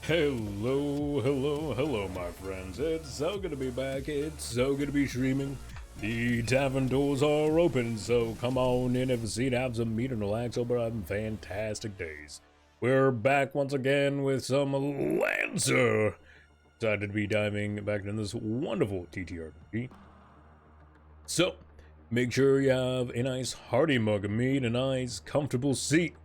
Hello, my friends. It's so good to be back. It's so good to be streaming. The tavern doors are open, so come on in, have a seat, have some meat, and relax over having fantastic days. We're back once again with some Lancer. Excited to be diving back into this wonderful TTRPG. So, make sure you have a nice hearty mug of meat, a nice comfortable seat.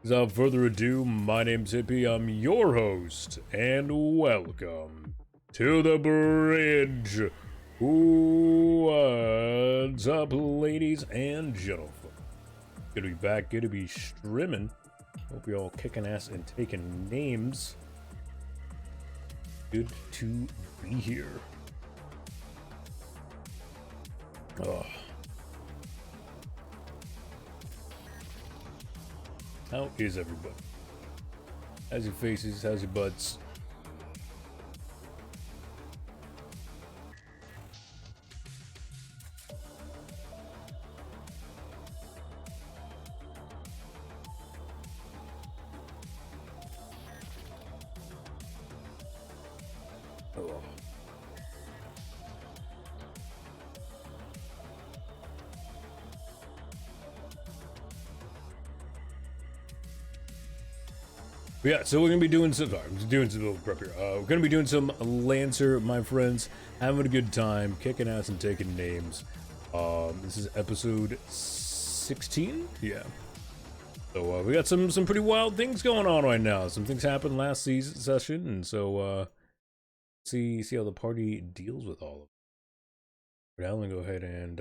Without further ado, my name's Hippie, I'm your host, and welcome to the bridge. What's up, ladies and gentlemen? Good to be back, good to be streaming. Hope you're all kicking ass and taking names. Good to be here. Oh. How is everybody? How's your faces? How's your butts? Oh. Yeah, so we're gonna be doing some. Sorry, I'm just doing some little prep here. We're gonna be doing some Lancer, my friends, having a good time, kicking ass and taking names. This is episode 16. Yeah. So we got some pretty wild things going on right now. Some things happened last season session, and so see how the party deals with all of it. But I'm gonna go ahead and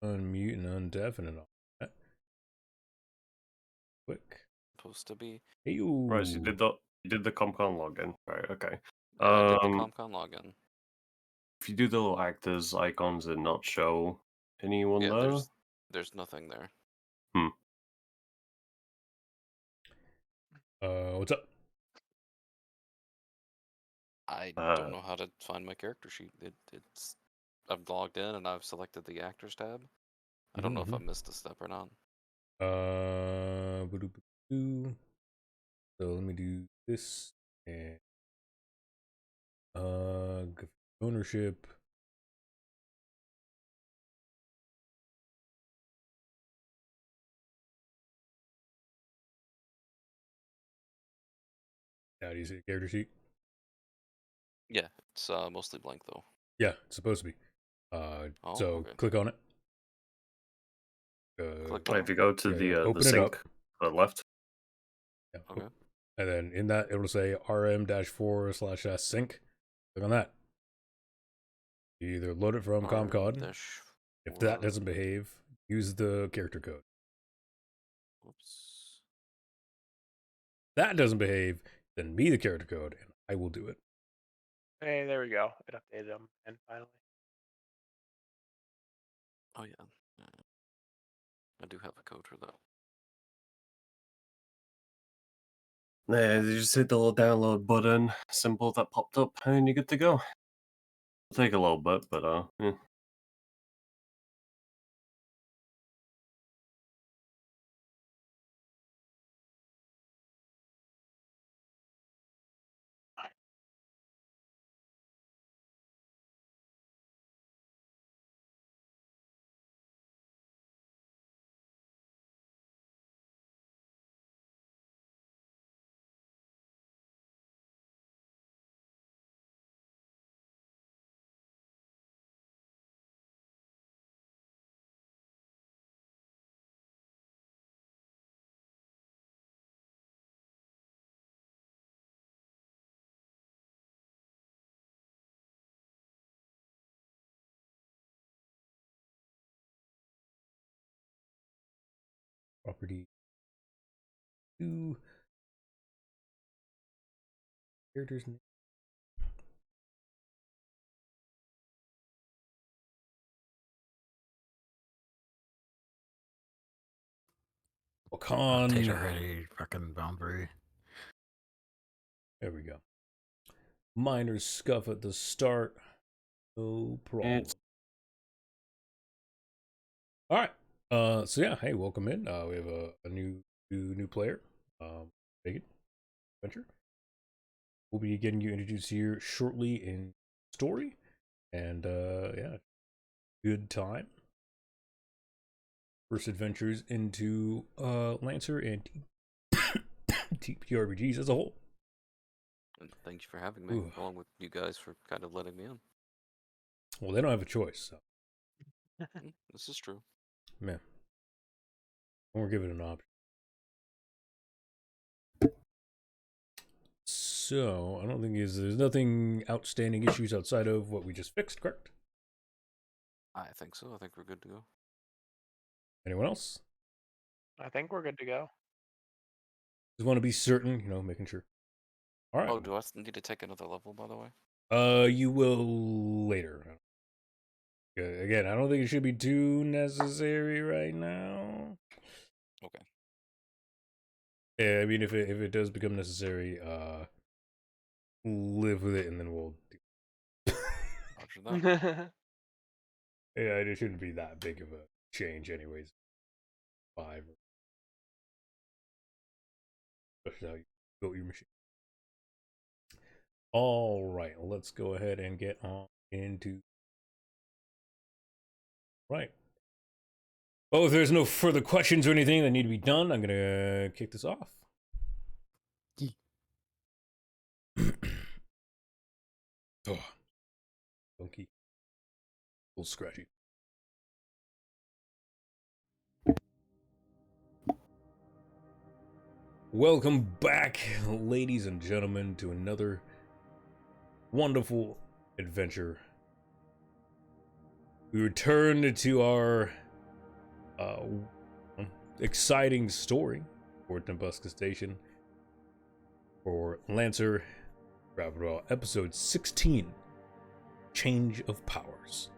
unmute and undeafen and all that. Quick. Supposed to be. Hey you. Right, so you did the ComCon login. Right, okay. Yeah, I did the ComCon login. If you do the little actors icons and not show anyone Yeah, there. there's nothing there. What's up? I don't know how to find my character sheet. It's I've logged in and I've selected the actors tab. I don't know if I missed a step or not. So let me do this and ownership. How do you see the character sheet? Yeah, it's mostly blank though. Yeah, it's supposed to be. So okay. click on it. If you go to the sync to the left. Yeah. Okay. And then in that it'll say rm-4/sync. Click on that. You either load it from ComCon. If that doesn't behave, use the character code. Oops. That doesn't behave, then me the character code, and I will do it. Hey, there we go. It updated them, and finally. Oh yeah. I do have a code for that. Yeah, you just hit the little download button symbol that popped up, and you're good to go. It'll take a little bit, but yeah. Property 2. Character's name. Wakan. Take already, fucking boundary. There we go. Minor scuff at the start. No problem. All right. So yeah, hey, welcome in. We have a new player. Take it. Adventure. we'll be getting you introduced here shortly in story. And yeah, good time. First adventures into Lancer and TPRPGs as a whole. And thank you for having me, along with you guys for kind of letting me in. Well, they don't have a choice, so. This is true. Man. We'll give it an option. So, I don't think there's nothing outstanding issues outside of what we just fixed, correct? I think so. I think we're good to go. Anyone else? I think we're good to go. Just want to be certain, making sure. All right. Oh, do I need to take another level, by the way? You will later. Again, I don't think it should be too necessary right now. Okay. Yeah, I mean, if it does become necessary, live with it, and then we'll. Roger that. Yeah, it shouldn't be that big of a change, anyways. 5. Especially how you built your machine. All right, let's go ahead and get on into. Right. Oh, if there's no further questions or anything that need to be done, I'm gonna kick this off. Oh, funky, a little scratchy. Welcome back, ladies and gentlemen, to another wonderful adventure. We return to our exciting story for Tembuska Station for Lancer Ravenel, episode 16, Change of Powers.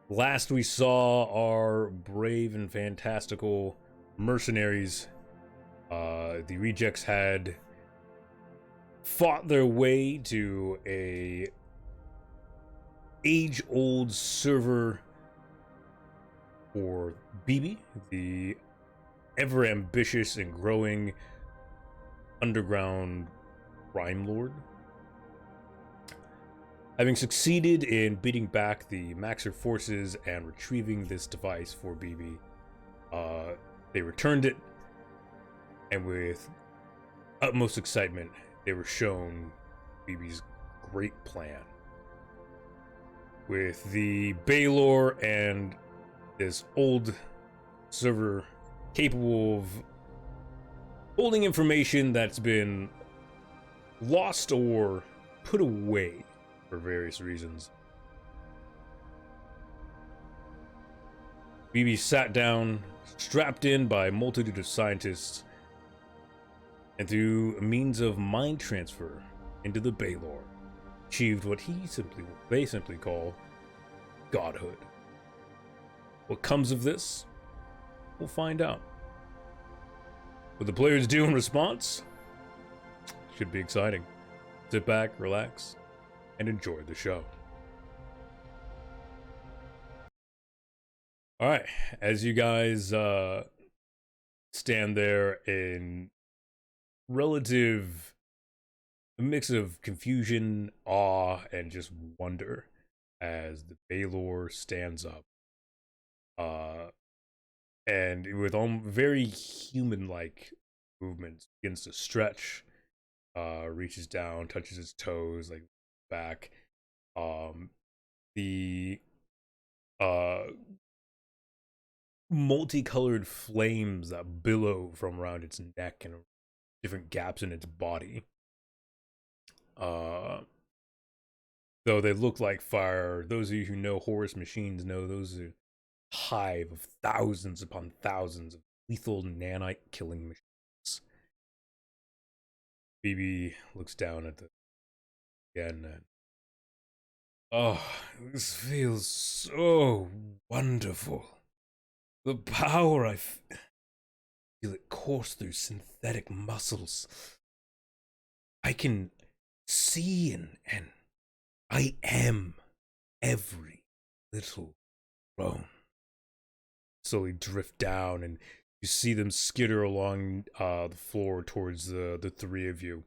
Last we saw our brave and fantastical mercenaries. The rejects had fought their way to a age-old server for BB, the ever-ambitious and growing underground crime lord. Having succeeded in beating back the Maxer forces and retrieving this device for BB, they returned it, and with utmost excitement, they were shown BB's great plan. With the Baylor and this old server capable of holding information that's been lost or put away for various reasons. BB sat down, strapped in by a multitude of scientists, and through a means of mind transfer into the Baylor, achieved what they simply call godhood. What comes of this? We'll find out. What the players do in response? Should be exciting. Sit back, relax, and enjoy the show. Alright, as you guys stand there in relative mix of confusion, awe, and just wonder as the Baylor stands up. And with very human-like movements, begins to stretch, reaches down, touches his toes, like back. The multicolored flames that billow from around its neck and different gaps in its body. Though they look like fire, those of you who know Horus machines know those are hive of thousands upon thousands of lethal nanite killing machines. BB looks down at the again and oh, this feels so wonderful. The power I feel it course through synthetic muscles. I can see and I am every little bone. Slowly drift down, and you see them skitter along the floor towards the three of you.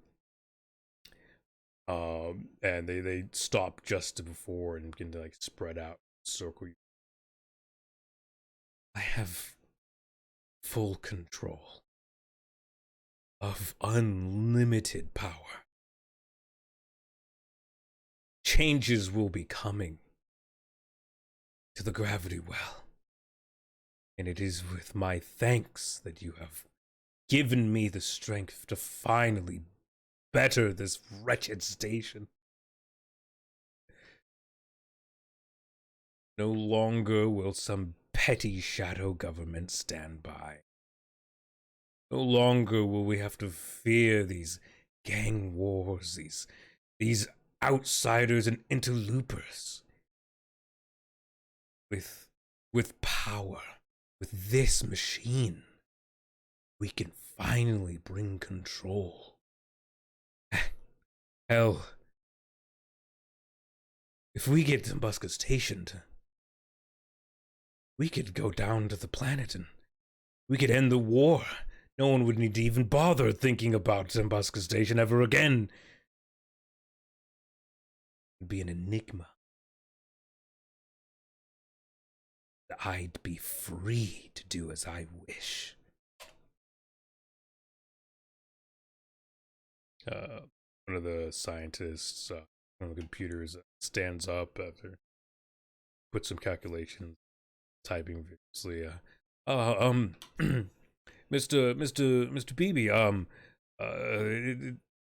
And they stop just before and begin to like spread out, circle you. I have full control of unlimited power. Changes will be coming to the gravity well. And it is with my thanks that you have given me the strength to finally better this wretched station. No longer will some petty shadow government stand by. No longer will we have to fear these gang wars, these outsiders and interlopers. With power, with this machine, we can finally bring control. Hell, if we get Tumbuska stationed, we could go down to the planet and we could end the war. No one would need to even bother thinking about Tumbuska Station ever again. It would be an enigma. I'd be free to do as I wish. One of the scientists on the computers stands up after puts some calculations, typing vigorously. Mr. Beebe,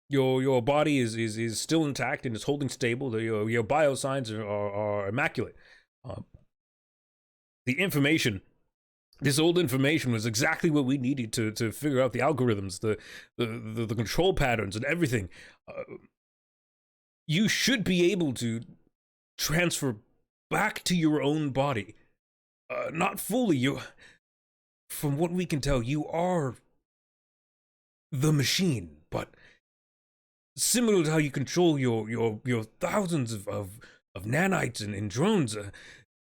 your body is still intact and is holding stable. Your biosigns are immaculate. The information, this old information, was exactly what we needed to figure out the algorithms, the control patterns, and everything. You should be able to transfer back to your own body. Not fully. From what we can tell, you are the machine, but similar to how you control your thousands of nanites and drones.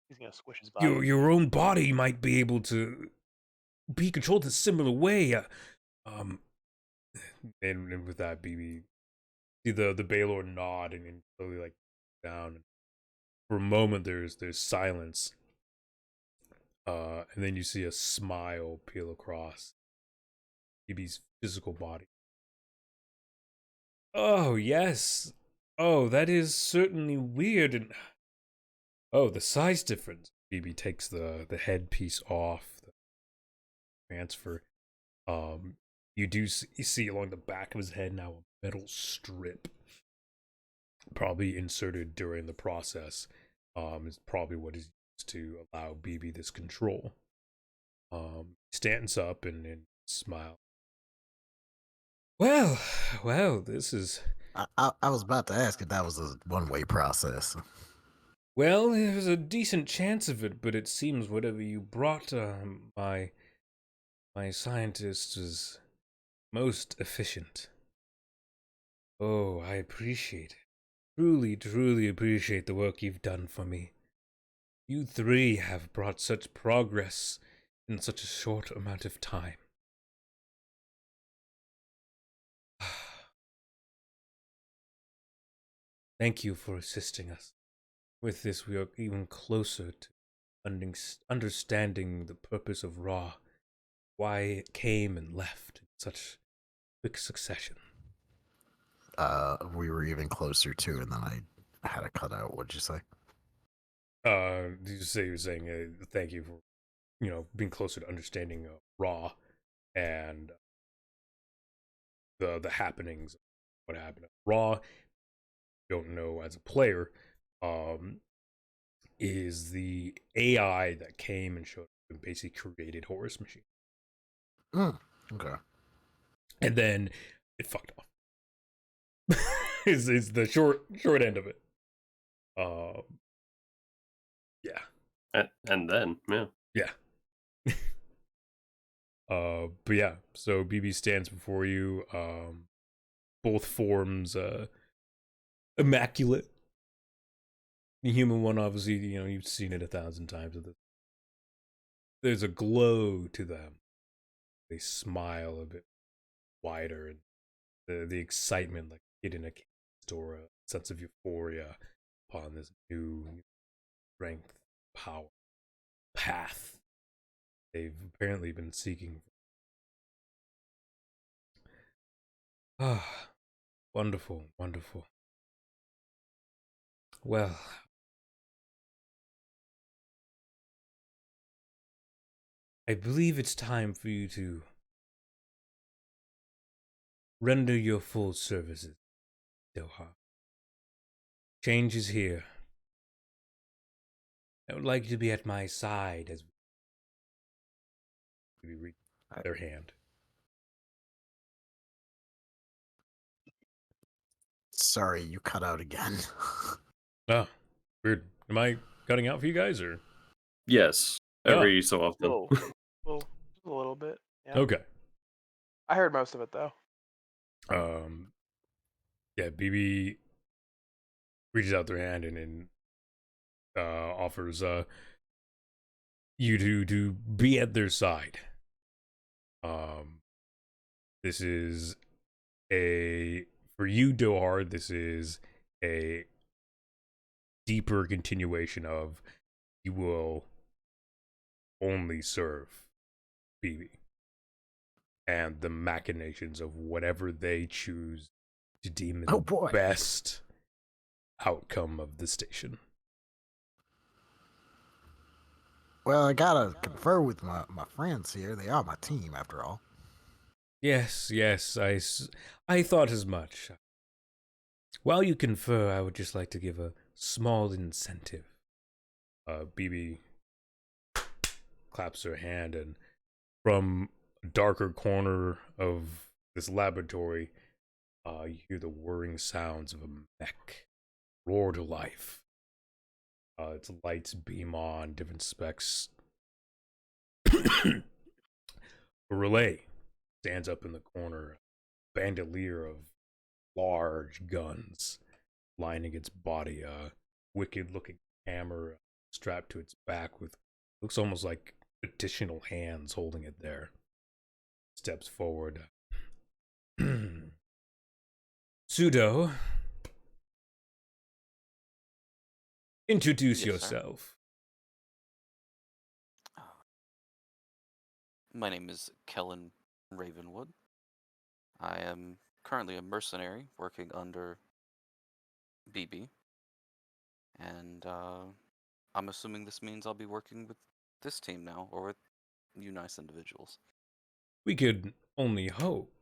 He's gonna squish his body. Your own body might be able to be controlled in a similar way. And with that, BB, see the Baylor nod and slowly like down. For a moment, there's silence, and then you see a smile peel across BB's physical body. Oh yes, oh that is certainly weird and. Oh, the size difference. BB takes the headpiece off, the transfer. You do see along the back of his head now a metal strip, probably inserted during the process. Is probably what is used to allow BB this control. Stands up and smiles. Well, this is. I was about to ask if that was a one-way process. Well, there's a decent chance of it, but it seems whatever you brought, my scientist is most efficient. Oh, I appreciate it. Truly appreciate the work you've done for me. You three have brought such progress in such a short amount of time. Thank you for assisting us. With this, we are even closer to understanding the purpose of Ra, why it came and left in such quick succession. We were even closer to, and then I had a cutout. What'd you say? Did you say you're saying thank you for, being closer to understanding Ra and the happenings, of what happened. Ra, don't know as a player, is the AI that came and showed up and basically created Horus Machine. Okay. And then it fucked off. is the short end of it. Yeah. And then, yeah. Yeah. But yeah, so BB stands before you. Both forms, immaculate. The human one, obviously, you've seen it 1,000 times. There's a glow to them. They smile a bit wider, and the excitement, like hidden in a cave, or a sense of euphoria upon this new strength, power, path they've apparently been seeking. Ah, wonderful, wonderful. Well, I believe it's time for you to render your full services, Doha. Change is here. I would like you to be at my side as we reach their hand. Sorry, you cut out again. Oh, weird. Am I cutting out for you guys, or? Yes, every so often. Well, a little bit. Yeah. Okay. I heard most of it though. Yeah, BB reaches out their hand and offers you to be at their side. This is for you, Dohar, this is a deeper continuation of you will only serve BB and the machinations of whatever they choose to deem the best outcome of the station. Well, I gotta confer with my friends here. They are my team, after all. Yes, I thought as much. While you confer, I would just like to give a small incentive. BB claps her hand, and from a darker corner of this laboratory, you hear the whirring sounds of a mech roar to life. Its lights beam on different specs. A relay stands up in the corner, a bandolier of large guns lining its body, a wicked looking hammer strapped to its back with looks almost like additional hands holding it there. Steps forward. Pseudo, introduce yourself. My name is Kellen Ravenwood. I am currently a mercenary working under BB. And I'm assuming this means I'll be working with this team now, or with you nice individuals. We could only hope.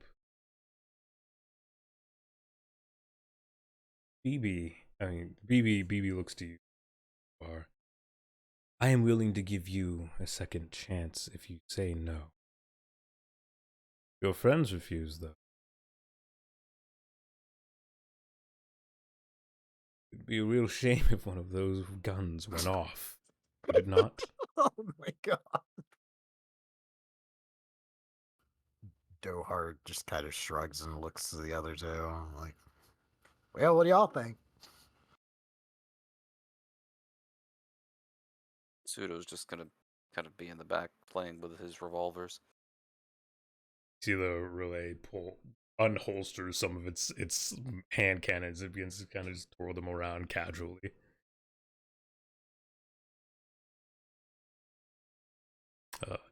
BB looks to you. I am willing to give you a second chance if you say no. Your friends refuse, though. It'd be a real shame if one of those guns went off. Would it not? Oh my god. Dohar just kind of shrugs and looks to the other two, like, well, what do y'all think? Pseudo's just gonna kind of be in the back playing with his revolvers. See the relay unholsters some of its hand cannons. It begins to kind of just twirl them around casually.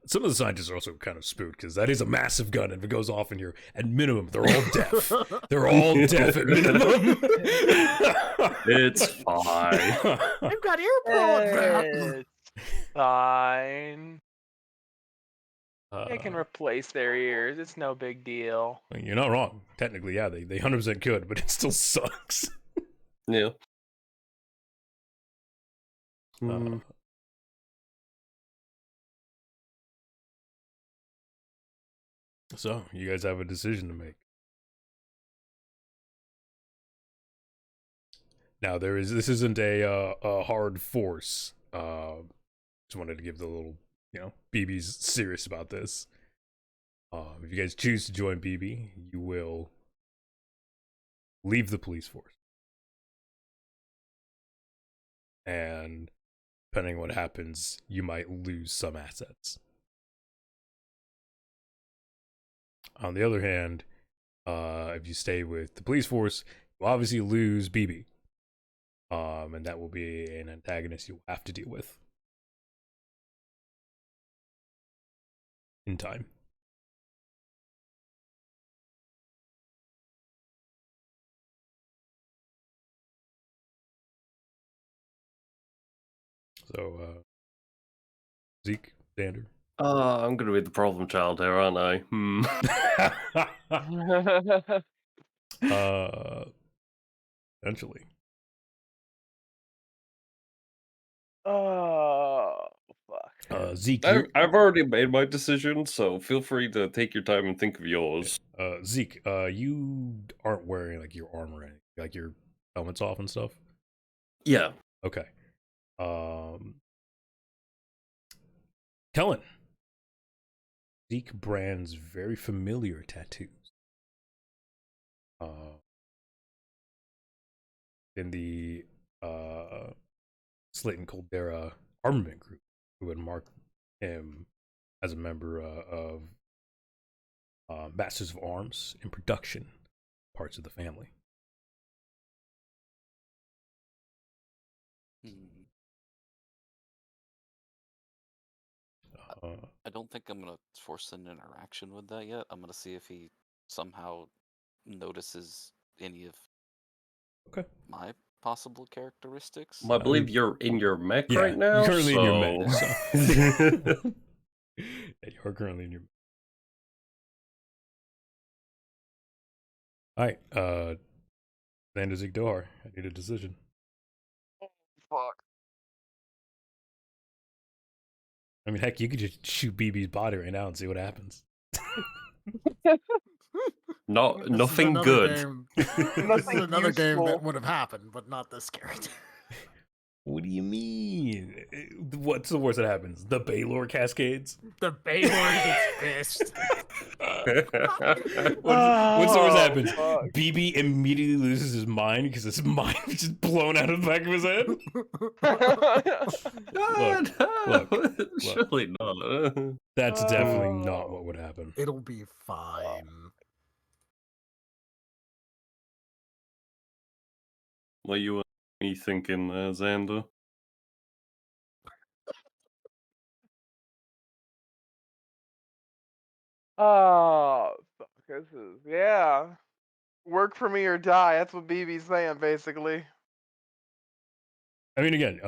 Some of the scientists are also kind of spooked because that is a massive gun, and if it goes off in here, at minimum, they're all deaf. They're all deaf at minimum. It's fine. I've got earplugs. It's fine. They can replace their ears. It's no big deal. You're not wrong. Technically, yeah, they 100% could, but it still sucks. Yeah. So, you guys have a decision to make. Now, this isn't a hard force. Just wanted to give the little, BB's serious about this. If you guys choose to join BB, you will leave the police force. And depending on what happens, you might lose some assets. On the other hand, if you stay with the police force, will obviously lose BB. And that will be an antagonist you'll have to deal with in time. So, Zeke, Xander. I'm gonna be the problem child here, aren't I? Eventually. Oh, fuck. Zeke, I've already made my decision, so feel free to take your time and think of yours. Zeke, you aren't wearing like your armor or anything, like your helmet's off and stuff. Yeah. Okay. Kellen. Zeke brands very familiar tattoos. In the Slayton Caldera armament group, who would mark him as a member of Masters of Arms in production parts of the family. I don't think I'm gonna force an interaction with that yet. I'm gonna see if he somehow notices any of my possible characteristics. Well, I believe you're in your mech Yeah, right now. you're currently in your mech. So- Yeah, you're currently in your. All right, Xander Zeke Dohar, I need a decision. Fuck. I mean, heck, you could just shoot BB's body right now and see what happens. Nothing good. This is Nothing another game useful. that would have happened, but not this character. What do you mean? What's the worst that happens? The Baylor Cascades? The Baylor gets pissed. What's the worst that happens? fuck. BB immediately loses his mind because his mind was just blown out of the back of his head? Look. Surely not. That's definitely not what would happen. It'll be fine. What you and me thinking, Xander? Oh, fuck. This is, yeah. Work for me or die. That's what BB's saying, basically. I mean, again,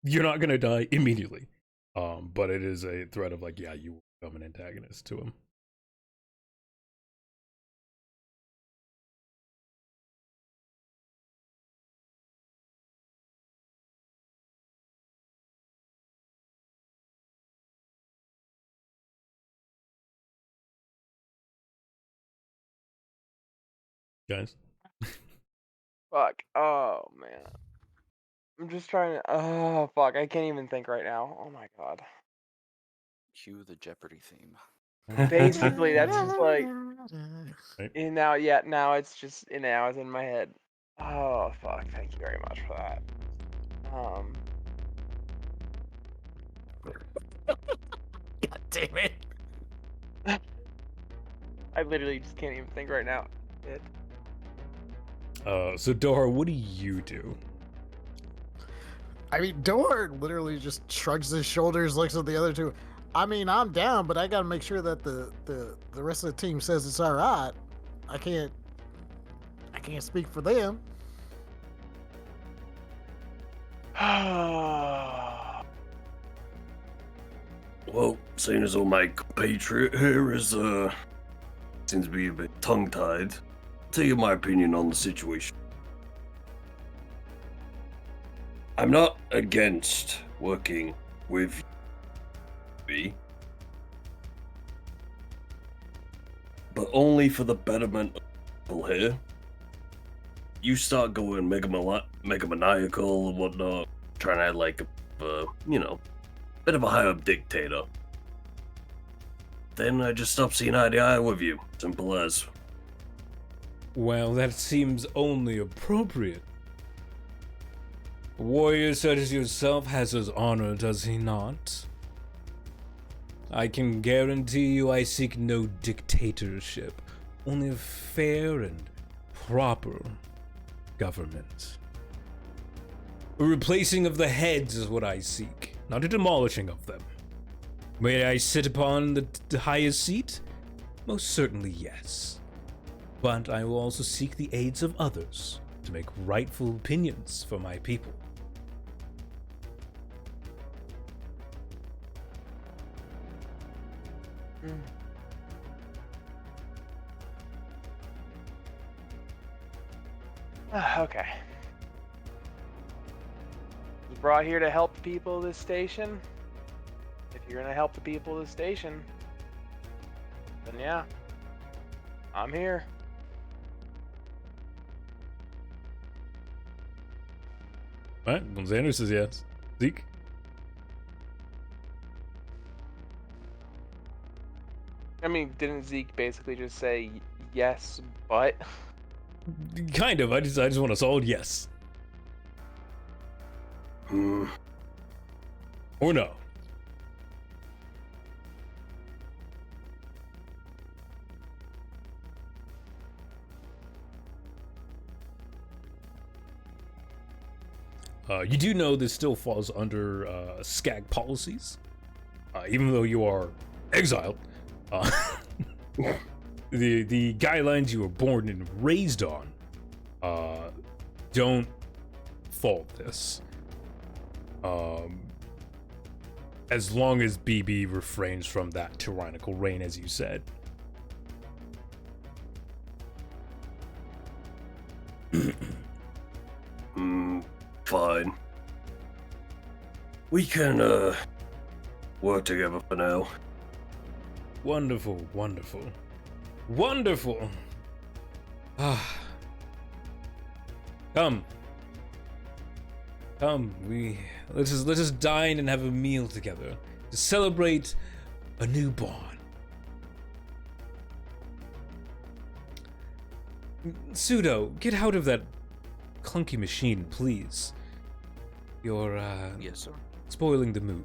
you're not gonna die immediately, but it is a threat of like, yeah, you will become an antagonist to him. Guys, Fuck. Oh, man. I'm just trying to. Oh, fuck. I can't even think right now. Oh, my God. Cue the Jeopardy theme. Basically, that's just like. right? And now, yeah, now it's just. And now it's in my head. Oh, fuck. Thank you very much for that. God damn it. I literally just can't even think right now. So Dohar, what do you do? I mean, Dor literally just shrugs his shoulders, looks at the other two. I mean, I'm down, but I gotta make sure that the rest of the team says it's all right. I can't speak for them. Well, seeing as all my compatriot here is seems to be a bit tongue-tied, tell you my opinion on the situation. I'm not against working with you, but only for the betterment of people here. You start going megamaniacal and whatnot, trying to act like a, bit of a high-up dictator. Then I just stop seeing eye to eye with you. Simple as. Well, that seems only appropriate. A warrior such as yourself has his honor, does he not? I can guarantee you I seek no dictatorship, only a fair and proper government. A replacing of the heads is what I seek, not a demolishing of them. May I sit upon the highest seat? Most certainly yes. But I will also seek the aids of others to make rightful opinions for my people. Okay. Was brought here to help the people of this station. If you're gonna help the people of the station, then yeah, I'm here. Alright, well, Xander says yes. Zeke? I mean, didn't Zeke basically just say yes, but? Kind of. I just want a solid yes. Hmm. Or no. You do know this still falls under SCAG policies, even though you are exiled. The guidelines you were born and raised on don't fault this. As long as BB refrains from that tyrannical reign, as you said. Fine. We can, work together for now. Wonderful, wonderful. Wonderful! Ah. Come. Come, let us dine and have a meal together to celebrate a new bond. Pseudo, get out of that clunky machine, please. You're, Yes, sir. spoiling the mood.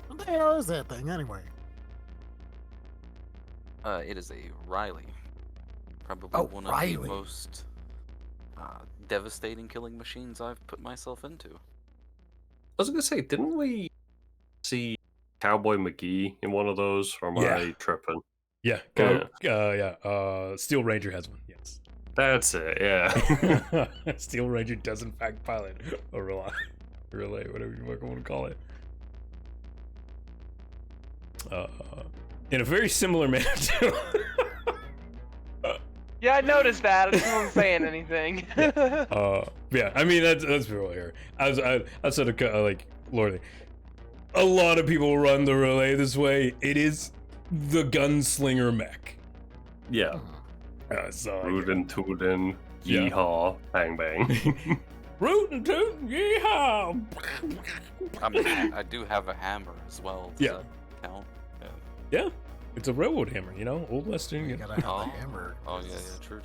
What the hell is that thing anyway? It is a Riley. Probably Oh, one of Riley. the most devastating killing machines I've put myself into. I was gonna say, didn't we see Cowboy McGee in one of those? Or am I tripping? Yeah, Steel Ranger has one, yes. That's it, yeah. Steel Ranger does in fact pilot a relay, whatever you want to call it. In a very similar manner too. Yeah, I noticed that. I just wasn't saying anything. Yeah, I mean that's real here. I said like Lordy, a lot of people run the relay this way. It is the gunslinger mech. Yeah. So Rootin' tootin', Yeah. yeehaw, bang bang. rootin' tootin', yeehaw! I mean, I do have a hammer as well. Does Yeah. that count? Yeah, it's a railroad hammer, you know, old western. You gotta have Oh. a hammer. Oh yeah, true.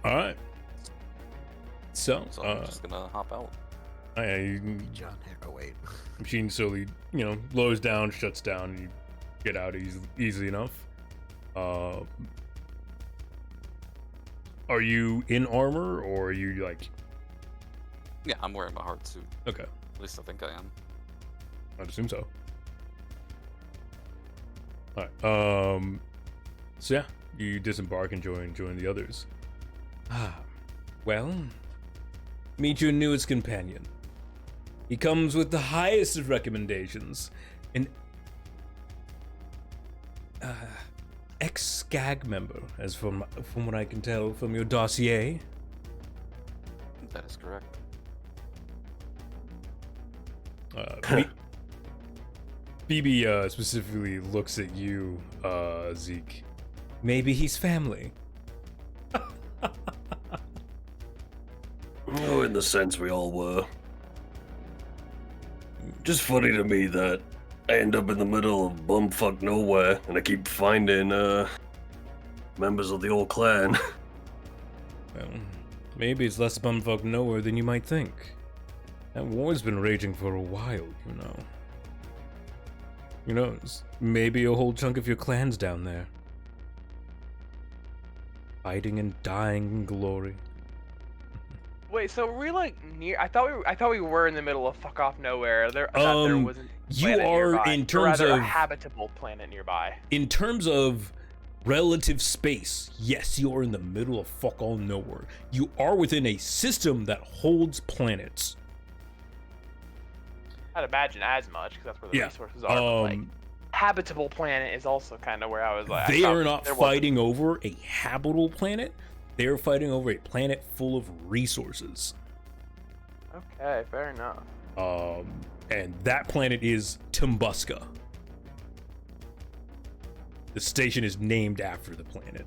All right. So, So I'm just gonna hop out. John Hack. Oh wait. machine slowly, lowers down, shuts down, and you get out easily enough. Are you in armor, or are you like? Yeah, I'm wearing my heart suit. Okay, At least I think I am. I'd assume so. All right. So yeah, you disembark and join the others. Well, meet your newest companion. He comes with the highest of recommendations, an ex-SCAG member, as from what I can tell from your dossier. That is correct. BB specifically looks at you, Zeke. Maybe he's family. Oh, in the sense we all were. Just funny to me that I end up in the middle of bumfuck nowhere and I keep finding members of the old clan. Well, maybe it's less bumfuck nowhere than you might think. That war's been raging for a while, you know. Who knows? Maybe a whole chunk of your clan's down there. fighting and dying in glory. Wait, so were we like near? I thought we were in the middle of fuck off nowhere. There, I thought there wasn't. A You planet are nearby, in or terms rather of a habitable planet nearby. in terms of relative space. Yes, you are in the middle of fuck all nowhere. You are within a system that holds planets. I'd imagine as much because that's where the Yeah. resources are. But, like, habitable planet is also kind of where I was like. They are not fighting over a habitable planet. They are fighting over a planet full of resources. Okay, fair enough. And that planet is Tumbuska. The station is named after the planet.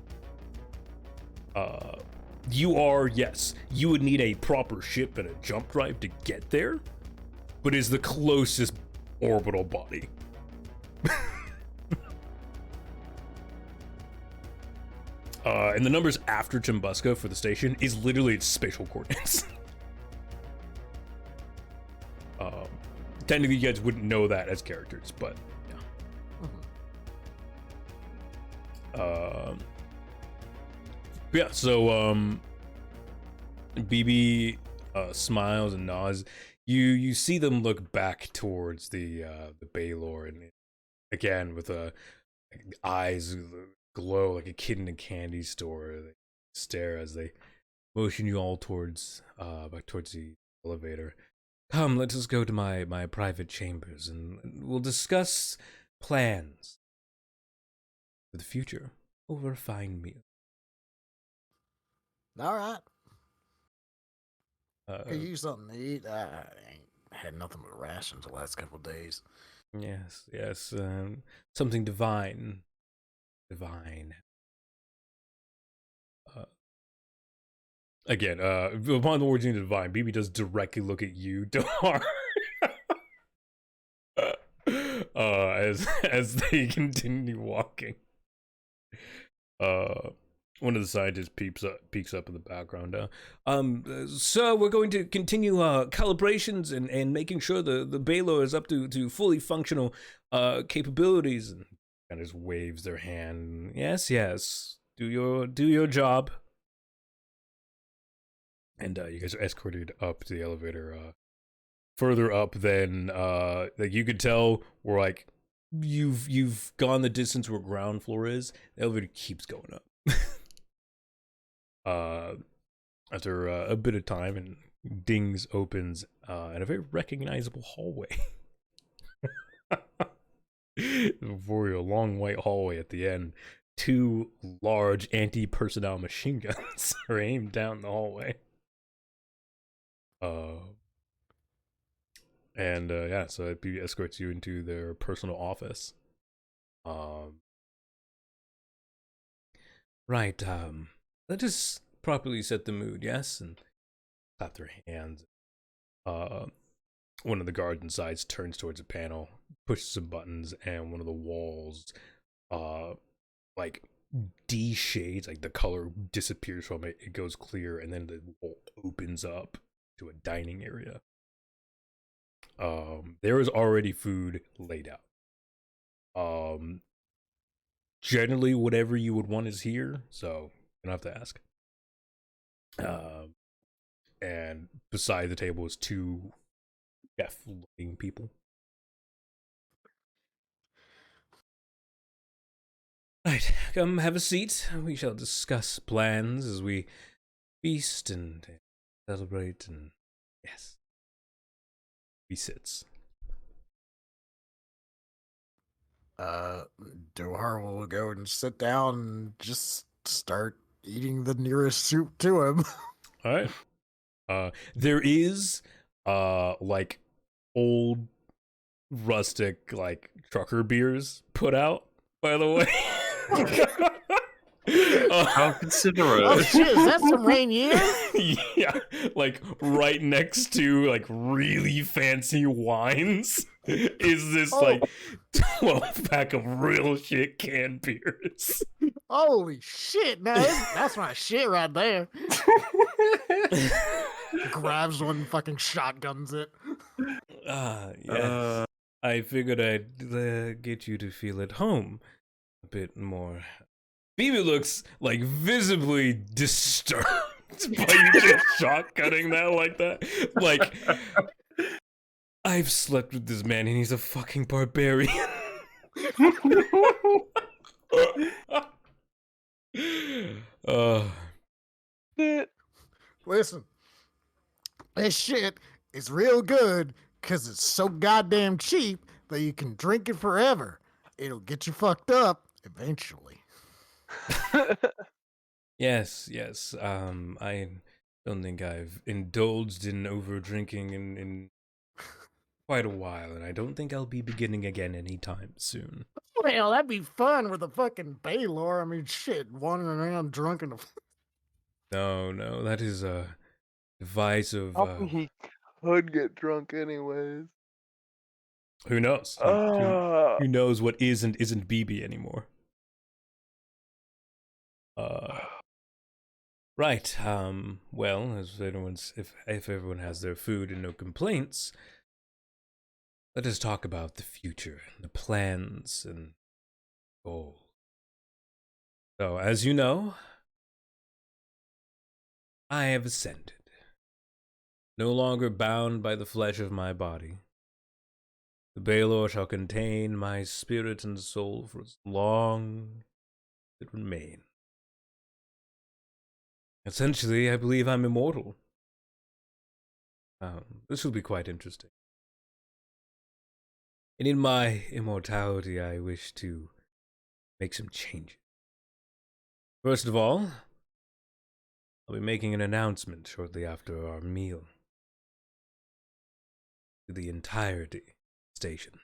You would need a proper ship and a jump drive to get there, but is the closest orbital body. And the numbers after Tumbuska for the station is literally its spatial coordinates. Technically, you guys wouldn't know that as characters, but yeah. So BB smiles and nods. You see them look back towards the Baylor, and again with eyes glow like a kid in a candy store. They stare as they motion you all towards back towards the elevator. Come, let us go to my private chambers, and we'll discuss plans for the future over a fine meal. All right. Could use something to eat. I ain't had nothing but rations the last couple of days. Yes. Something divine. Again, upon the words into divine, BB does directly look at you, Dahar. As they continue walking. One of the scientists peeks up in the background. So we're going to continue calibrations and making sure the Baylor is up to fully functional capabilities. And kind of just waves their hand. Yes. Do your job. And you guys are escorted up to the elevator. Further up than like you could tell, we're like you've gone the distance where ground floor is. The elevator keeps going up. After a bit of time, and dings opens in a very recognizable hallway. Before you, a long white hallway at the end. 2 large anti-personnel machine guns are aimed down the hallway. So it escorts you into their personal office. Right, let us properly set the mood, yes? And clap their hands. One of the guards inside turns towards a panel, pushes some buttons, and one of the walls, like, de-shades, like the color disappears from it, it goes clear, and then the wall opens up to a dining area. There is already food laid out. Generally, whatever you would want is here, so you don't have to ask. And beside the table is 2 chef-looking people. Right, come have a seat. We shall discuss plans as we feast and celebrate, and yes. He sits. Dohar will go and sit down and just start eating the nearest soup to him. All right. There is like old rustic like trucker beers put out, by the way. How considerate. Oh shit, is that some Rainier? Yeah, like right next to like really fancy wines is this like 12-pack of real shit canned beers. Holy shit, man. That's my shit right there. Grabs one, fucking shotguns it. Yes. I figured I'd get you to feel at home a bit more. BB looks like visibly disturbed by you just shotgunning that like that. Like, I've slept with this man and he's a fucking barbarian. Listen, this shit is real good because it's so goddamn cheap that you can drink it forever. It'll get you fucked up eventually. Yes. I don't think I've indulged in over drinking in quite a while, and I don't think I'll be beginning again anytime soon. Well, that'd be fun with a fucking Baylor. I mean, shit, wandering around drunk in the. No, that is a device of I think he could get drunk anyways. who knows? Who knows what is and isn't BB anymore? Right. Well, as if everyone has their food and no complaints, let us talk about the future, the plans and goals. So, as you know, I have ascended. No longer bound by the flesh of my body. The Baylor shall contain my spirit and soul for as long as it remain. Essentially, I believe I'm immortal. This will be quite interesting. And in my immortality, I wish to make some changes. First of all, I'll be making an announcement shortly after our meal to the entirety station.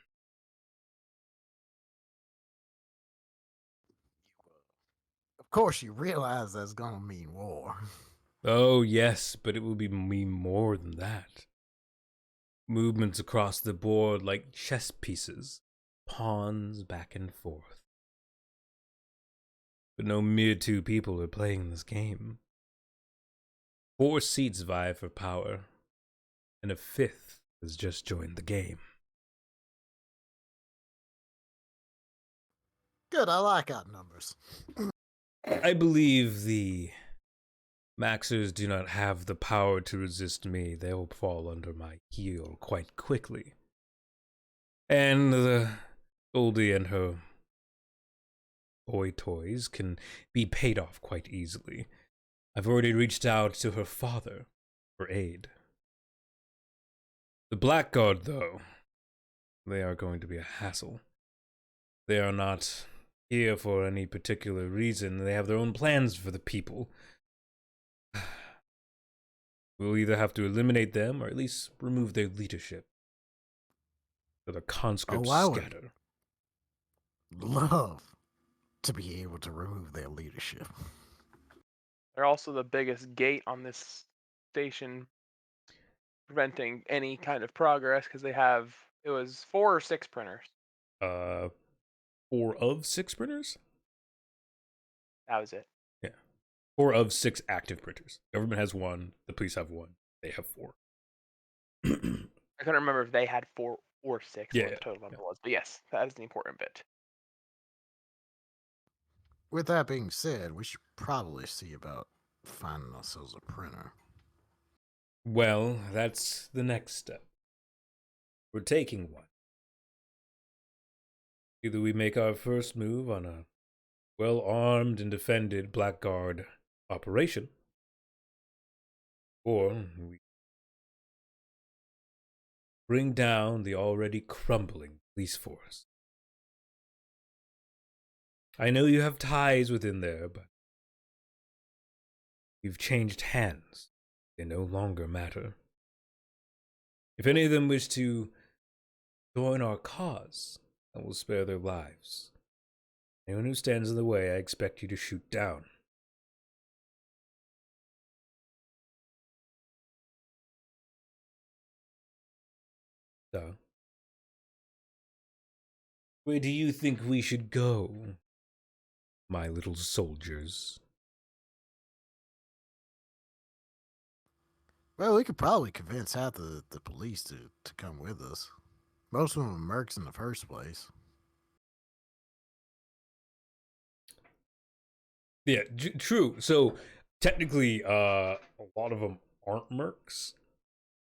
Of course, you realize that's gonna mean war. Oh, yes, but it will be more than that. Movements across the board like chess pieces, pawns back and forth. But no mere two people are playing this game. 4 seats vie for power, and a 5th has just joined the game. Good, I like odd numbers. I believe the Maxers do not have the power to resist me. They will fall under my heel quite quickly. And the Goldie and her boy toys can be paid off quite easily. I've already reached out to her father for aid. The Blackguard, though, they are going to be a hassle. They are not here for any particular reason. They have their own plans for the people. We'll either have to eliminate them or at least remove their leadership. So the conscripts scatter. Love to be able to remove their leadership. They're also the biggest gate on this station, preventing any kind of progress because it was 4 or 6 printers. 4 of 6 printers? That was it. Yeah. 4 of 6 active printers. Government has 1. The police have 1. They have 4. I couldn't remember if they had 4 or 6 Yeah, what the total number was. But yes, that is the important bit. With that being said, we should probably see about finding ourselves a printer. Well, that's the next step. We're taking one. Either we make our first move on a well-armed and defended Blackguard operation, or we bring down the already crumbling police force. I know you have ties within there, but you've changed hands. They no longer matter. If any of them wish to join our cause, I will spare their lives. Anyone who stands in the way, I expect you to shoot down. So, where do you think we should go, my little soldiers? Well, we could probably convince half the police to come with us. Most of them are mercs in the first place. Yeah, true. So technically, a lot of them aren't mercs.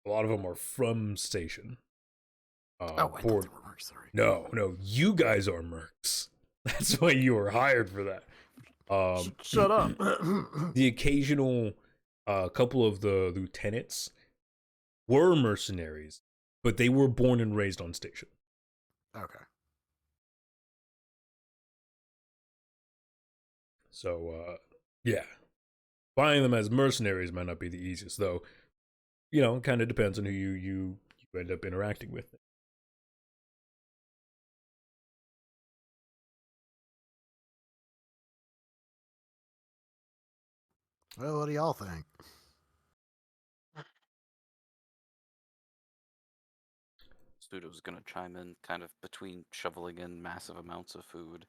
A lot of them are from station. Oh, I thought Board. they were mercs. Sorry. No, you guys are mercs. That's why you were hired for that. Shut up. The occasional couple of the lieutenants were mercenaries, but they were born and raised on station. Okay. So, yeah. Buying them as mercenaries might not be the easiest, though. You know, it kind of depends on who you end up interacting with. Well, what do y'all think? Studio was going to chime in kind of between shoveling in massive amounts of food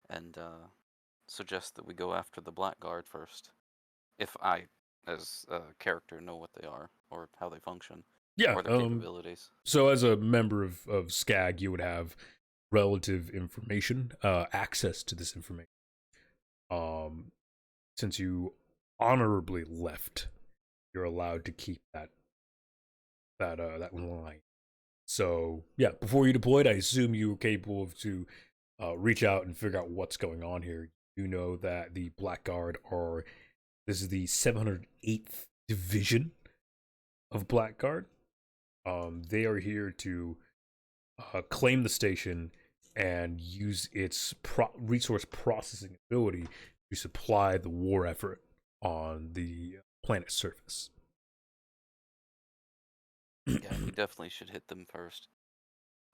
and suggest that we go after the Blackguard first. If I, as a character, know what they are or how they function Yeah. or their capabilities. So, as a member of SCAG, you would have relative information, access to this information. Since you honorably left, you're allowed to keep that line. So yeah, before you deployed, I assume you were capable of to reach out and figure out what's going on here. You know that the Blackguard this is the 708th Division of Blackguard. They are here to claim the station and use its resource processing ability to supply the war effort on the planet's surface. Yeah, we definitely should hit them first.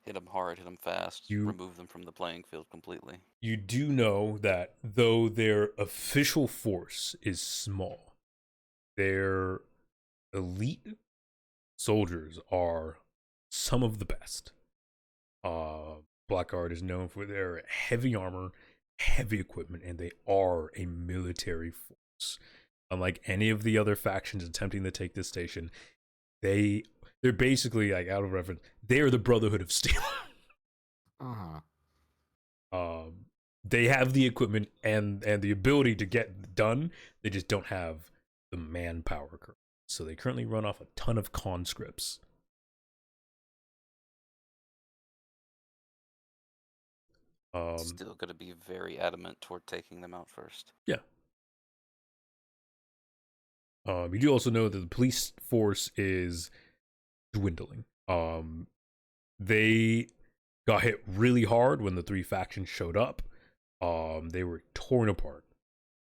Hit them hard, hit them fast, remove them from the playing field completely. You do know that though their official force is small, their elite soldiers are some of the best. Blackguard is known for their heavy armor, heavy equipment, and they are a military force. Unlike any of the other factions attempting to take this station, they're basically, like, out of reference, they are the Brotherhood of Steel. They have the equipment and the ability to get done. They just don't have the manpower. So they currently run off a ton of conscripts. Still going to be very adamant toward taking them out first. Yeah. You do also know that the police force is dwindling. They got hit really hard when the three factions showed up. They were torn apart,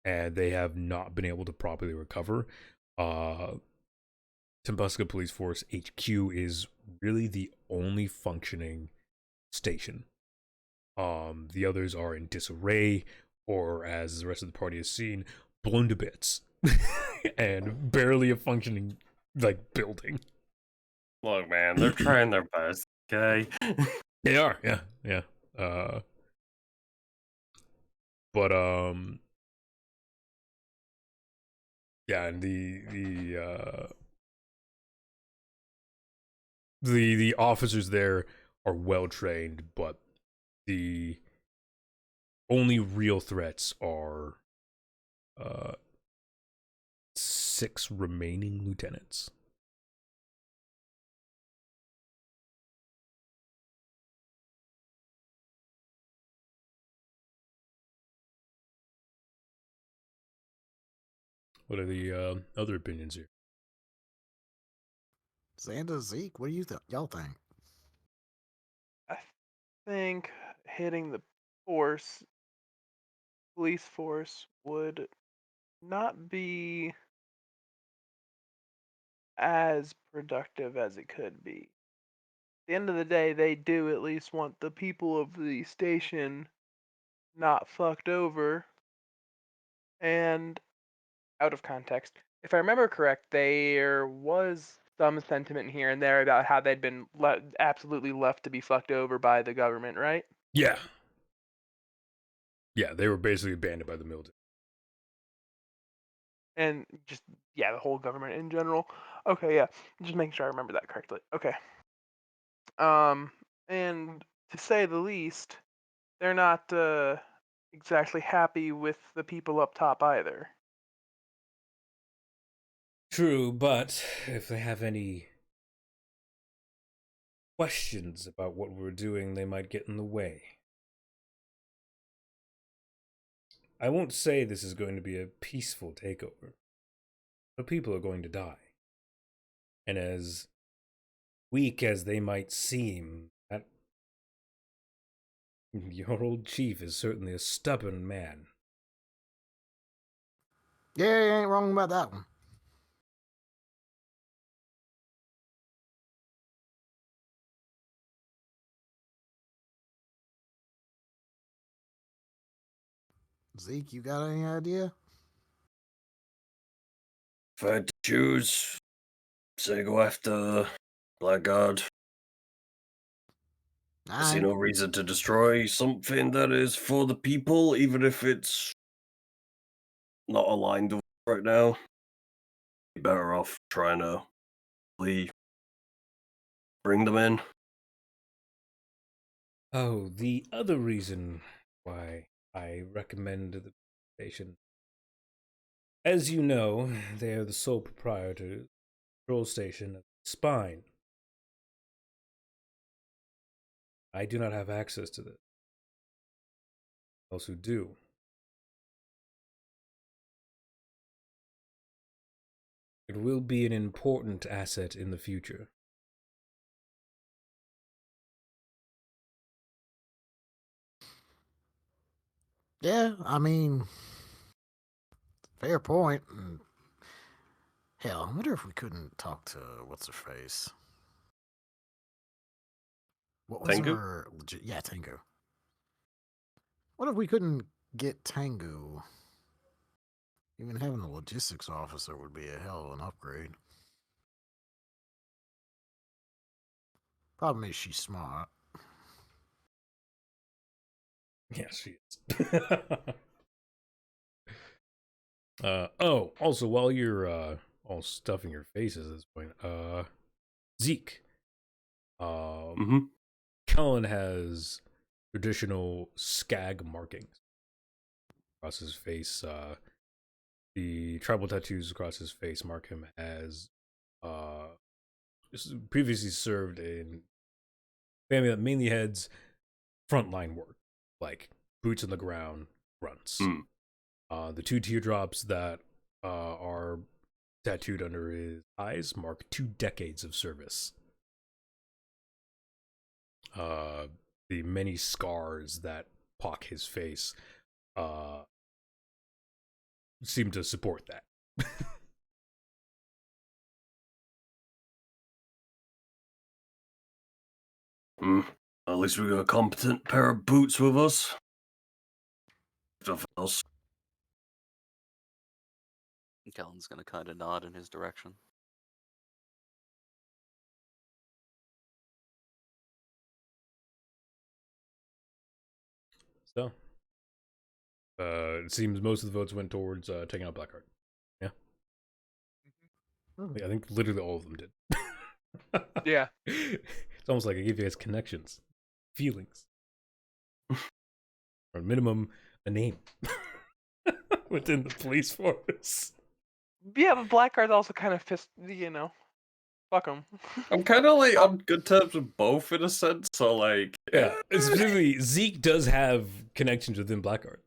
and they have not been able to properly recover. Tembuska Police Force HQ is really the only functioning station. The others are in disarray, or as the rest of the party has seen, blown to bits, and barely a functioning building. Look, man, they're trying their best. Okay. They are, yeah. But yeah, and the officers there are well trained, but the only real threats are 6 remaining lieutenants. What are the other opinions here? Xanda, Zeke, what do you y'all think? I think hitting the police force would not be as productive as it could be. At the end of the day, they do at least want the people of the station not fucked over. And out of context, if I remember correct, there was some sentiment here and there about how they'd been absolutely left to be fucked over by the government, right? Yeah, they were basically abandoned by the military. And just, yeah, the whole government in general. Okay, yeah, just making sure I remember that correctly. Okay. And to say the least, they're not exactly happy with the people up top either. True, but if they have any questions about what we're doing, they might get in the way. I won't say this is going to be a peaceful takeover, but people are going to die. And as weak as they might seem, that your old chief is certainly a stubborn man. Yeah, you ain't wrong about that one. Zeke, you got any idea? If I had to choose, say go after Blackguard. I see Aye. no reason to destroy something that is for the people, even if it's not aligned with right now. Be better off trying to bring them in. Oh, the other reason why I recommend the station. As you know, they are the sole proprietor of the patrol station of Spine. I do not have access to this. Those who do. It will be an important asset in the future. Yeah, I mean, fair point. Hell, I wonder if we couldn't talk to what's her face. What was Tengu? her legit? Yeah, Tengu. What if we couldn't get Tengu? Even having a logistics officer would be a hell of an upgrade. Problem is, she's smart. Yes, she is. Oh, also, while you're all stuffing your faces at this point, Zeke. Kellen has traditional skag markings across his face. The tribal tattoos across his face mark him as previously served in family that mainly heads frontline work, like boots on the ground, grunts. The two teardrops that are tattooed under his eyes mark 2 decades of service. The many scars that pock his face seem to support that. At least we got a competent pair of boots with us. Nothing else. Kellen's gonna kind of nod in his direction. So, it seems most of the votes went towards taking out Blackheart. Yeah. I think literally all of them did. Yeah. It's almost like I gave you guys connections, feelings, or minimum a name within the police force. Yeah, but Blackguard's also kind of fuck him. I'm kind of like on good terms with both in a sense. So like, Yeah, specifically Zeke does have connections within Blackheart.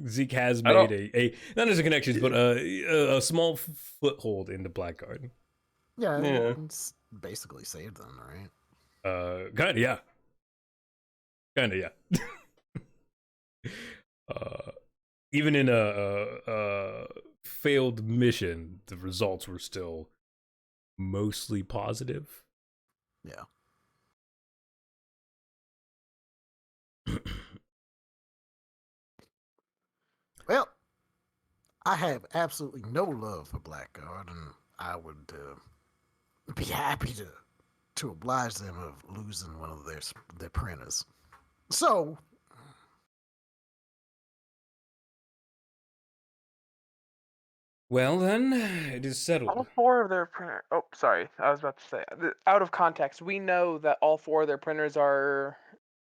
Zeke has made a not as a connections, but a small foothold into Blackguard. Yeah, it's basically saved them, right? Kinda, yeah. Even in a failed mission, the results were still mostly positive. Yeah. Well, I have absolutely no love for Blackguard, and I would be happy to oblige them of losing one of their printers. So, Well, then, it is settled. All 4 of their printers. Oh, sorry. I was about to say. Out of context, we know that all 4 of their printers are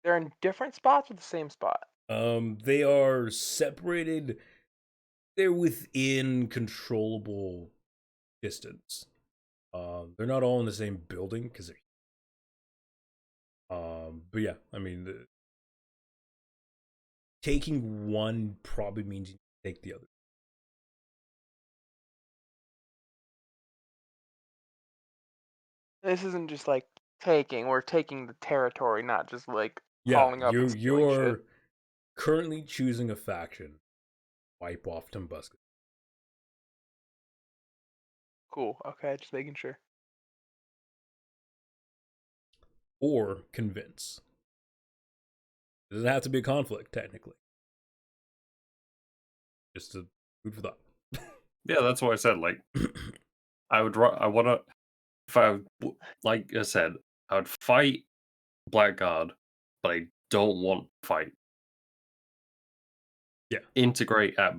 They're in different spots or the same spot? They are separated. They're within controllable distance. They're not all in the same building because they're. But yeah, I mean, taking one probably means you take the other. This isn't just like taking. We're taking the territory, not just like Yeah, hauling up and stealing you're shit. currently choosing a faction. Wipe off Tumbuska. Cool. Okay, just making sure. Or convince. It doesn't have to be a conflict, technically. Just a food for thought. Yeah, that's what I said. Like, I want to, if I, like I said, I would fight Blackguard, but I don't want to fight. Yeah. Integrate at,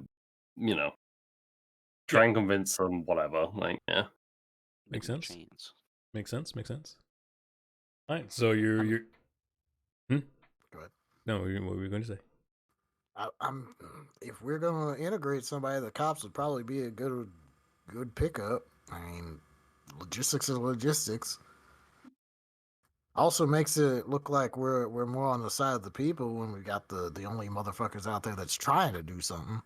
try and convince them, whatever. Like, yeah. Makes Maybe sense. chains. Makes sense. Alright, so you're. Go ahead. No, what were you going to say? If we're gonna integrate somebody, the cops would probably be a good pickup. I mean, logistics is logistics. Also makes it look like we're more on the side of the people when we got the only motherfuckers out there that's trying to do something.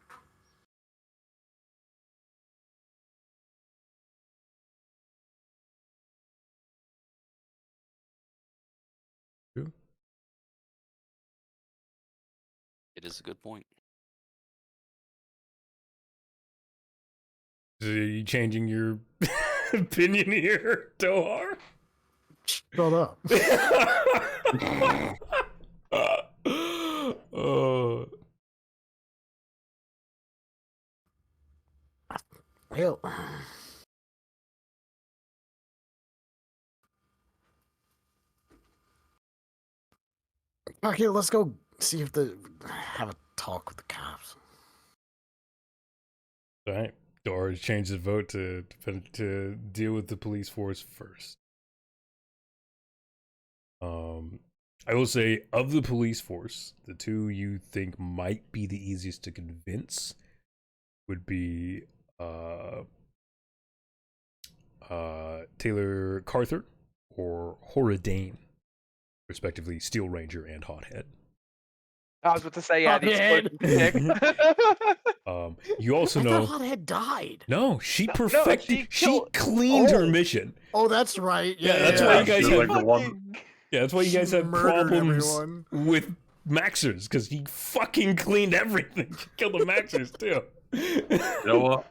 True. It is a good point. Are you changing your opinion here, Dohar? Shut up. Hell. Okay, let's go see if have a talk with the cops. All right. Dohar changed his vote to deal with the police force first. I will say, of the police force, the two you think might be the easiest to convince would be Taylor Carther or Horadane, respectively, Steel Ranger and Hothead. I was about to say, yeah, the Hothead. exploding dick. You also I know thought Hothead died. No, she No, perfected. she killed- cleaned her Oh. mission. Oh, that's right. Yeah, Yeah, that's yeah, why yeah. you guys she have. was like the one. Fucking- Yeah, that's why you guys She have murdered problems everyone. with Maxers, because he fucking cleaned everything. She killed the Maxers too. You know what?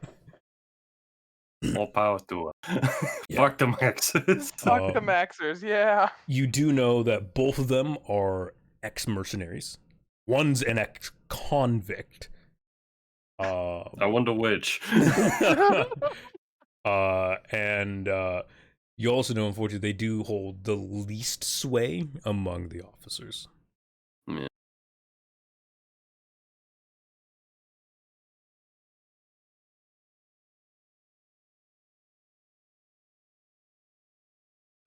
More power to her. Yeah. Fuck the Maxes. Fuck the Um, Maxers, yeah. You do know that both of them are ex-mercenaries. One's an ex-convict. I wonder which. And you also know, unfortunately, they do hold the least sway among the officers. Yeah.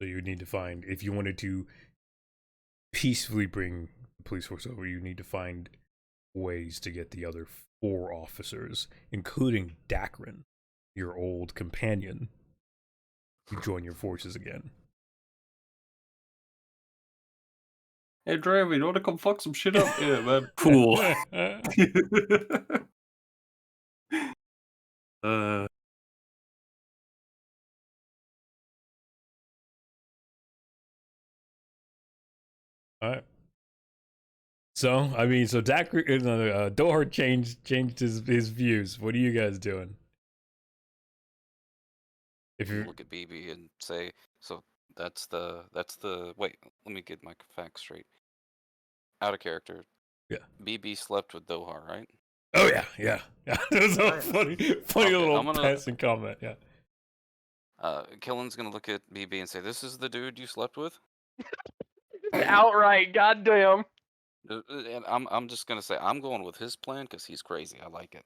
So you would need to find, if you wanted to peacefully bring the police force over, you need to find ways to get the other 4 officers, including Dakrin, your old companion, to join your forces again. Hey, Dravy, you want to come fuck some shit up? Yeah, man. Cool. All right. So, I mean, so Dohar changed his views. What are you guys doing? If I'm you gonna look at BB and say, so that's the wait, let me get my facts straight. Out of character. Yeah. BB slept with Dohar, right? Oh yeah. That was a Right. funny Okay, little I'm gonna- passing comment. Yeah. Killen's gonna look at BB and say, "This is the dude you slept with." Outright, goddamn. And I'm just gonna say I'm going with his plan because he's crazy. I like it.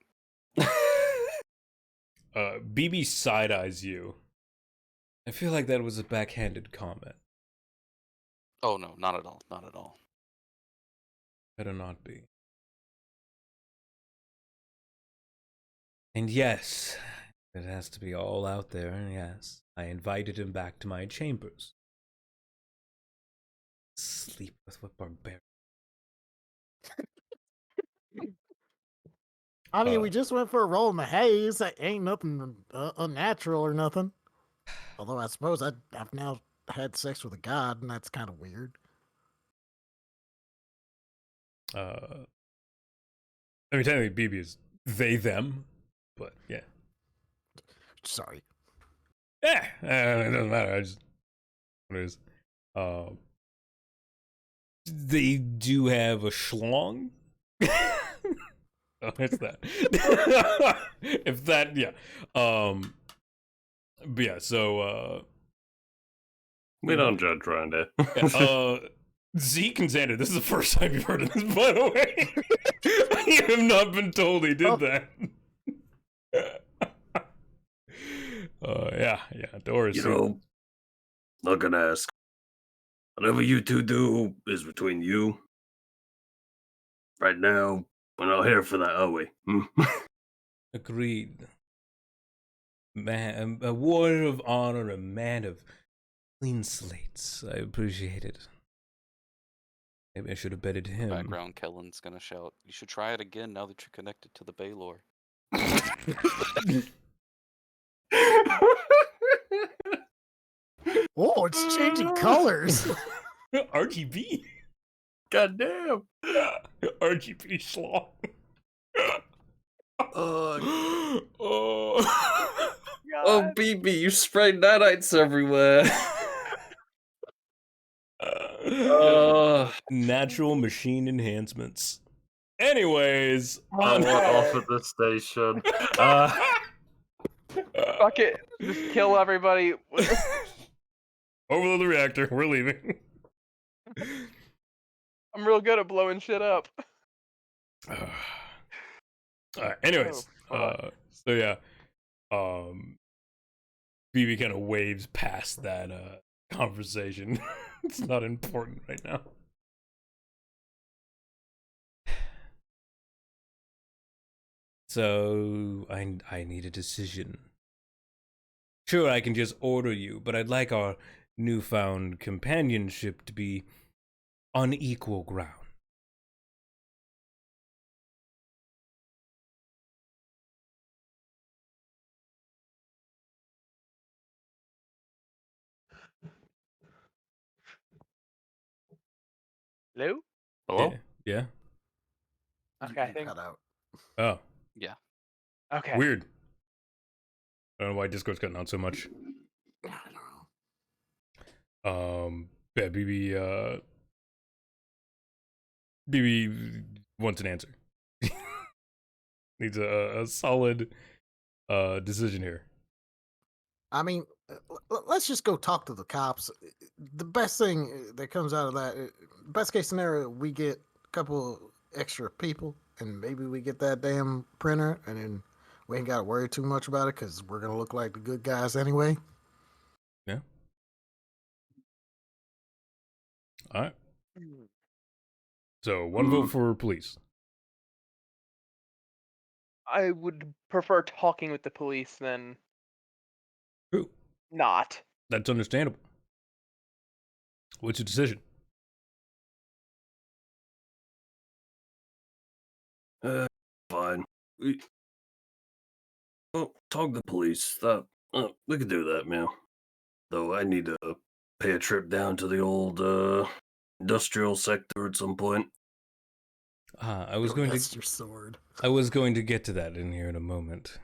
BB side eyes you. I feel like that was a backhanded comment. Oh no, not at all, not at all. Better not be. And yes, it has to be all out there, and yes, I invited him back to my chambers. Sleep with what barbarian? I mean, we just went for a roll in the haze. That ain't nothing unnatural or nothing. Although I suppose I've now had sex with a god, and that's kind of weird. I mean, technically, BB is they, them, but yeah. Sorry. Yeah, it doesn't matter. I just, what it is. They do have a schlong. Oh, it's that. If that, yeah. But yeah, so, We don't judge around it. Zeke and Xander, this is the first time you've heard of this, by the way. You have not been told he did that. Yeah, Doris. You know, not gonna ask. Whatever you two do is between you. Right now, we're not here for that, are we? Agreed. Man, a warrior of honor, a man of clean slates. I appreciate it. Maybe I should have betted him. Background, Kellen's gonna shout, "You should try it again now that you're connected to the Baylor." Oh, it's changing colors. RGB. Goddamn. RGB schlong. Oh, God. BB, you sprayed nanites everywhere. Natural machine enhancements. Anyways, I want off at this station. Fuck it. Just kill everybody. overload the reactor. We're leaving. I'm real good at blowing shit up. Alright, anyways, Oh, so yeah, BB kind of waves past that conversation. It's not important right now. So I need a decision. Sure, I can just order you, but I'd like our newfound companionship to be on equal ground. Hello? Hello? Yeah. Okay, I think. Cut out. Oh, Yeah. Okay. weird. I don't know why Discord's cutting out so much. I don't know. Yeah, BB wants an answer. Needs a solid decision here. I mean, let's just go talk to the cops. The best thing that comes out of that, best case scenario, we get a couple extra people, and maybe we get that damn printer, and then we ain't got to worry too much about it because we're gonna look like the good guys anyway. Yeah. All right. So one vote for police. I would prefer talking with the police than True. not. That's understandable. What's your decision? Fine. Well, talk to the police. We could do that, man. Though I need to pay a trip down to the old industrial sector at some point. I was going That's to. your sword. I was going to get to that in here in a moment.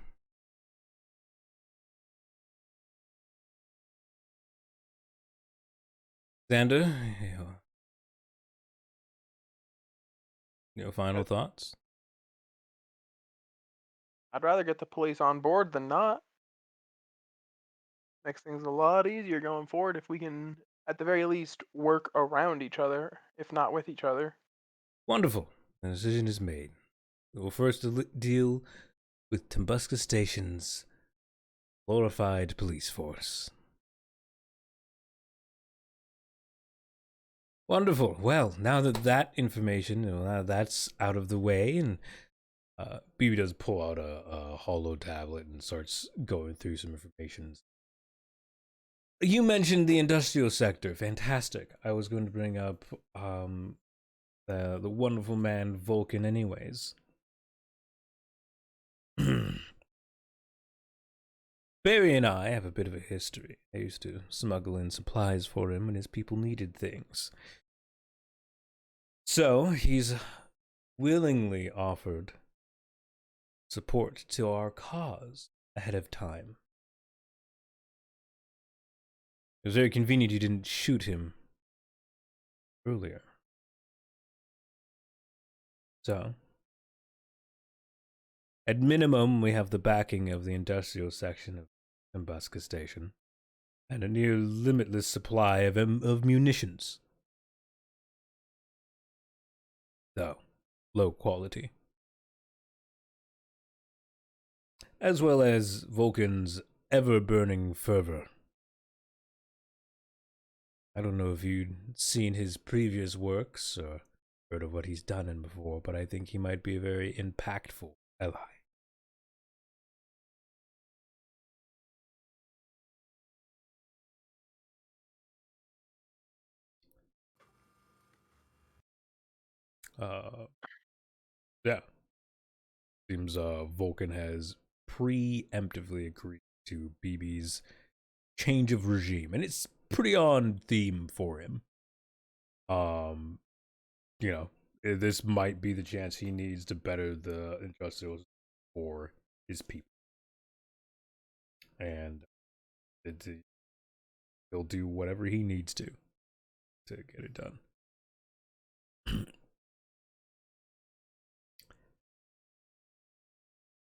Xander, your final thoughts? I'd rather get the police on board than not. Makes things a lot easier going forward if we can, at the very least, work around each other, if not with each other. Wonderful. The decision is made. We will first deal with Tumbuska Station's glorified police force. Wonderful. Well, now that that information, now that's out of the way, and BB does pull out a hollow tablet and starts going through some information. You mentioned the industrial sector. Fantastic. I was going to bring up the wonderful man Vulcan anyways. Barry and I have a bit of a history. I used to smuggle in supplies for him when his people needed things. So, he's willingly offered support to our cause ahead of time. It was very convenient you didn't shoot him earlier. So, at minimum, we have the backing of the industrial section of Tumbuska Station, and a near limitless supply of munitions. Though, low quality. As well as Vulcan's ever-burning fervor. I don't know if you'd seen his previous works, or heard of what he's done in before, but I think he might be a very impactful ally. Yeah. Seems Vulcan has preemptively agreed to BB's change of regime, and it's pretty on theme for him. You know, this might be the chance he needs to better the industrials for his people. And he'll do whatever he needs to get it done.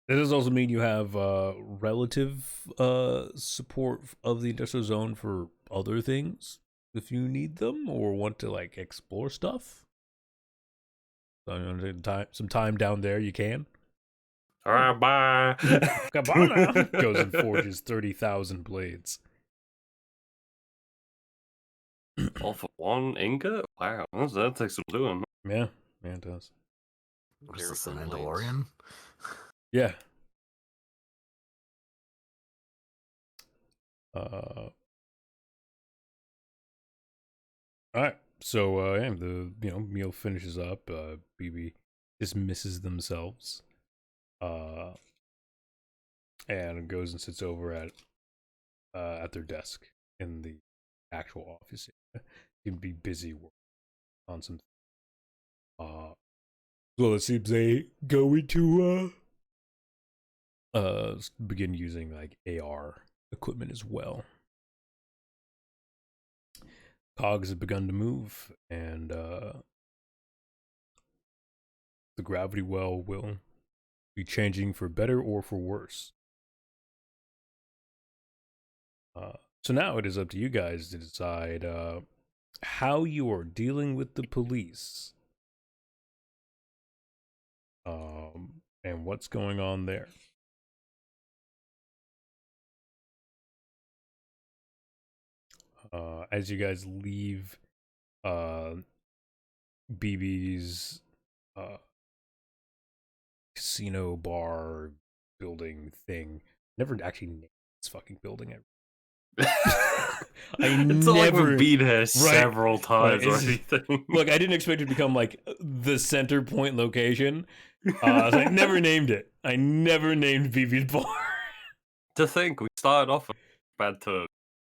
That does also mean you have relative support of the industrial zone for other things if you need them or want to like explore stuff. So you want to take some time down there, you can. All right, bye. Come on now. Goes and forges 30,000 blades. All for one ingot? Wow, that takes some doing. Yeah, it does. What is Very this, the thin blades. Mandalorian? Yeah. All right. So yeah, the meal finishes up. BB dismisses themselves. And goes and sits over at their desk in the actual office. Seem to be busy working on some. Well, it seems they go into begin using like AR equipment as well. Cogs have begun to move, and the gravity well will be changing for better or for worse. So now it is up to you guys to decide how you are dealing with the police. And what's going on there. As you guys leave BB's casino bar building thing. Never actually named this fucking building. It's not like we've been here several times or anything. Look, I didn't expect it to become like the center point location. So I never named it. I never named BB's bar. To think, we started off with bad terms.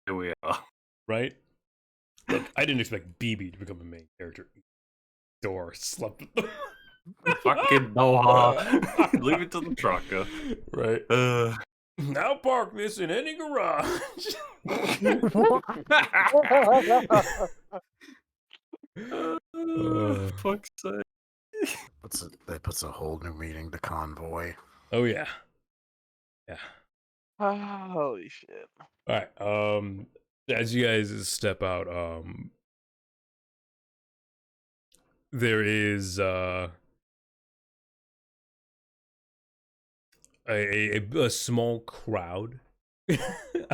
Here we are. Right? Look, I didn't expect BB to become a main character. Door slept. Fucking Noah. Leave it to the trucker. Right. Now park this in any garage. Fuck's sake. That puts a whole new meaning to convoy. Oh yeah. Yeah. Holy shit. Alright. As you guys step out, there is a small crowd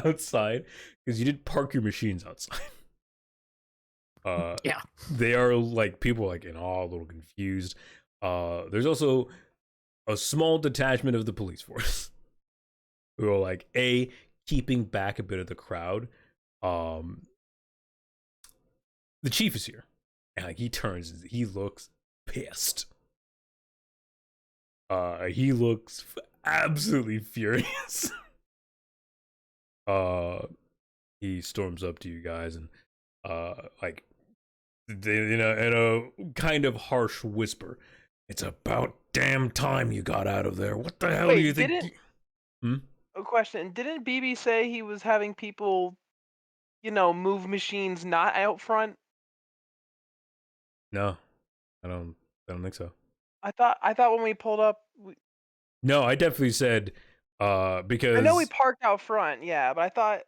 outside because you did park your machines outside. Yeah. They are like people like in awe, a little confused. There's also a small detachment of the police force who are like keeping back a bit of the crowd. The chief is here, and like he turns, he looks pissed. He looks absolutely furious. He storms up to you guys and like in a kind of harsh whisper, "It's about damn time you got out of there. What the hell do Wait, you think?" a question. Didn't BB say he was having people, move machines not out front? No, I don't think so. I thought when we pulled up, No, I definitely said because I know we parked out front, yeah, but I thought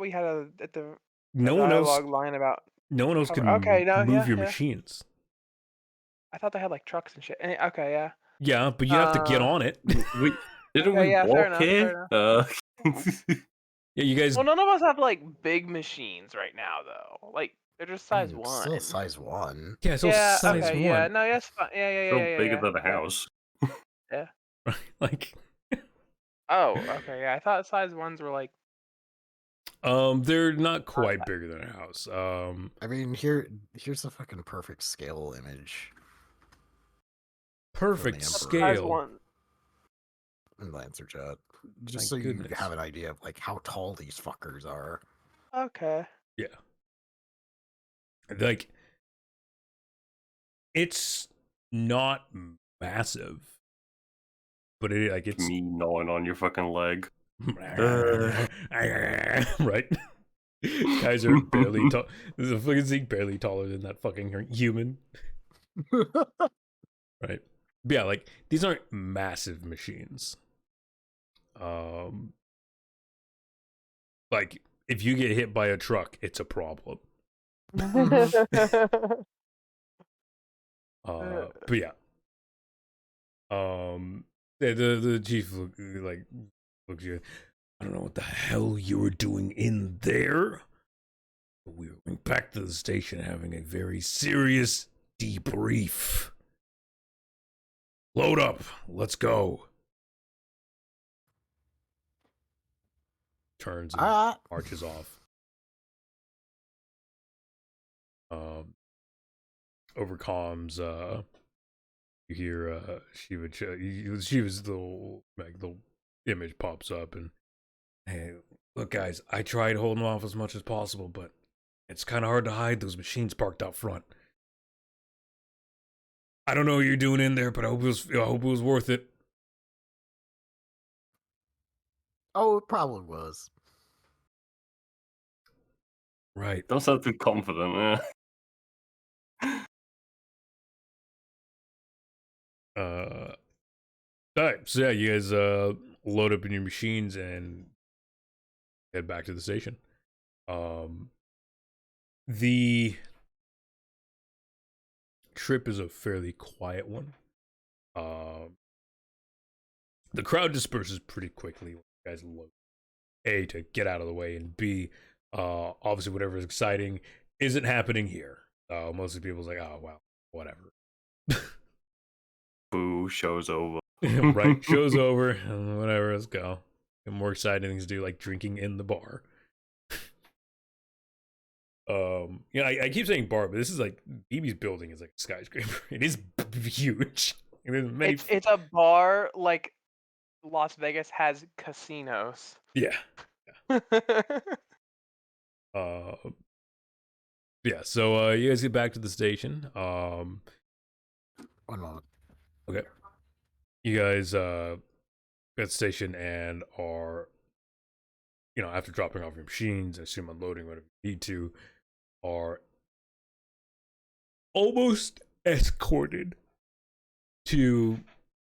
we had a no one else dialogue line about can Okay, no, move your yeah. machines. I thought they had like trucks and shit. Okay, yeah. Yeah, but you have to get on it. We didn't Okay, we yeah, fair walk enough, fair here? Yeah, you guys. Well, none of us have like big machines right now, though. Like they're just size one. Still size 1. Yeah, so Yeah. size Okay. one. Yeah. No. Yes. Fine. Yeah. Still Yeah. bigger Yeah. than a Yeah. house. Yeah. Like Oh. Okay. Yeah. I thought size ones were like. they're not quite bigger than a house. I mean, here's a fucking perfect scale image. Perfect Size scale. one. In Lancer chat, just My so you goodness. have an idea of like how tall these fuckers are. Okay. Yeah. Like it's not massive, but it's Me gnawing on your fucking leg. right. Guys are barely tall. There's a fucking Zeke barely taller than that fucking human. Right. But yeah, like these aren't massive machines. Like if you get hit by a truck, it's a problem. But yeah. The chief looks you. I don't know what the hell you were doing in there. But we were going back to the station having a very serious debrief. Load up. Let's go. Turns and marches off. Over comms, you hear she was the image pops up and, hey, look guys, I tried holding off as much as possible, but it's kind of hard to hide those machines parked out front. I don't know what you're doing in there, but I hope it was worth it. Oh, it probably was. Right. Don't sound too confident, yeah. Alright, so yeah, you guys load up in your machines and head back to the station. The trip is a fairly quiet one. The crowd disperses pretty quickly when you guys load. A, to get out of the way, and B, obviously whatever is exciting isn't happening here. Mostly people's like, oh well, whatever. Boo, show's over. Right, show's over, whatever, let's go. And more exciting things to do, like drinking in the bar. I keep saying bar, but this is like BB's building is like a skyscraper. It is huge. There's many. It's a bar like Las Vegas has casinos. Yeah. Yeah. So you guys get back to the station. 1 moment. Okay. You guys at the station and are, after dropping off your machines, I assume unloading whatever you need to, are almost escorted to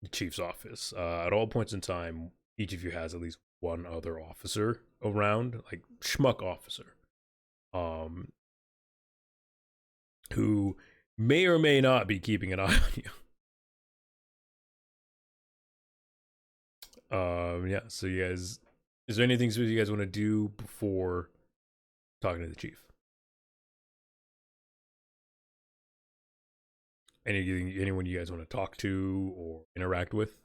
the chief's office. At all points in time, each of you has at least one other officer around, like schmuck officer, who may or may not be keeping an eye on you. Yeah, so you guys, is there anything you guys want to do before talking to the chief? Anyone you guys want to talk to or interact with?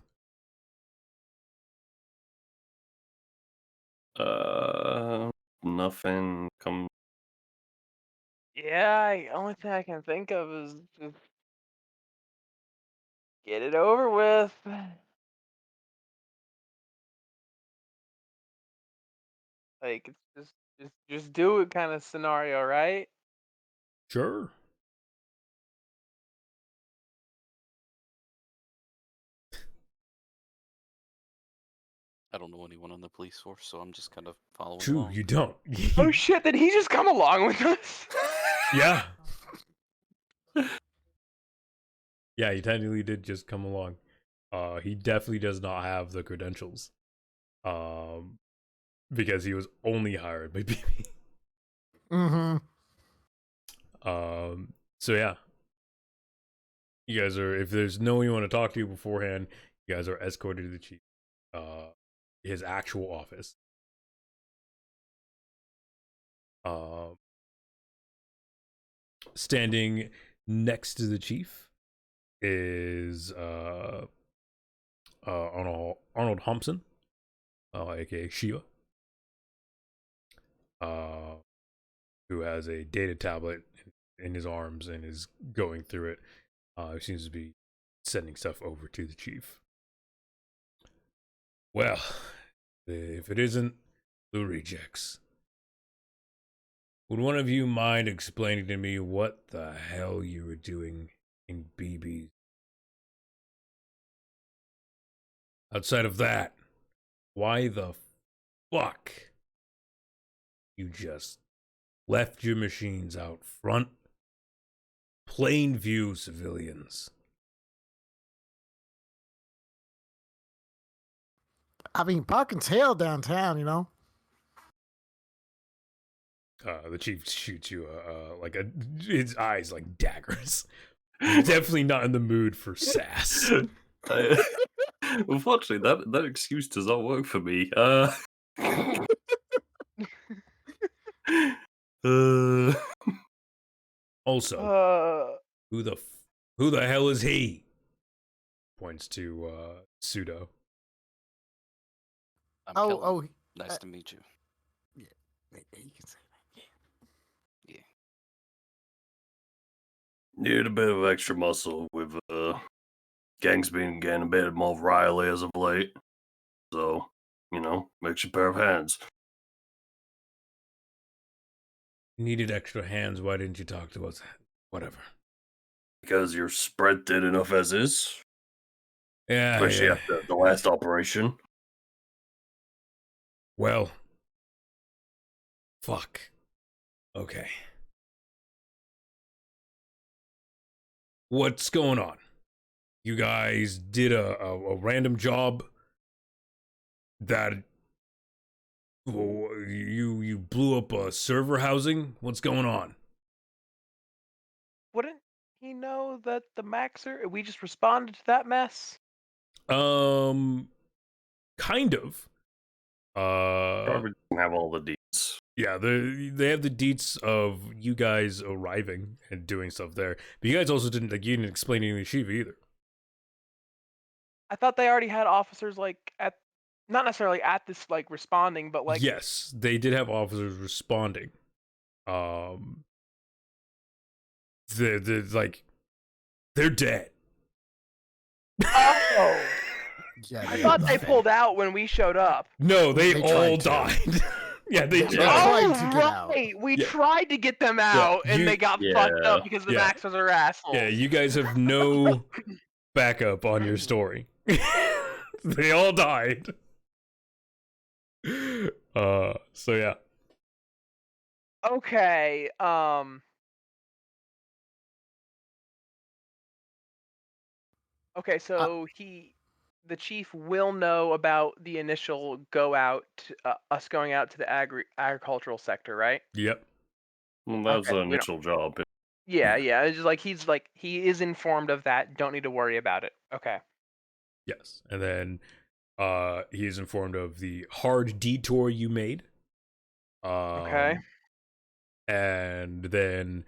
Nothing come. Yeah, only thing I can think of is just get it over with. Like it's just do it kind of scenario, right? Sure. I don't know anyone on the police force, so I'm just kind of following True, along. you don't. Oh shit! Did he just come along with us? Yeah. Yeah, he technically did just come along. He definitely does not have the credentials. Because he was only hired by BB. Mm-hmm. So yeah. You guys are, if there's no one you want to talk to beforehand, you guys are escorted to the chief, his actual office. Standing next to the chief is Arnold Thompson, aka Shiva, who has a data tablet in his arms and is going through it. He seems to be sending stuff over to the chief. Well, if it isn't the rejects, would one of you mind explaining to me what the hell you were doing in BB? Outside of that, why the fuck you just left your machines out front? Plain view civilians. I mean, parking's hell downtown, you know? The chief shoots you his eyes like daggers. He's definitely not in the mood for sass. Unfortunately, that excuse does not work for me. Also, who the hell is he? Points to Pseudo. I'm Oh, Kellen. oh. Nice to meet you. Yeah, you can say that. Yeah. Need a bit of extra muscle with gangs being getting a bit more riley as of late. So, extra pair of hands. Needed extra hands. Why didn't you talk to us? Whatever. Because you're spread thin enough as is. Yeah. Especially after the last operation. Well. Fuck. Okay. What's going on? You guys did a random job that you blew up a server housing? What's going on? Wouldn't he know that the Maxer? We just responded to that mess. Kind of. Probably doesn't have all the deets. Yeah, they have the deets of you guys arriving and doing stuff there. But you guys also didn't explain anything to Shiva either. I thought they already had officers not necessarily at this responding, but yes, they did have officers responding. They're dead. Oh. Yeah, I thought they pulled out when we showed up. No, they all tried to. died. Yeah, they They did. tried Oh, to get out. right. We Yeah. tried to get them out, and they got fucked Yeah. up because the Yeah. Maxers are assholes. Yeah, you guys have no backup on your story. They all died. So yeah. Okay. Okay, so the chief will know about the initial us going out to the agricultural sector, right? Yep. Well, that was Okay, the we don't- initial job. Yeah. It's just he is informed of that. Don't need to worry about it. Okay. Yes. And then he is informed of the hard detour you made. Okay. And then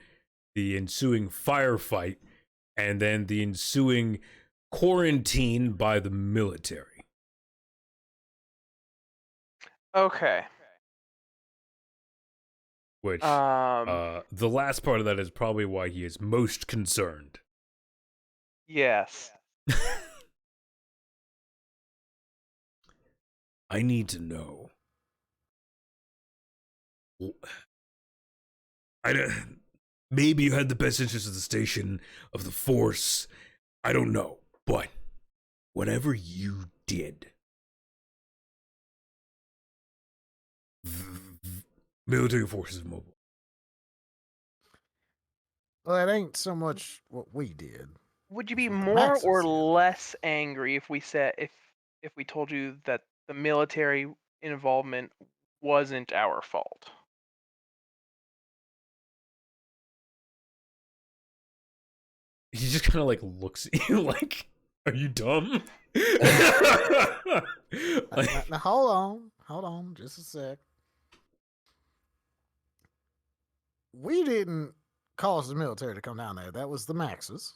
the ensuing firefight and then the ensuing quarantine by the military. Okay. Which, Um. the last part of that is probably why he is most concerned. Yes. I need to know. Maybe you had the best interest of the station, of the force. I don't know. But whatever you did, military forces mobile. Well, it ain't so much what we did. Would you It's be what the more Maxes or did. less angry if we said if we told you that the military involvement wasn't our fault? He just kind of like looks at you like, "Are you dumb?" Like, Now, hold on, just a sec. We didn't cause the military to come down there. That was the Maxes.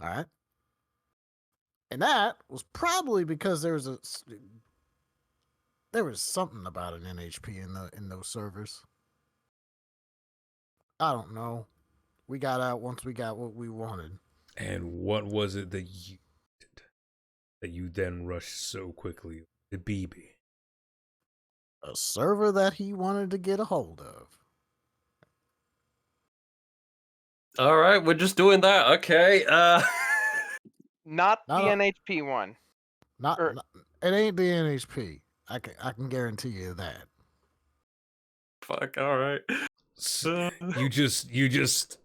All right. And that was probably because there was something about an NHP in those servers. I don't know. We got out once we got what we wanted. and what was it that you did that you then rushed so quickly to BB? A server that he wanted to get a hold of. All right, we're just doing that. Okay. Not No, the no. NHP one. Not, Or- not it ain't the NHP. I can guarantee you that. Fuck. All right. You just.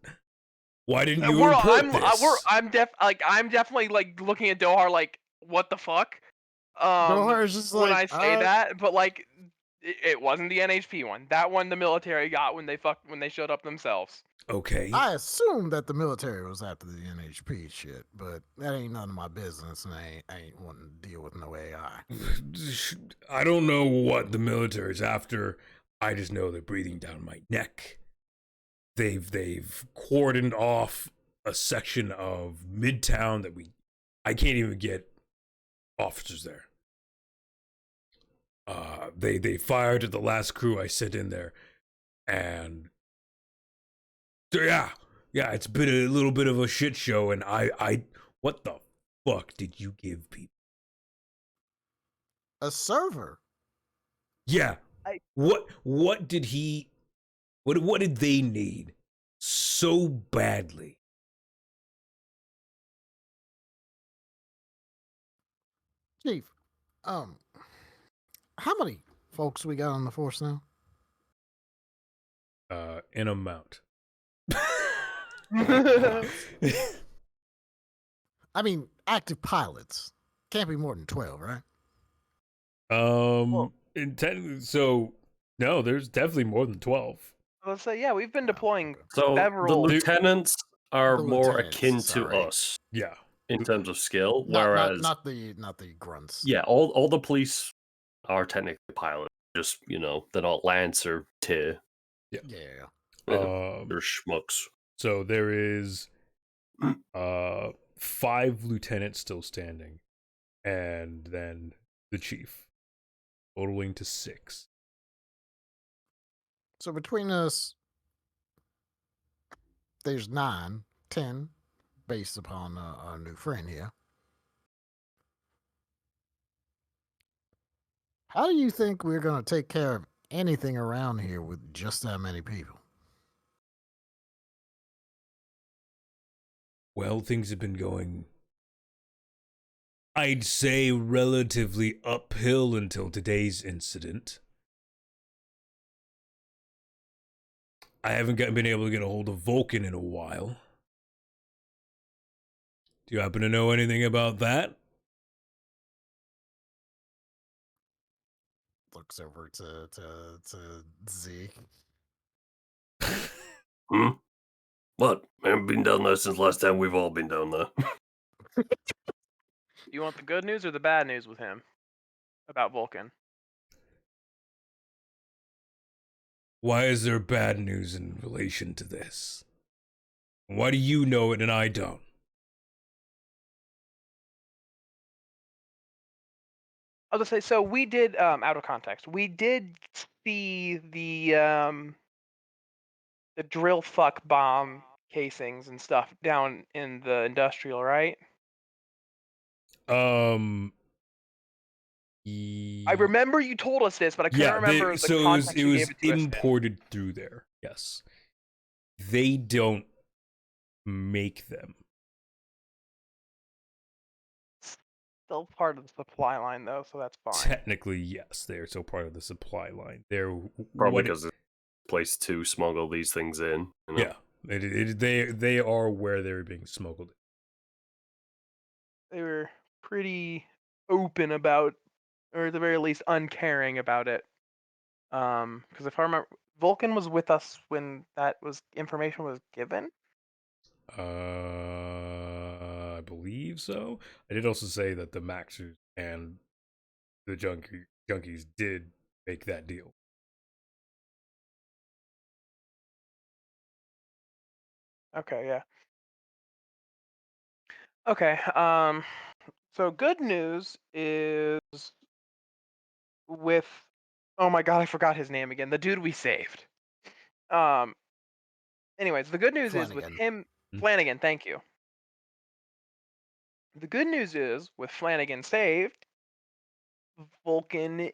Why didn't you report this? I'm definitely like looking at Dohar like, what the fuck? Dohar is just when like, I say that, but like it wasn't the NHP one. That one the military got when they showed up themselves. Okay. I assume that the military was after the NHP shit, but that ain't none of my business, and I ain't wanting to deal with no AI. I don't know what the military's after. I just know they're breathing down my neck. They've cordoned off a section of Midtown that I can't even get officers there. They fired at the last crew I sent in there, and yeah, it's been a little bit of a shit show. And I what the fuck did you give people? A server. Yeah, I- what did he? What did they need so badly? Chief, how many folks we got on the force now? In amount. I mean, active pilots. Can't be more than 12, right? So no, there's definitely more than 12. Let's say yeah, we've been deploying So the several. lieutenants are The more lieutenants, akin to sorry. us Yeah. in terms of skill, Not, whereas not the grunts. yeah, all the police are technically pilots. Just they're not lance or tier. Yeah. They're schmucks. So there is 5 lieutenants still standing, and then the chief, totaling to 6. So between us, there's 9, 10, based upon our new friend here. How do you think we're going to take care of anything around here with just that many people? Well, things have been going, I'd say, relatively uphill until today's incident. I haven't been able to get a hold of Vulcan in a while. Do you happen to know anything about that? Looks over to Z. What? I haven't been down there since last time we've all been down there. You want the good news or the bad news with him about Vulcan? Why is there bad news in relation to this? Why do you know it and I don't? I'll just say, so we did, out of context, we did see the drill fuck bomb casings and stuff down in the industrial, right? Um. I remember you told us this, but I couldn't Yeah, remember the so context it you was gave it to us in. imported through there. Yes, they don't make them. Still part of the supply line, though, so that's fine. Technically, yes, they are still part of the supply line. They're Probably what because it's a place to smuggle these things in. You know? yeah, they are where they're being smuggled. They were pretty open about, or at the very least, uncaring about it. Because if I remember, Vulcan was with us when that information was given. I believe so. I did also say that the Maxers and the junkies did make that deal. Okay, yeah. Okay, so good news is with, oh my god, I forgot his name again. The dude we saved. Anyways, the good news is with Flanagan. him, Flanagan, thank you. The good news is with Flanagan saved, Vulcan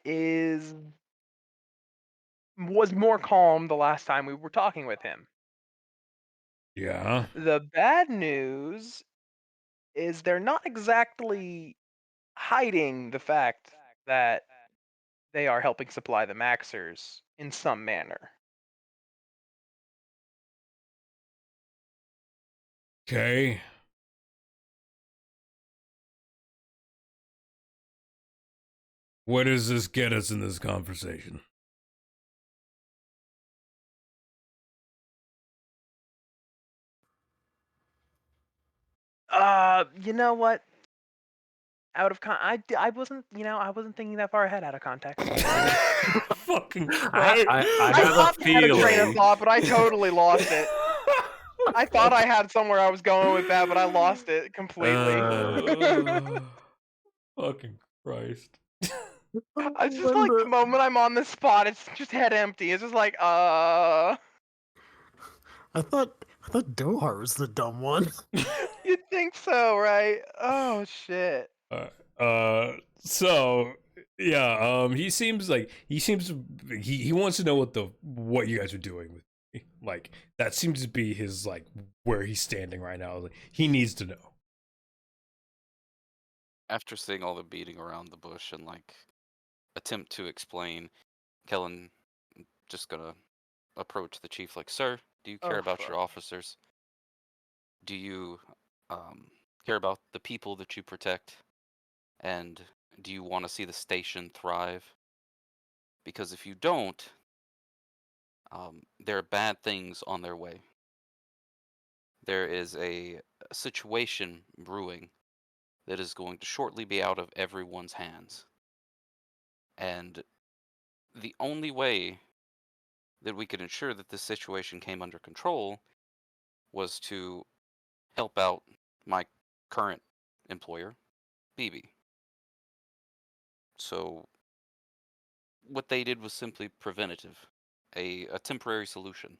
was more calm the last time we were talking with him. Yeah. The bad news is they're not exactly hiding the fact that they are helping supply the Maxers in some manner. Okay. Where does this get us in this conversation? You know what? Out of I wasn't, I wasn't thinking that far ahead out of context. Fucking I I have a thought I had a train of feeling. thought, but I totally lost it. I thought I had somewhere I was going with that, but I lost it completely. Fucking Christ. It's just like the moment I'm on the spot, it's just head empty. It's just like, I thought Dohar was the dumb one. You'd think so, right? Oh shit. So yeah, he seems he wants to know what you guys are doing with me. Like that seems to be his like where he's standing right now. Like, he needs to know. After seeing all the beating around the bush and like attempt to explain, Kellen just gonna approach the chief like, "Sir, do you care Oh, about your fuck. officers? Do you care about the people that you protect? And do you want to see the station thrive? Because if you don't, there are bad things on their way. There is a situation brewing that is going to shortly be out of everyone's hands. And the only way that we could ensure that this situation came under control was to help out my current employer, BB. So what they did was simply preventative, a temporary solution,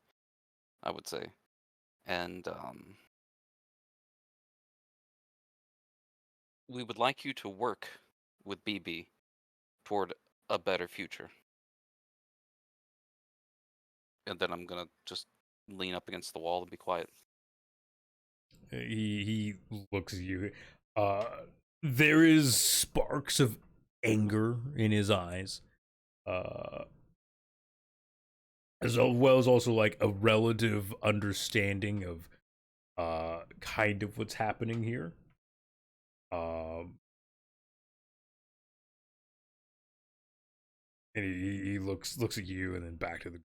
I would say. And we would like you to work with BB toward a better future. And then I'm gonna just lean up against the wall and be quiet. He looks at you. There is sparks of anger in his eyes. As well as also like a relative understanding of kind of what's happening here. And he looks at you and then back to the.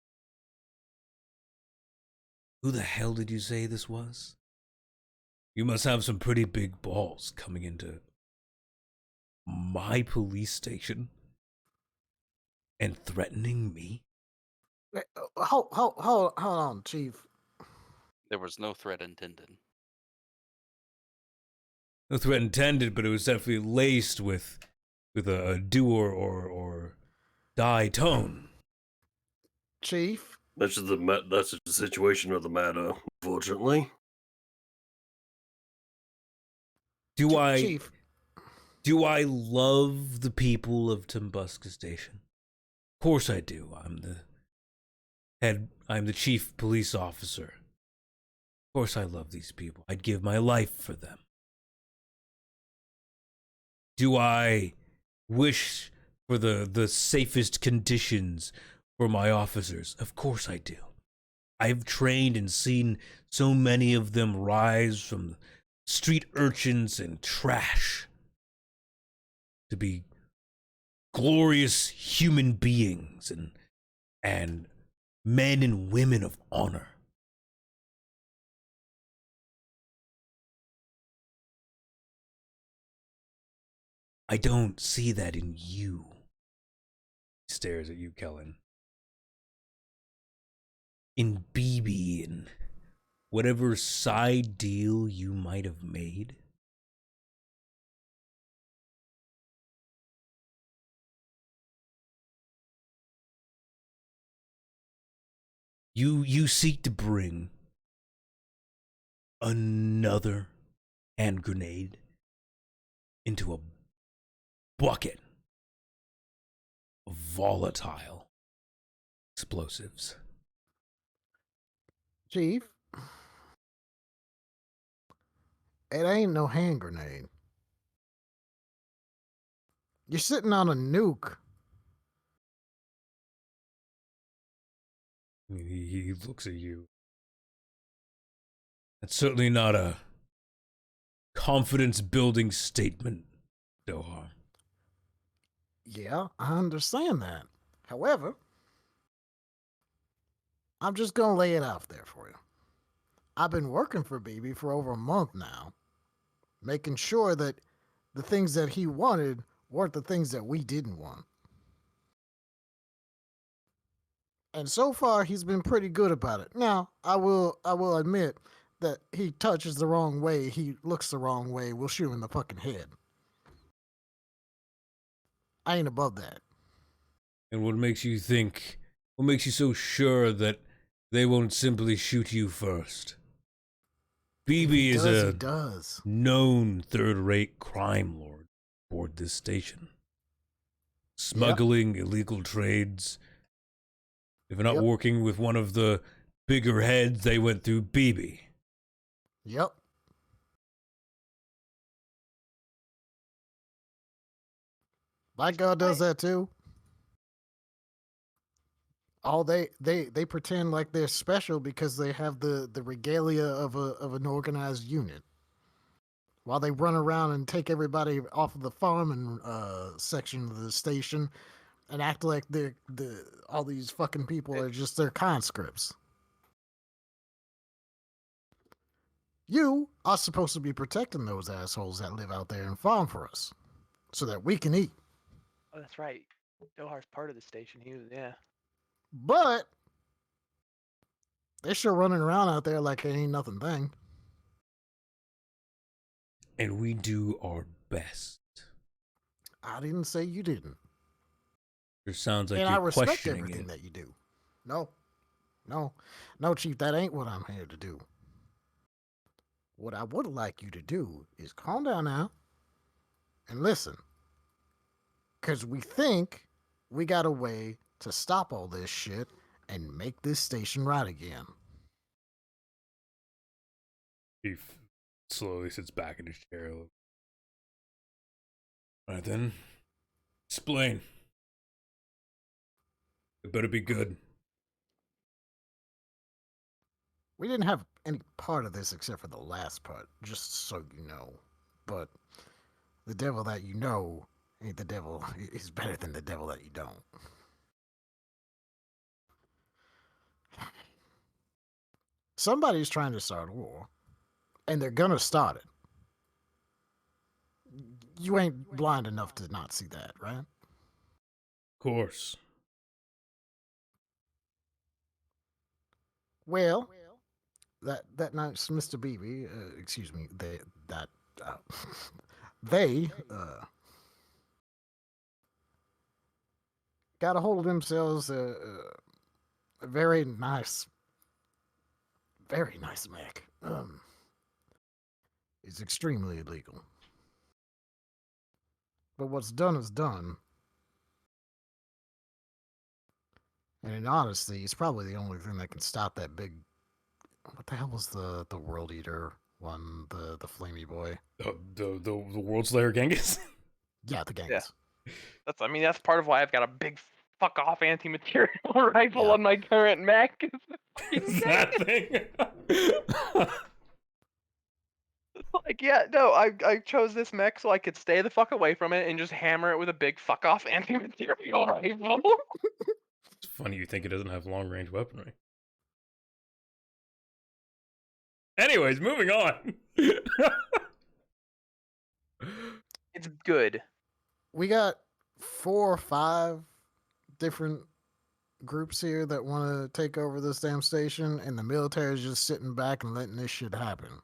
Who the hell did you say this was? You must have some pretty big balls coming into my police station and threatening me. Hold on, Chief. There was no threat intended. No threat intended, but it was definitely laced with a do or die tone. Chief, That's just the situation of the matter, unfortunately. Chief, Do I love the people of Tumbuska Station? Of course I do. I'm the chief police officer. Of course I love these people. I'd give my life for them. Do I wish for the safest conditions for my officers? Of course I do. I've trained and seen so many of them rise from street urchins and trash to be glorious human beings and men and women of honor. I don't see that in you. He stares at you, Kellen. In BB and whatever side deal you might have made. You seek to bring another hand grenade into a bucket of volatile explosives. Chief, it ain't no hand grenade. You're sitting on a nuke. He looks at you. That's certainly not a confidence-building statement, Dohar. Yeah, I understand that. However, I'm just gonna lay it out there for you. I've been working for BB for over a month now, making sure that the things that he wanted weren't the things that we didn't want. And so far, he's been pretty good about it. Now, I will admit that he touches the wrong way, he looks the wrong way, we'll shoot him in the fucking head. I ain't above that. And what makes you so sure that they won't simply shoot you first? BB is a known third-rate crime lord aboard this station. Smuggling, illegal trades. If they're not working with one of the bigger heads, they went through BB. Yep. Black God does that too. All they pretend like they're special because they have the regalia of an organized unit. While they run around and take everybody off of the farming section of the station and act like all these fucking people are just their conscripts. You are supposed to be protecting those assholes that live out there and farm for us so that we can eat. Oh, that's right. Dohar's part of the station. He was, yeah. But they're sure running around out there like it ain't nothing thing. And we do our best. I didn't say you didn't. It sounds like and you're I respect questioning everything it. that you do. No, Chief, that ain't what I'm here to do. What I would like you to do is calm down now and listen. Because we think we got a way to stop all this shit and make this station right again. He slowly sits back in his chair. All right then. Explain. It better be good. We didn't have any part of this except for the last part, just so you know. But the devil that you know ain't the devil. Is better than the devil that you don't. Somebody's trying to start a war, and they're gonna start it. You ain't blind enough to not see that, right? Of course. Well, that nice Mr. Beebe, excuse me, uh, they got a hold of themselves a very nice mech. It's extremely illegal. But what's done is done. And in honesty, it's probably the only thing that can stop that big. What the hell was the World Eater one? The flamey boy. The World Slayer Genghis. Yeah, the Genghis. That's part of why I've got a big fuck off anti-material rifle Yeah. on my current mech. Is that thing? Like, yeah, no, I chose this mech so I could stay the fuck away from it and just hammer it with a big fuck off anti-material rifle. It's funny you think it doesn't have long range weaponry. Anyways, moving on. It's good. We got 4 or 5 different groups here that want to take over this damn station, and the military is just sitting back and letting this shit happen.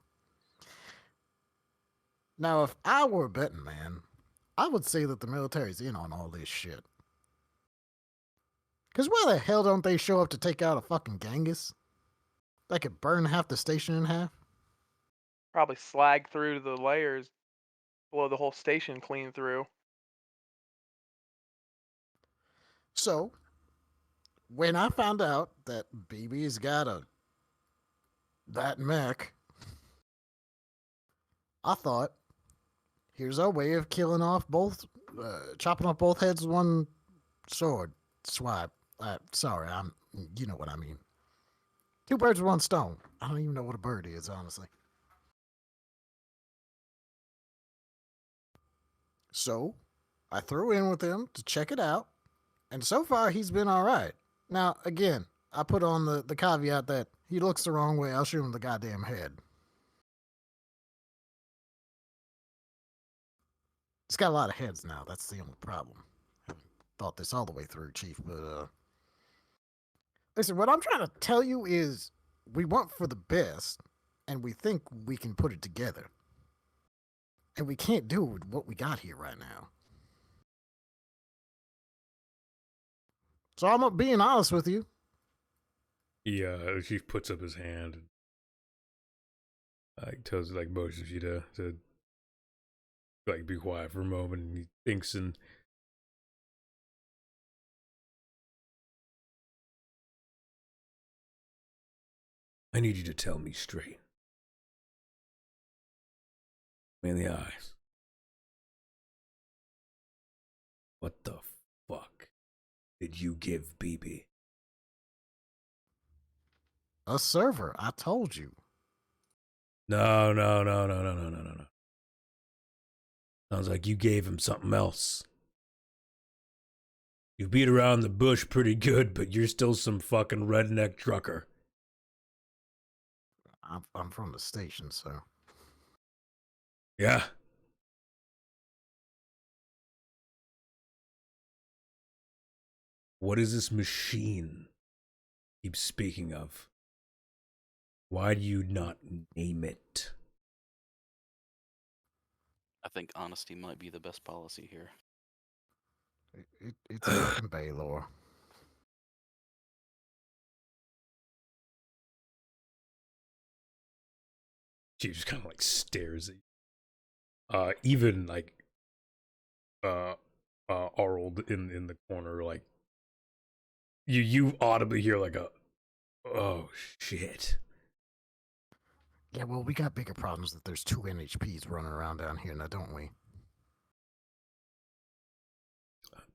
Now, if I were a betting man, I would say that the military's in on all this shit. Because why the hell don't they show up to take out a fucking Genghis? That could burn half the station in half? Probably slag through the layers, blow the whole station clean through. So, when I found out that BB's got that mech, I thought, here's our way of chopping off both heads with one sword swipe. Sorry, you know what I mean. 2 birds with 1 stone. I don't even know what a bird is, honestly. So, I threw in with him to check it out, and so far he's been all right. Now, again, I put on the caveat that he looks the wrong way, I'll shoot him in the goddamn head. He's got a lot of heads now, that's the only problem. I haven't thought this all the way through, Chief, but listen, what I'm trying to tell you is we want for the best, and we think we can put it together. And we can't do it with what we got here right now. So I'm being honest with you. Yeah, the chief puts up his hand and tells motions you to be quiet for a moment, and he thinks and I need you to tell me straight. Me in the eyes. What the fuck did you give BB? A server, I told you. No. Sounds like you gave him something else. You beat around the bush pretty good, but you're still some fucking redneck trucker. I'm from the station, so. Yeah. What is this machine keep speaking of? Why do you not name it? I think honesty might be the best policy here. It's fucking Baylor. She just kind of stares at you. Even Arnold in the corner, you audibly hear oh shit. Yeah, well, we got bigger problems that there's 2 NHPs running around down here now, don't we?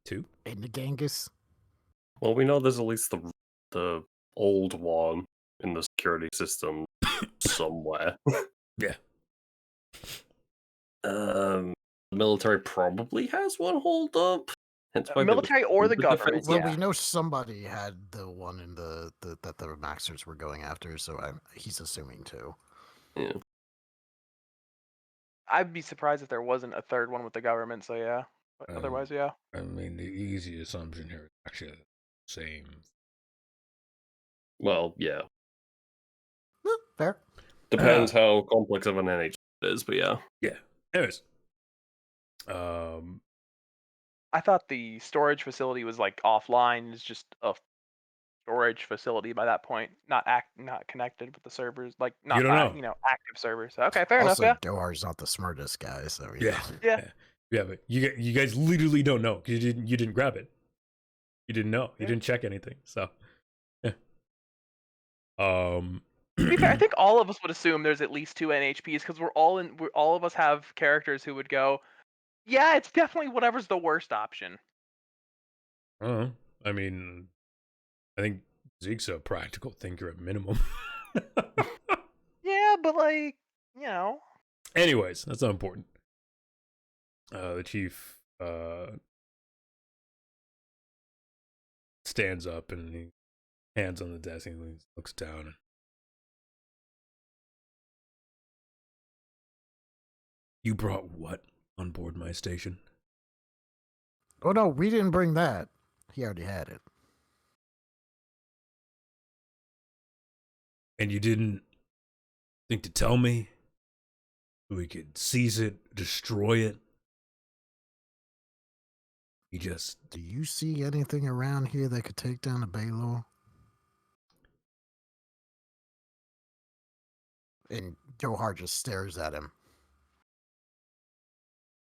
2? And the Genghis. Well, we know there's at least the old one in the security system somewhere. Yeah. The military probably has one holed up. Hence why they Military or the defense- government. Well, Yeah. we know somebody had the one in that the Maxers were going after, so he's assuming too. Yeah. I'd be surprised if there wasn't a third one with the government, so yeah. But otherwise, yeah. I mean, the easy assumption here is actually the same. Well, yeah. Fair. Depends how complex of an NH it is, but yeah. Yeah. Anyways. I thought the storage facility was like offline. It's just a storage facility by that point, not connected with the servers, like You don't know. active servers. Okay, fair enough. Also, Yeah. Dohar's not the smartest guy, so Yeah. Yeah. Yeah, but you guys literally don't know because you didn't grab it. You didn't know. You Yeah. didn't check anything. So, yeah. To be fair, I think all of us would assume there's at least 2 NHPs because all of us have characters who would go, yeah, it's definitely whatever's the worst option. I mean, I think Zeke's a practical thinker at minimum. Yeah, but Anyways, that's not important. The chief stands up and he hands on the desk and he looks down. You brought what on board my station? Oh no, we didn't bring that. He already had it. And you didn't think to tell me so we could seize it, destroy it? You just... Do you see anything around here that could take down a Baylor? And Johar just stares at him.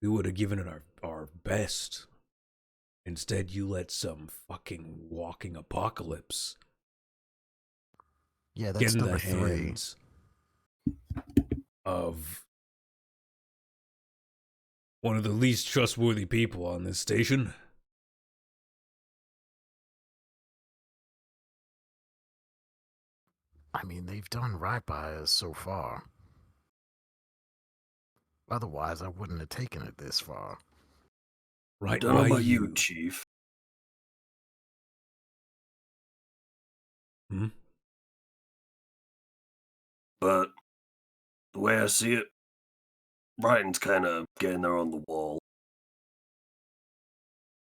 We would have given it our best. Instead, you let some fucking walking apocalypse Yeah, get that's in number the 3. hands of one of the least trustworthy people on this station. I mean, they've done right by us so far. Otherwise, I wouldn't have taken it this far. Right Don't know by about you, you. Chief. Hmm? But the way I see it, writing's kind of getting there on the wall.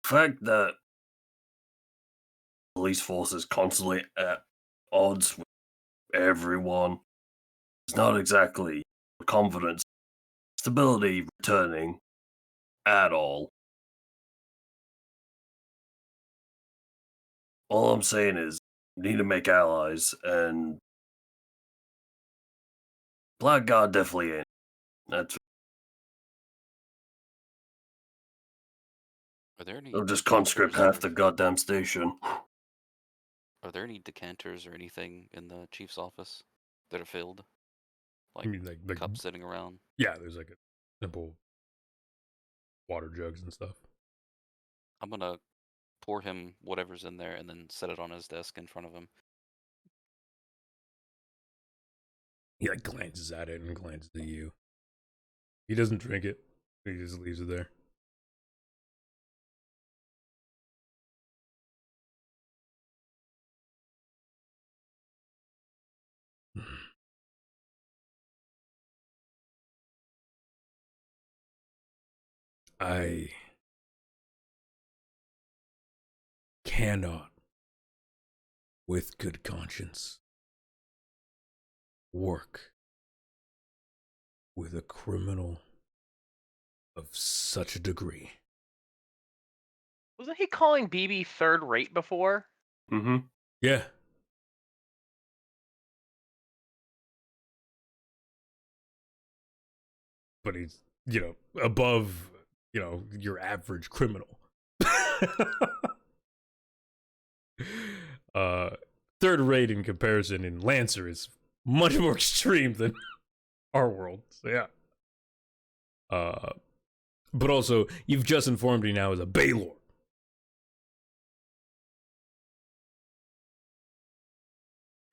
The fact that police force is constantly at odds with everyone is not exactly confidence, stability returning at all. All I'm saying is, we need to make allies, and Blackguard definitely ain't. That's Are there any they'll just conscript decanters half the goddamn station. Are there any decanters or anything in the chief's office that are filled? I Like mean, like cups sitting around? yeah, there's like a simple water jugs and stuff. I'm gonna pour him whatever's in there and then set it on his desk in front of him. He like glances at it and glances at you. He doesn't drink it. He just leaves it there. I cannot, with good conscience, work with a criminal of such a degree. Wasn't he calling BB third rate before? Mm-hmm. Yeah. But he's, above, your average criminal. Third rate in comparison in Lancer is much more extreme than our world. So yeah. But also, you've just informed me now as a Baylor.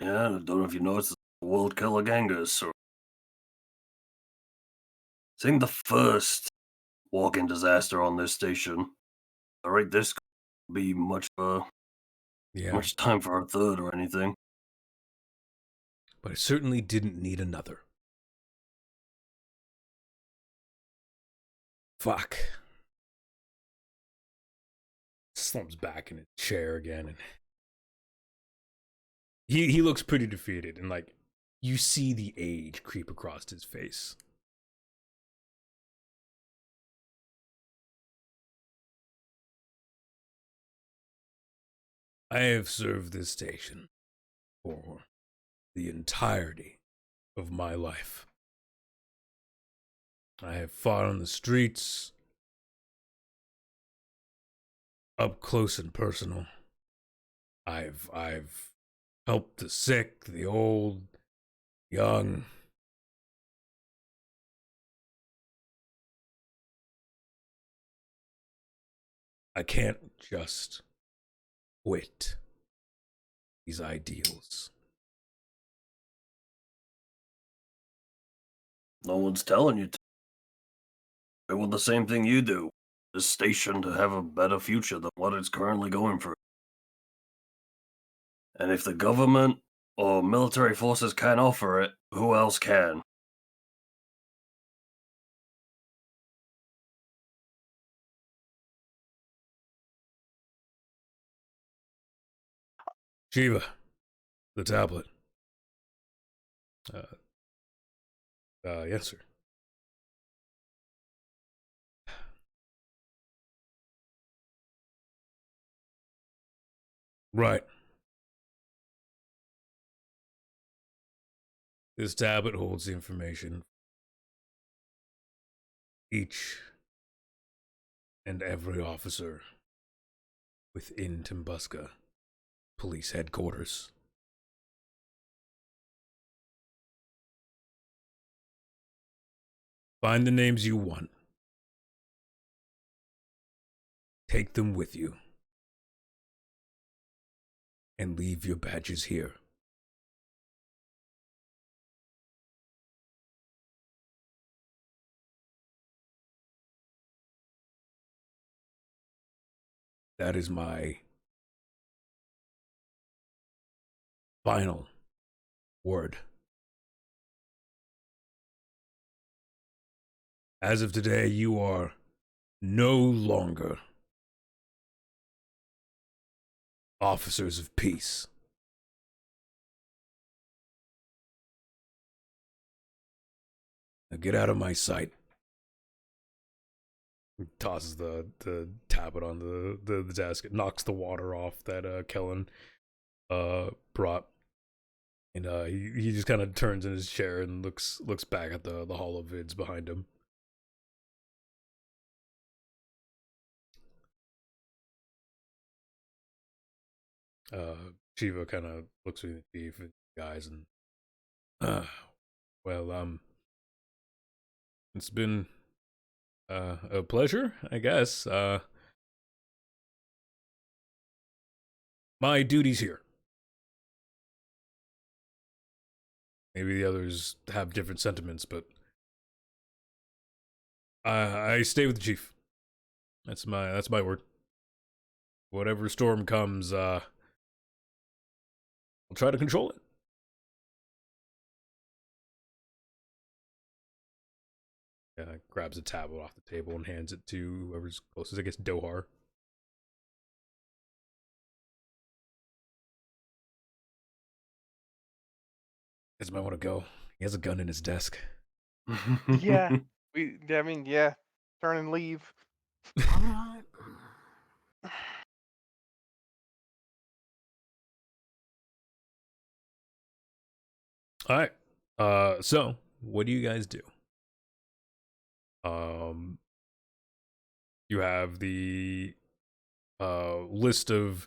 Yeah, I don't know if you noticed the World Killer Genghis or seeing the first walking disaster on this station. Alright, this could be much time for our third or anything. But I certainly didn't need another. Fuck. Slumps back in his chair again, and he looks pretty defeated, and like you see the age creep across his face. I have served this station for the entirety of my life. I have fought on the streets, up close and personal. I've helped the sick, the old, young. I can't just quit these ideals. No one's telling you to. I want the same thing you do. This station to have a better future than what it's currently going through. And if the government or military forces can't offer it, who else can? Shiva, the tablet. Yes, sir. Right. This tablet holds the information. Each and every officer within Timbuska Police Headquarters. Find the names you want. Take them with you. And leave your badges here. That is my final word. As of today, you are no longer officers of peace. Now get out of my sight. He tosses the tablet on the desk. It knocks the water off that Kellen brought. And he just kind of turns in his chair and looks back at the hall of vids behind him. Shiva kind of looks at the chief and guys and well, it's been a pleasure, I guess. My duty's here. Maybe the others have different sentiments, but I stay with the chief. That's my word. Whatever storm comes, I'll try to control it. Grabs a tablet off the table and hands it to whoever's closest, I guess Dohar. Guys might want to go. He has a gun in his desk. Yeah. Yeah. Turn and leave. All right. All right. So what do you guys do? You have the list of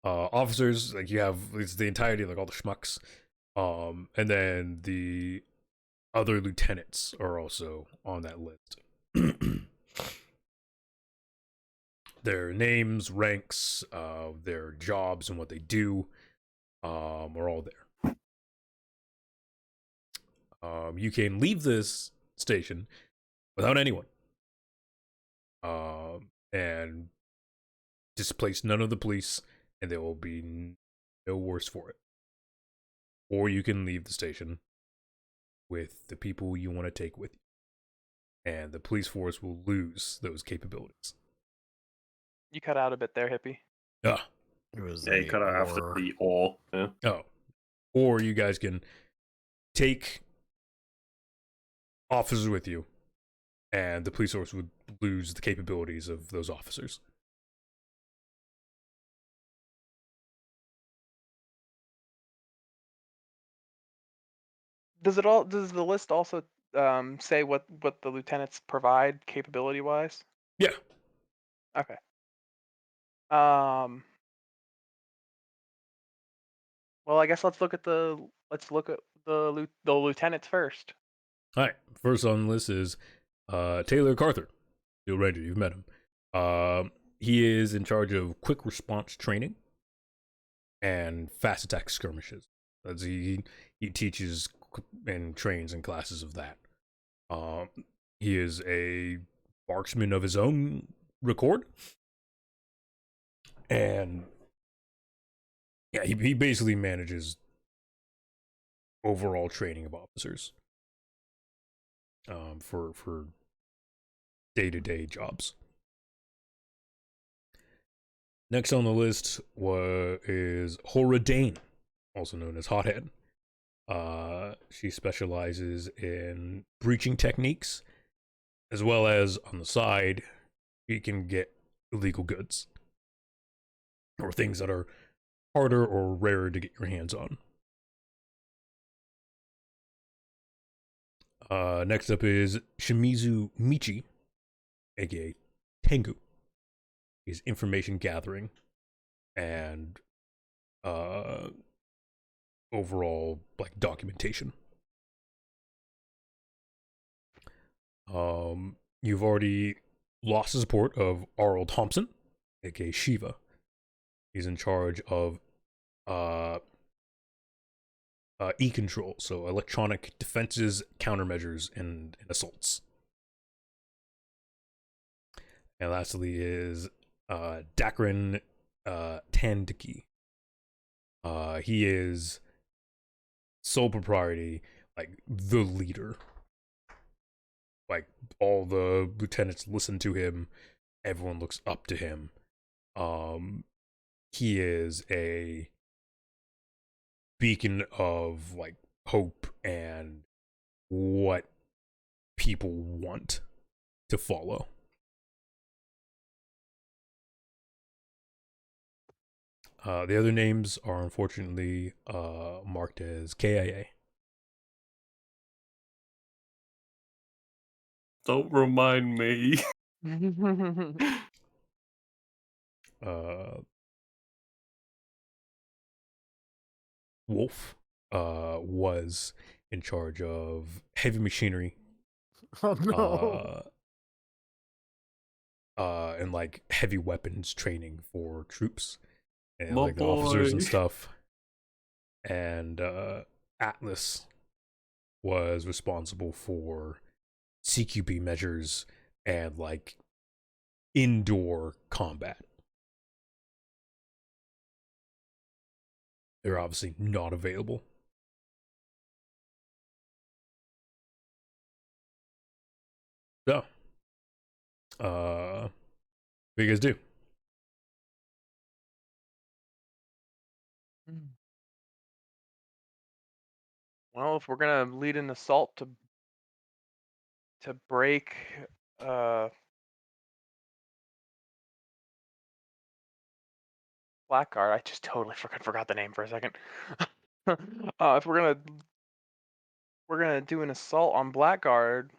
officers. Like you have, it's the entirety, like all the schmucks. And then the other lieutenants are also on that list. Their names, ranks, their jobs, and what they do are all there. You can leave this station without anyone, and displace none of the police, and there will be no worse for it. Or you can leave the station with the people you want to take with you, and the police force will lose those capabilities. You cut out a bit there, hippie. Ah. It was Yeah, you cut out after the or. Yeah. Oh. Or you guys can take officers with you, and the police force would lose the capabilities of those officers. Does the list also say what the lieutenants provide capability wise? Yeah. Okay. Well, I guess let's look at the lieutenants first. All right. First on the list is Taylor Carter, Steel Ranger. You've met him. He is in charge of quick response training and fast attack skirmishes. As he teaches and trains in classes of that. He is a marksman of his own record, and yeah, he basically manages overall training of officers for day-to-day jobs. Next on the list is Hora Dane, also known as Hothead. She specializes in breaching techniques, as well as on the side, she can get illegal goods or things that are harder or rarer to get your hands on. Next up is Shimizu Michi, aka Tengu. He's information gathering and overall like documentation. You've already lost the support of Arl Thompson, aka Shiva. He's in charge of e-control, so electronic defenses, countermeasures, and assaults. And lastly is Dakrin Tandiki. He is sole propriety, like the leader. Like all the lieutenants listen to him, everyone looks up to him. He is a beacon of like hope and what people want to follow. The other names are unfortunately marked as KIA. Don't remind me. Wolf was in charge of heavy machinery. Oh no. And like heavy weapons training for troops and My like the officers and boy. stuff. And Atlas was responsible for CQB measures and like indoor combat. They're obviously not available. So, what do you guys do? Well, if we're gonna lead an assault to break Blackguard, I just totally forgot the name for a second. If we're gonna do an assault on Blackguard,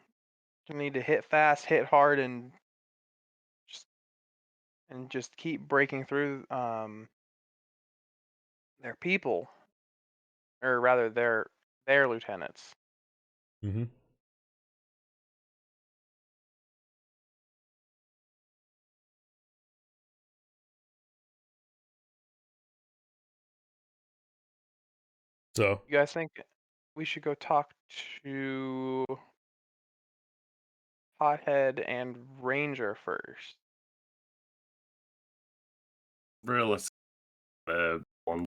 we need to hit fast, hit hard, and just keep breaking through their people, or rather their lieutenants. Mm-hmm. So, You guys think we should go talk to Hothead and Ranger first? Realistic. One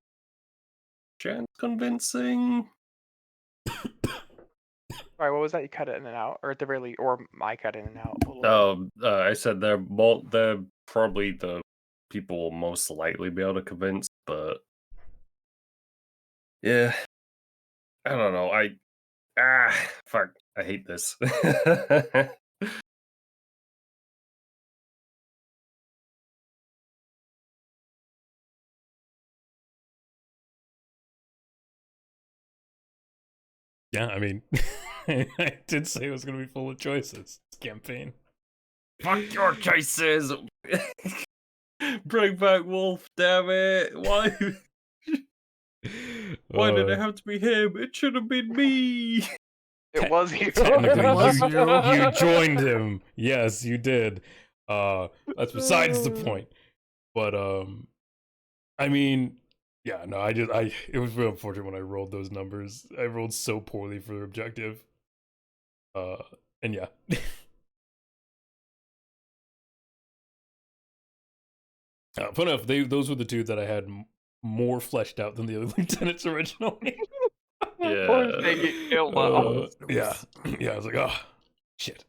chance convincing. Sorry, what was that? You cut it in and out, or at the very least, or I cut in and out a little bit. I said they're probably the people will most likely be able to convince, but yeah, I don't know. Fuck. I hate this. Yeah, I mean, I did say it was going to be full of choices. This campaign. Fuck your choices! Bring back Wolf, damn it! Why? Why did it have to be him? It should have been me. It was you. Technically, It was you joined him. Yes, you did. That's besides the point. But I mean, yeah, no, it was really unfortunate when I rolled those numbers. I rolled so poorly for the objective. And yeah. Fun enough, those were the two that I had more fleshed out than the other lieutenants originally. Of course they get killed off. Yeah, yeah. I was like, oh, shit.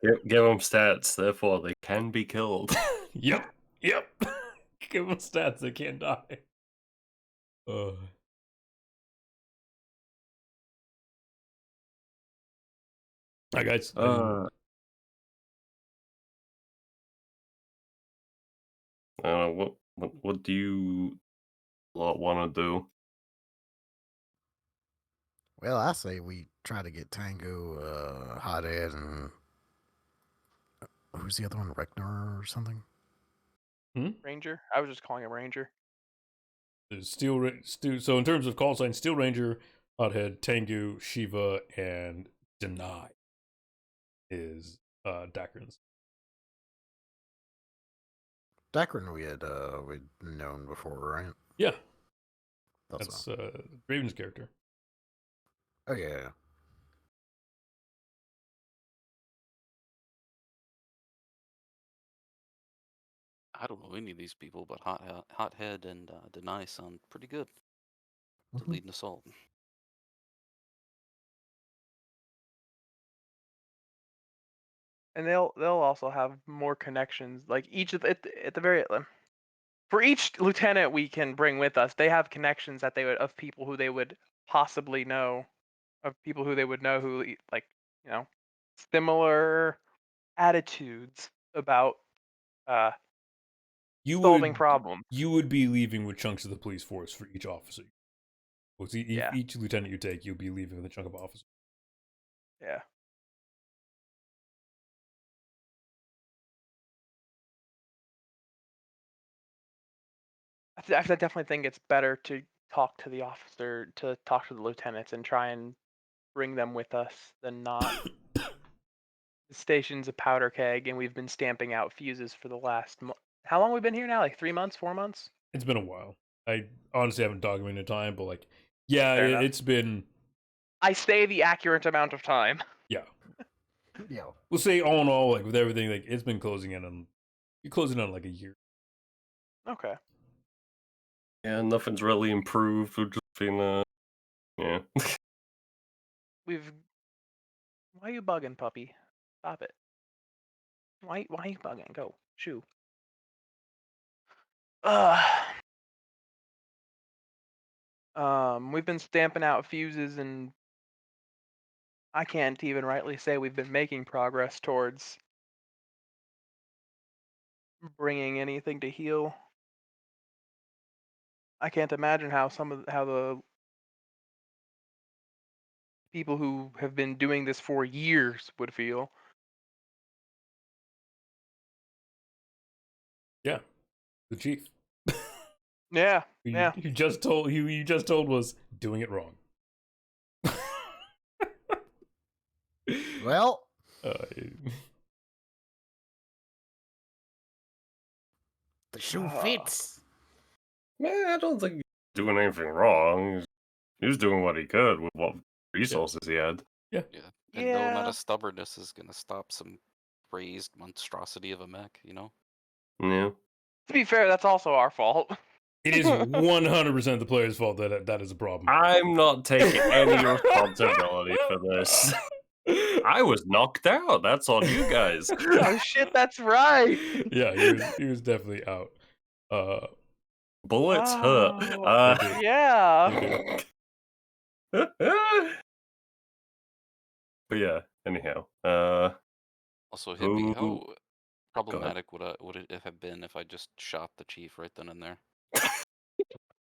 Give them stats, therefore they can be killed. Yep. Give them stats; they can't die. All right, guys. What do you lot want to do? Well, I say we try to get Tango, Hothead, and who's the other one? Reknar or something? Ranger? I was just calling him Ranger. There's so in terms of call signs, Steel Ranger, Hothead, Tengu, Shiva, and Deny is Dacron's. Dacron we'd known before, right? Yeah, That's that's Raven's character. Oh yeah. I don't know any of these people, but Hothead and Deny sound pretty good to lead an assault. And they'll also have more connections. Like each of at the very for each lieutenant we can bring with us, they have connections that they would of people who they would possibly know, of people who they would know who like similar attitudes about solving problems. You would be leaving with chunks of the police force for each officer. Well, Yeah. Each lieutenant you take, you'll be leaving with a chunk of officers. Yeah. I definitely think it's better to talk to the lieutenants and try and bring them with us than not. The station's a powder keg, and we've been stamping out fuses for the last how long have we been here now? Like 3 months, 4 months? It's been a while. I honestly haven't documented time, but like, yeah, Fair it's been. I say the accurate amount of time. Yeah. Yeah. We'll say all in all, like with everything, like it's been closing in on. You're closing on like a year. Okay. Yeah, nothing's really improved. We've just been, yeah. Why are you bugging, puppy? Stop it. Why are you bugging? Go. Shoo. We've been stamping out fuses, and I can't even rightly say we've been making progress towards bringing anything to heal. I can't imagine how how the people who have been doing this for years would feel. Yeah, the chief. Yeah. You just told was doing it wrong. Well, the shoe fits. Man, I don't think he's doing anything wrong. He was doing what he could with what resources he had. Yeah. And no amount of stubbornness is gonna stop some raised monstrosity of a mech, Yeah. To be fair, that's also our fault. It is 100% the player's fault that is a problem. I'm not taking any responsibility for this. I was knocked out. That's on you guys. Oh shit, that's right. Yeah, he was definitely out. Bullets hurt. Yeah. But yeah, anyhow. Also, Hippie, how Go ahead. problematic would it have been if I just shot the chief right then and there? I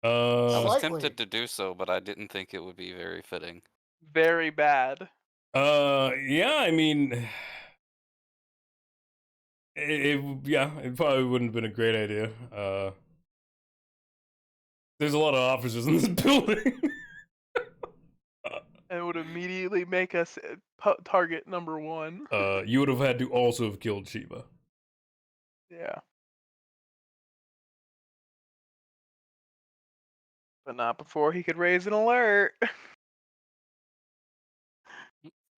was Uh, Slightly. tempted to do so, but I didn't think it would be very fitting. Very bad. yeah, I mean, it probably wouldn't have been a great idea. There's a lot of officers in this building. It would immediately make us target number one. You would have had to also have killed Shiva. Yeah. But not before he could raise an alert.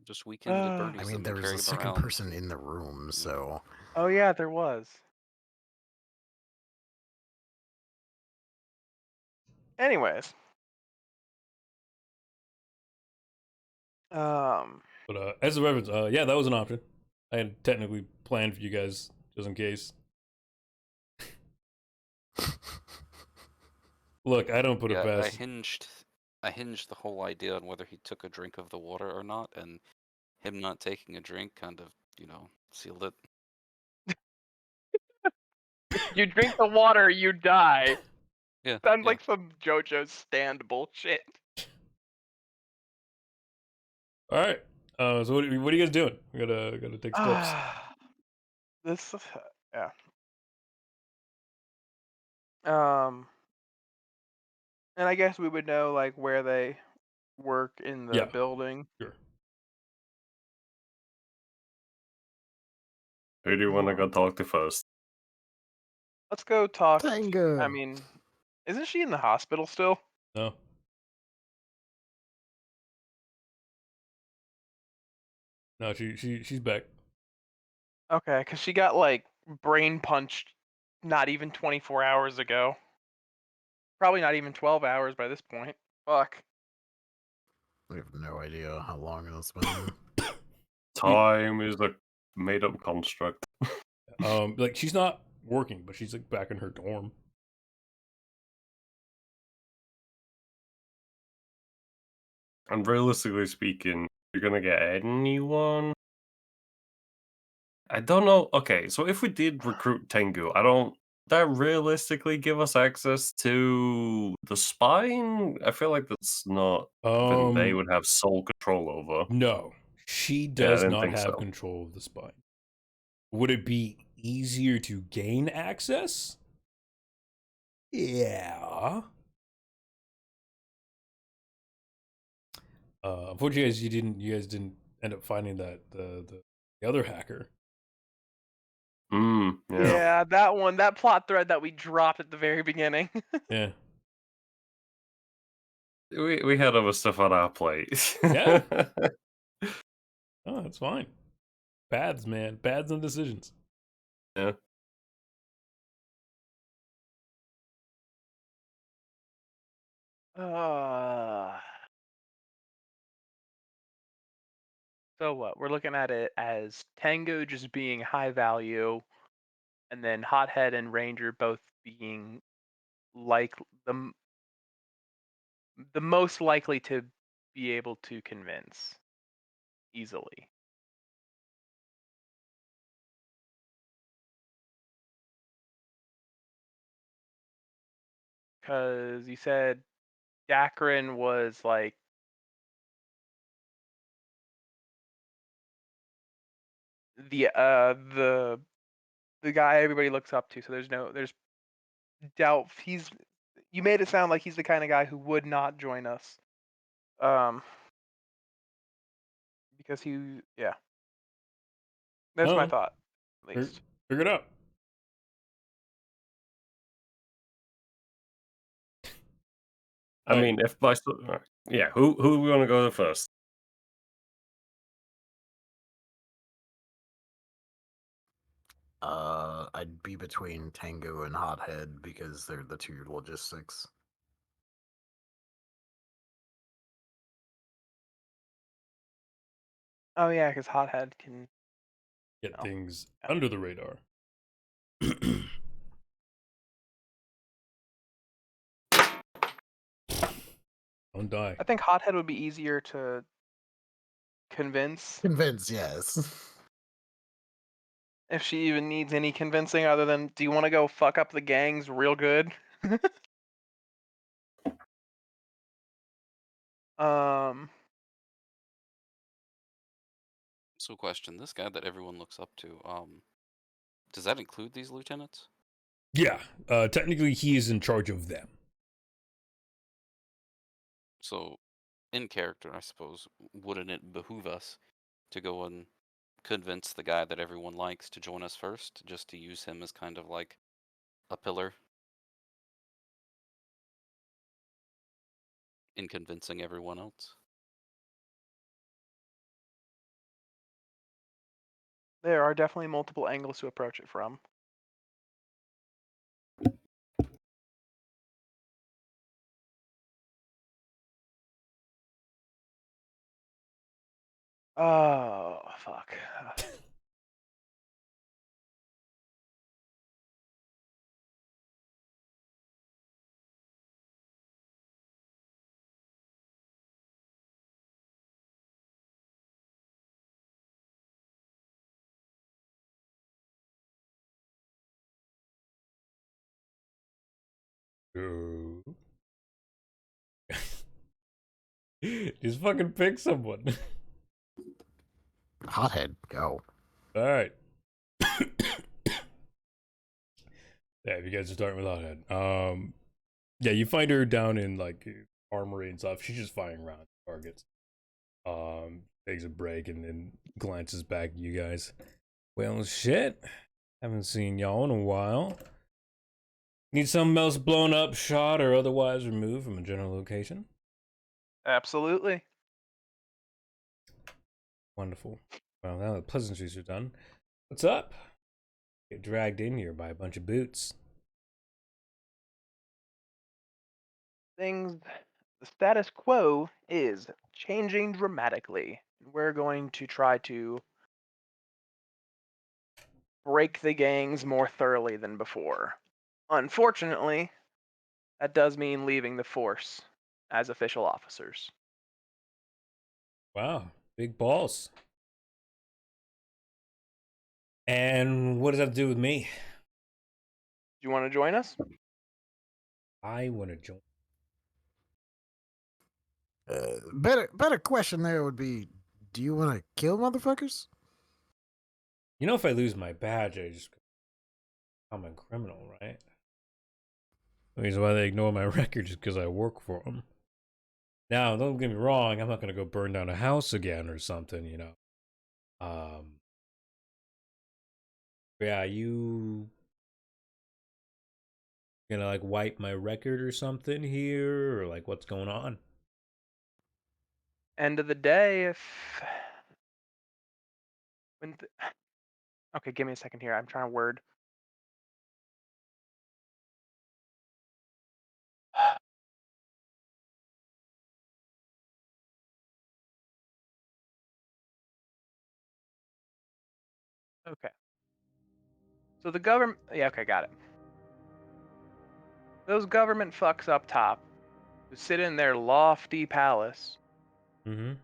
Just weakened I Bernie's I them mean, and there was a carried him second around. person in the room, so Oh yeah, there was. Anyways. But as a reference, yeah, that was an option. I had technically planned for you guys just in case. Look, I don't put it Yeah, past. I hinged the whole idea on whether he took a drink of the water or not, and him not taking a drink kind of, sealed it. You drink the water, you die. Yeah. Sounds yeah. like some JoJo stand bullshit. All right. So what are you guys doing? We gotta take steps. This, yeah. And I guess we would know like where they work in the Yeah. building. Sure. Who do you want to go talk to first? Let's go talk. Tango. I mean, isn't she in the hospital still? No. No, she's back. Okay, because she got like brain punched not even 24 hours ago. Probably not even 12 hours by this point. Fuck. We have no idea how long it's been. Time is a made-up construct. Like she's not working, but she's like back in her dorm. And realistically speaking, you're gonna get anyone. I don't know. Okay, so if we did recruit Tengu, that realistically give us access to the spine? I feel like that's not something they would have sole control over. No, she I does didn't not think have so. control of the spine. Would it be easier to gain access? Yeah. Unfortunately, you guys didn't end up finding that the other hacker. Yeah. Yeah, that one, that plot thread that we dropped at the very beginning. Yeah. We had other stuff on our plate. Yeah. Oh, that's fine. Paths, man. Paths and decisions. Yeah. So what? We're looking at it as Tango just being high value, and then Hothead and Ranger both being like the most likely to be able to convince easily. Because you said Dakrin was like the guy everybody looks up to. So there's doubt you made it sound like he's the kind of guy who would not join us. Because yeah. That's my Oh, thought, at least. figure it out. I mean, if by yeah, who do we want to go to first? I'd be between Tango and Hothead because they're the two logistics. Oh yeah, because Hothead can Get things under the radar. Don't die. I think Hothead would be easier to Convince. Convince, yes. If she even needs any convincing other than, do you want to go fuck up the gangs real good? um, So, question: this guy that everyone looks up to, does that include these lieutenants? Yeah, technically he is in charge of them. So, in character, I suppose, wouldn't it behoove us to go and convince the guy that everyone likes to join us first, just to use him as kind of like a pillar in convincing everyone else? there are definitely multiple angles to approach it from. Oh, fuck. Ooh. Just fucking pick someone. Hothead, go. All right. Yeah, if you guys are starting with Hothead. Yeah, you find her down in like armory and stuff. She's just firing around targets. Takes a break and then glances back at you guys. Well, shit. Haven't seen y'all in a while. Need something else blown up, shot, or otherwise removed from a general location? Absolutely. Wonderful. Well, now the pleasantries are done. What's up? Get dragged in here by a bunch of boots. The status quo is changing dramatically. We're going to try to break the gangs more thoroughly than before. Unfortunately, that does mean leaving the force as official officers. Wow, big balls. And what does that have to do with me? Do you want to join us? I want to join. Better question there would be, do you want to kill motherfuckers? You know, if I lose my badge, I just become a criminal, right? The reason why they ignore my record is because I work for them. Now, don't get me wrong, I'm not going to go burn down a house again or something, you know. Yeah, you gonna like wipe my record or something here, or like what's going on? End of the day, okay, give me a second here. I'm trying to word. Okay. So the government, yeah, okay, got it. Those government fucks up top who sit in their lofty palace, Mm-hmm.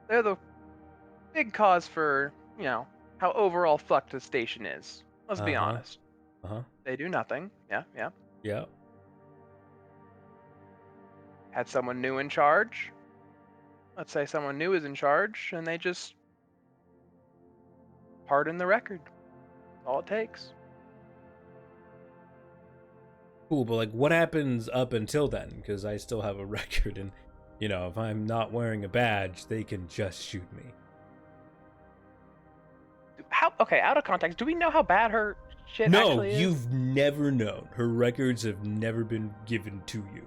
they're the big cause for, how overall fucked the station is. Let's be honest. Uh-huh. They do nothing. Yeah. Yeah. Had someone new in charge. Let's say someone new is in charge and they just pardon the record. That's all it takes. Cool, but like what happens up until then? Because I still have a record and, you know, if I'm not wearing a badge, they can just shoot me. Okay, out of context, do we know how bad her shit No, actually is? you've never known. Her records have never been given to you.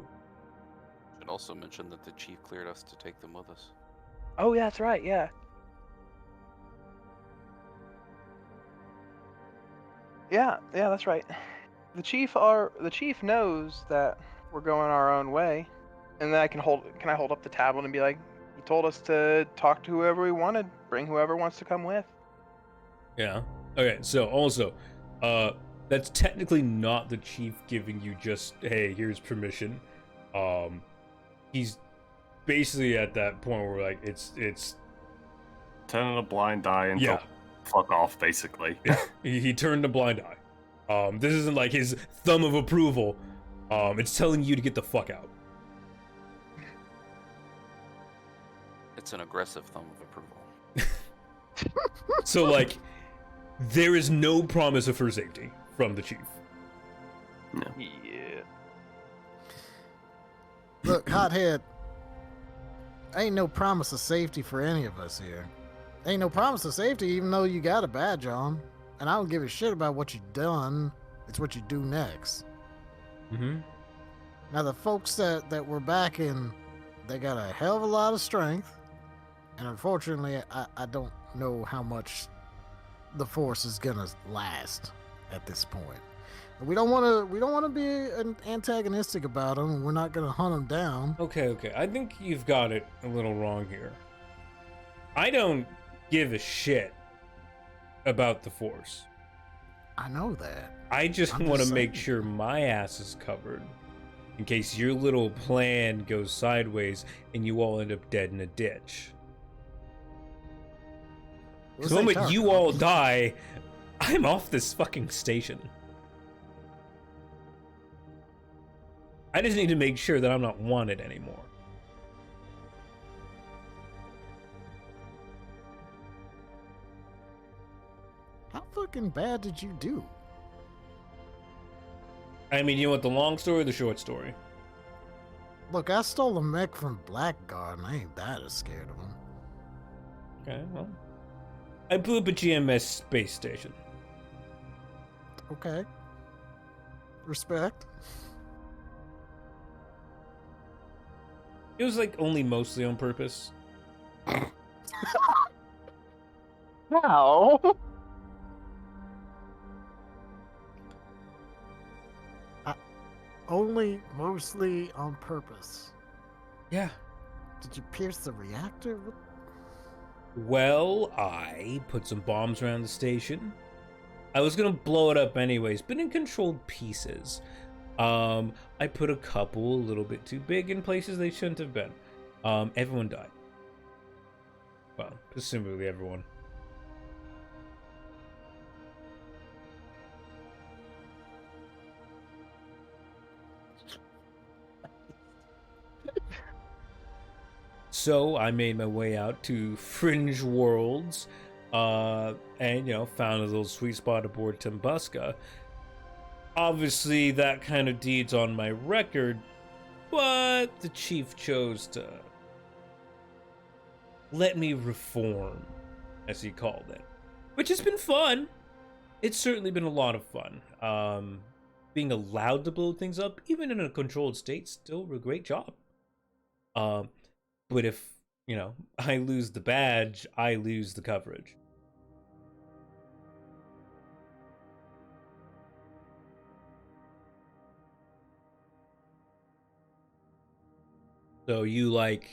Should also mention that the chief cleared us to take them with us. Oh, yeah, that's right, yeah. Yeah, that's right. The chief knows that we're going our own way. And then can I hold up the tablet and be like, he told us to talk to whoever we wanted, bring whoever wants to come with. Yeah. Okay, so also, that's technically not the chief giving you just, hey, here's permission. He's basically at that point where like it's Turning a blind eye and yeah. fuck off, basically. Yeah, he turned a blind eye. This isn't like his thumb of approval. It's telling you to get the fuck out. It's an aggressive thumb of approval. So like, there is no promise of her safety from the chief. Yeah. Look, hothead. Ain't no promise of safety for any of us here. Ain't no promise of safety even though you got a badge on. And I don't give a shit about what you done. It's what you do next. Mm-hmm. Now the folks that we're backing, they got a hell of a lot of strength. And unfortunately, I don't know how much the force is gonna last at this point. We don't want to be antagonistic about them. We're not gonna hunt them down. Okay. I think you've got it a little wrong here. I don't give a shit about the force. I know that. I just I'm want to just make saying. sure my ass is covered in case your little plan goes sideways and you all end up dead in a ditch. What's The that moment talking you about? all die, I'm off this fucking station. I just need to make sure that I'm not wanted anymore. How fucking bad did you do? I mean, you want the long story or the short story? Look, I stole a mech from Blackguard, and I ain't that scared of him. Okay, well. I blew up a GMS space station. Okay. Respect. It was like only mostly on purpose. How? Only mostly on purpose. Yeah. Did you pierce the reactor? What- Well, I put some bombs around the station. I was gonna blow it up anyways, but in controlled pieces. I put a couple a little bit too big in places they shouldn't have been. Everyone died. Well, presumably everyone. So I made my way out to Fringe Worlds, and found a little sweet spot aboard Tumbuska. Obviously, that kind of deed's on my record, but the chief chose to let me reform, as he called it, which has been fun. It's certainly been a lot of fun. Being allowed to blow things up, even in a controlled state, still a great job. But if, I lose the badge, I lose the coverage. So you like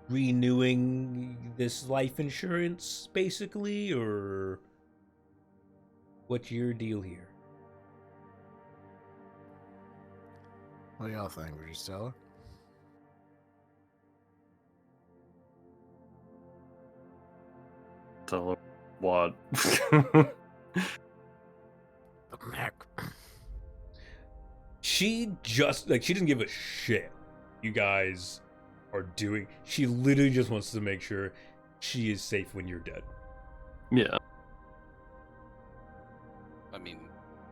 renewing this life insurance, basically, or what's your deal here? What do y'all think? Would you sell it? Tell her what? The mech. She just, she doesn't give a shit you guys are doing. She literally just wants to make sure she is safe when you're dead. Yeah. I mean,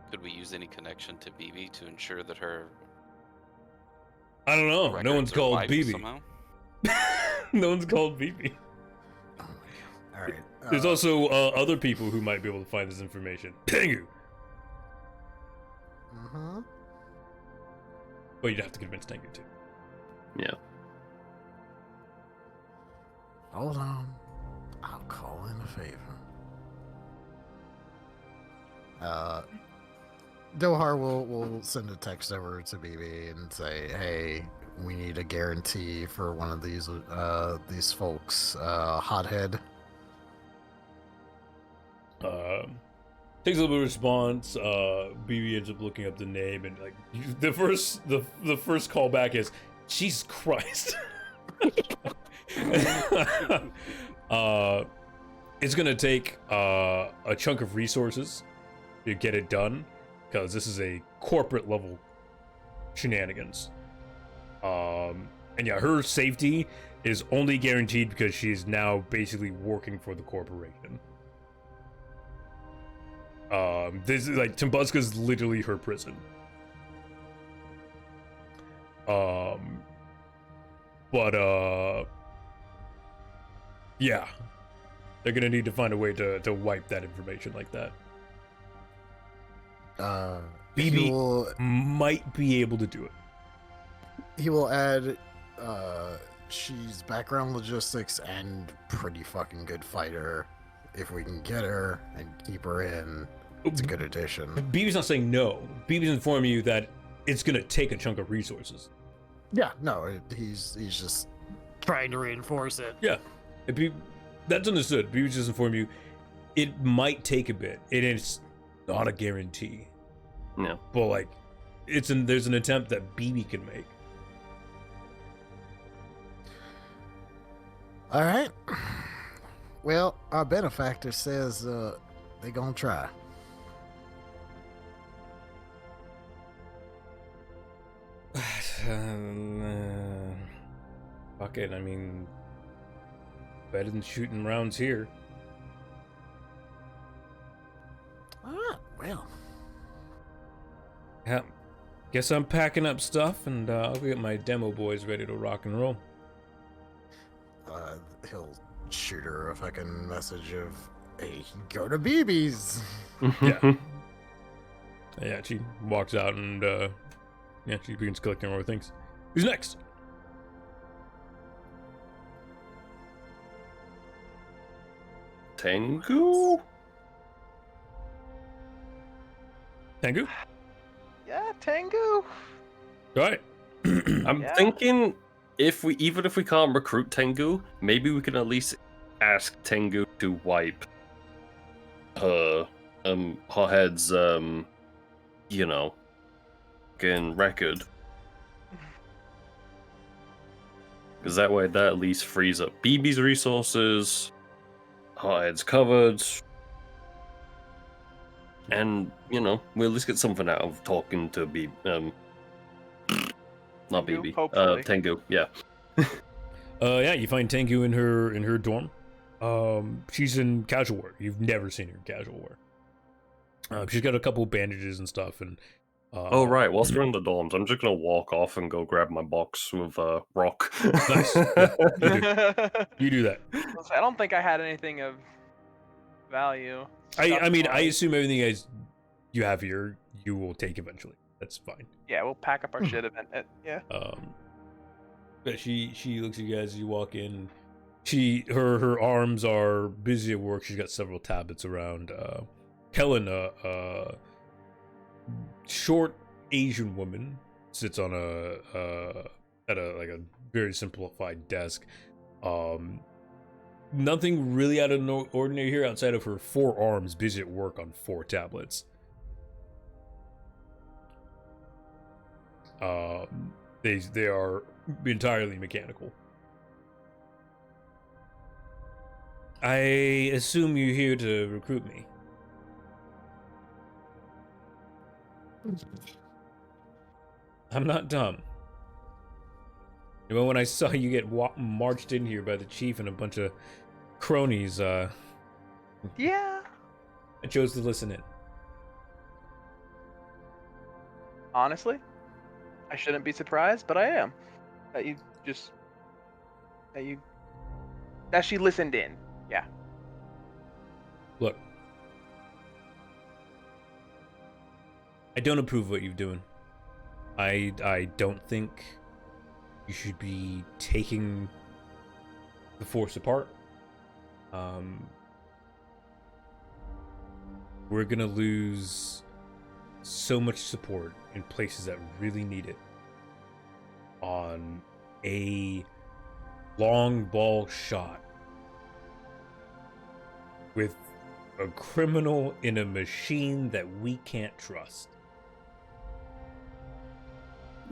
could we use any connection to BB to ensure that her I don't know. No records one's are called wiped BB. somehow? No one's called BB. Oh my god. All right. There's also other people who might be able to find this information. Tengu! Mm-hmm. But you'd have to convince Tengu too. Yeah. Hold on. I'll call in a favor. Dohar will send a text over to BB and say, "Hey, we need a guarantee for one of these folks. Hothead." Takes a little bit of response. BB ends up looking up the name and the first callback is, Jesus Christ. It's gonna take a chunk of resources to get it done, because this is a corporate level shenanigans. And yeah, her safety is only guaranteed because she's now basically working for the corporation. This is like Tumbuska's literally her prison. Yeah, they're gonna need to find a way to wipe that information like that. He BB will, might be able to do it. he will add, she's background logistics and pretty fucking good fighter. If we can get her and keep her in, it's a good addition. BB's not saying no. BB's informing you that it's gonna take a chunk of resources. Yeah, no, he's just trying to reinforce it. Yeah, that's understood. BB's just informing you it might take a bit. It's not a guarantee. No. But like, there's an attempt that BB can make. All right. Well, our benefactor says they gonna try. Fuck it. I mean, better than shooting rounds here. All right. Well, Yeah. Guess I'm packing up stuff, and I'll go get my demo boys ready to rock and roll. he'll shoot her a fucking message of, "Hey, go to BB's." Yeah. Yeah, she walks out and yeah, she begins collecting more things. Who's next? Tengu? Tengu? Yeah, Tengu. All right. I'm Yeah. thinking even if we can't recruit Tengu, maybe we can at least ask Tengu to wipe her head's you know, fucking record. Because that way that at least frees up BB's resources, Hothead's covered, and you know, we'll at least get something out of talking to not Tengu, BB. hopefully. Tengu, yeah. Yeah, you find Tengu in her dorm. She's in casual wear. You've never seen her in casual wear. She's got a couple bandages and stuff, and Oh right, whilst we're in the dorms, I'm just gonna walk off and go grab my box with rock. Nice. Yeah, you do that. I don't think I had anything of value. I mean, I stuff-wise. assume everything you have here, you will take eventually. That's fine. Yeah, we'll pack up our shit event. Yeah. But she looks at you guys as you walk in. Her arms are busy at work. She's got several tablets around. Kellen, short Asian woman, sits on at a very simplified desk. Nothing really out of the ordinary here outside of her 4 arms busy at work on 4 tablets. They are entirely mechanical. I assume you're here to recruit me. I'm not dumb. When I saw you get marched in here by the chief and a bunch of cronies, Yeah. I chose to listen in. Honestly, I shouldn't be surprised, but I am. That she listened in. Yeah. Look, I don't approve of what you're doing. I don't think you should be taking the force apart. We're gonna lose so much support in places that really need it on a long ball shot with a criminal in a machine that we can't trust.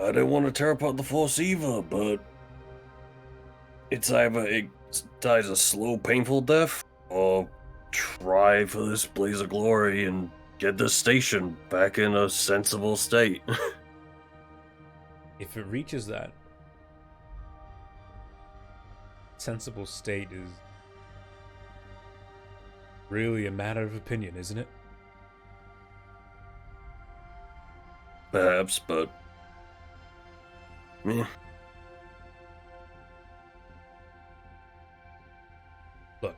I didn't want to tear apart the Force either, but it's either it dies a slow, painful death, or try for this blaze of glory and get the station back in a sensible state. If it reaches that sensible state is really a matter of opinion, isn't it? Perhaps, but yeah. Look.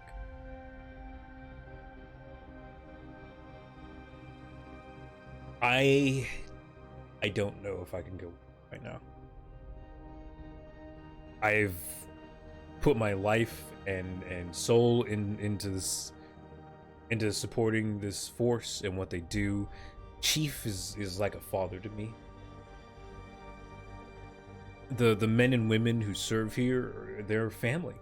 I don't know if I can go right now. I've put my life and soul into supporting this force and what they do. Chief is like a father to me. The men and women who serve here, they're family.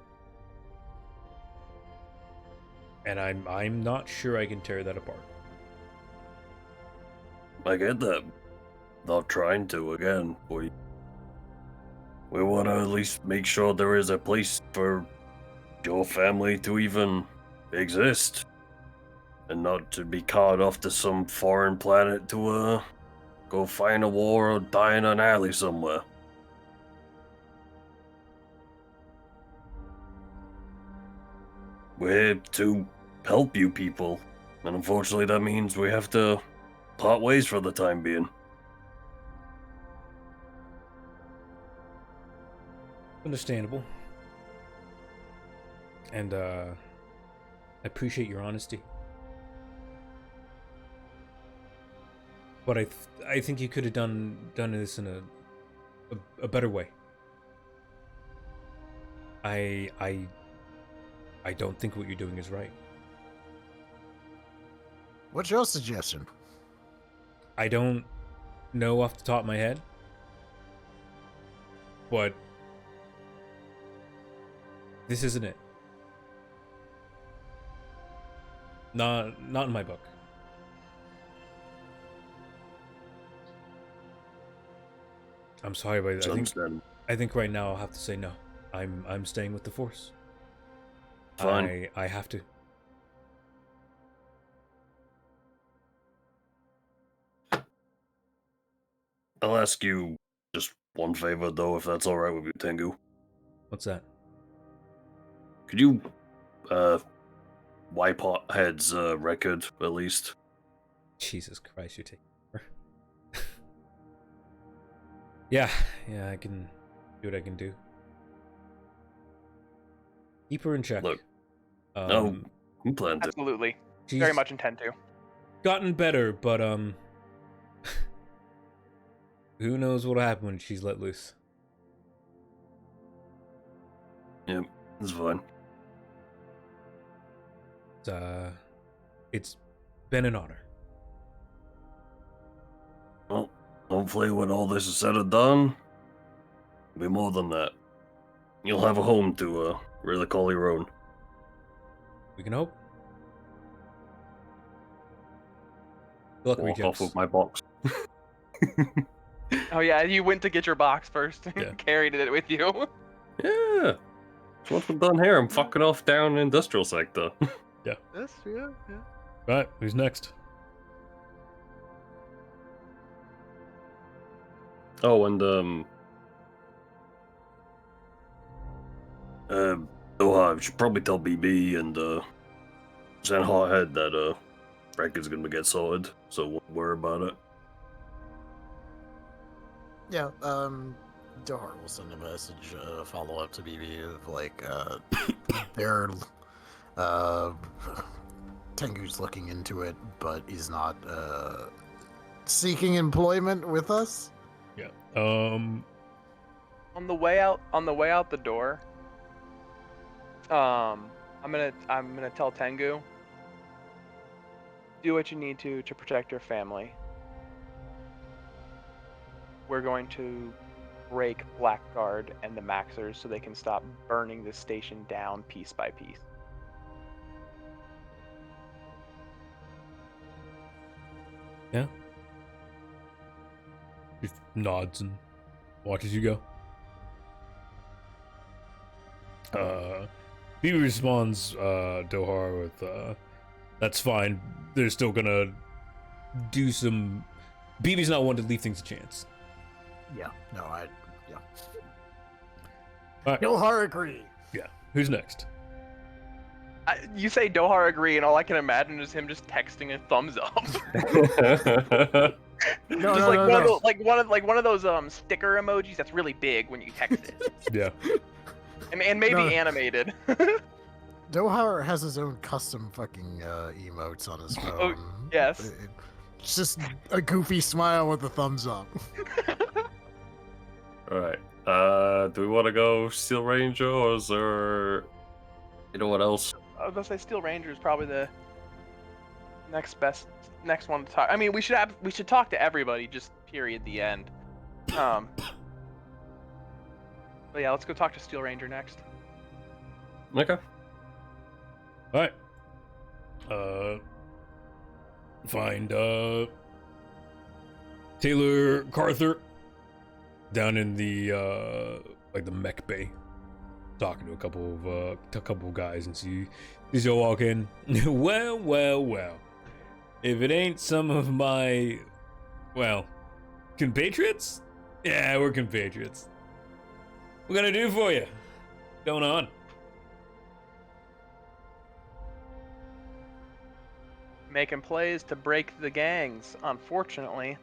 And I'm not sure I can tear that apart. I get that. Not trying to again. We want to at least make sure there is a place for your family to even exist, and not to be caught off to some foreign planet to go fight a war or die in an alley somewhere. We're here to help you people, and unfortunately that means we have to part ways for the time being. Understandable. And I appreciate your honesty. But I think you could have done this in a better way. I don't think what you're doing is right. What's your suggestion? I don't know off the top of my head, but this isn't it. Not in my book. I'm sorry, but I think right now I'll have to say no. I'm staying with the Force. Fine. I have to. I'll ask you just one favor, though, if that's alright with you, Tengu. What's that? Could you, wipe Head's record, at least? Jesus Christ, you're taking Yeah, I can do what I can do. Keep her in check. Look, no, who planned it? Absolutely. She's Very much intend to. gotten better, but who knows what'll happen when she's let loose. Yep, it's fine. It's been an honor. Well, hopefully when all this is said and done, it'll be more than that. You'll have a home to, really call your own. We can hope. Good luck, Walk off Rejects. with my box. Oh yeah, you went to get your box first and Yeah. carried it with you. Yeah. That's what we've done here. I'm fucking off down industrial sector. This, yeah. Right, who's next? Oh, and Doha, we should probably tell BB and, send Hothead that, record's gonna get sorted, so won't worry about it. Yeah, Dohar will send a message, follow up to BB of like, they're, Tengu's looking into it, but he's not, seeking employment with us. Yeah. On the way out the door, I'm gonna tell Tengu, do what you need to protect your family. We're going to break Blackguard and the Maxers so they can stop burning the station down piece by piece. Yeah. Just nods and watches you go. BB responds, Dohar with, that's fine. They're still gonna do some. BB's not one to leave things a chance. Yeah. No, yeah. All right. Dohar agree. Yeah. Who's next? You say Dohar agree, and all I can imagine is him just texting a thumbs up. No, Just no, like no, one of no. those, one of those sticker emojis that's really big when you text it, Yeah. and maybe No. animated. Dohar has his own custom fucking emotes on his phone. yes. It's just a goofy smile with a thumbs up. Alright. Do we want to go Steel Ranger or is there... You know what else? I was gonna say Steel Ranger is probably the next one to talk. I mean, we should talk to everybody. Just period. The end. But yeah, let's go talk to Steel Ranger next. Okay. Alright. Find, Taylor Carther down in the, like the mech bay. Talking to a couple of guys and see y'all walk in. well. If it ain't some of my, well, compatriots? Yeah, we're compatriots. What gonna do for you? What's going on? Making plays to break the gangs, unfortunately,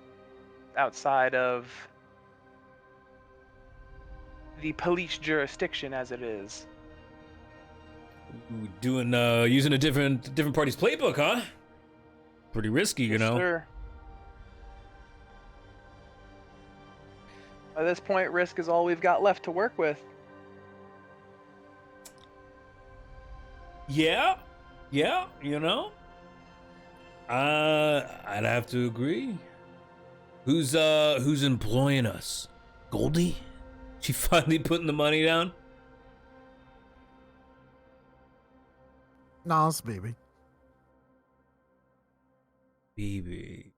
outside of the police jurisdiction as it is. Ooh, doing, using a different party's playbook, huh? Pretty risky, you Yes, know? sir. At this point, risk is all we've got left to work with. Yeah, you know? I'd have to agree. Who's employing us? Goldie? She finally putting the money down? No, it's baby. BB.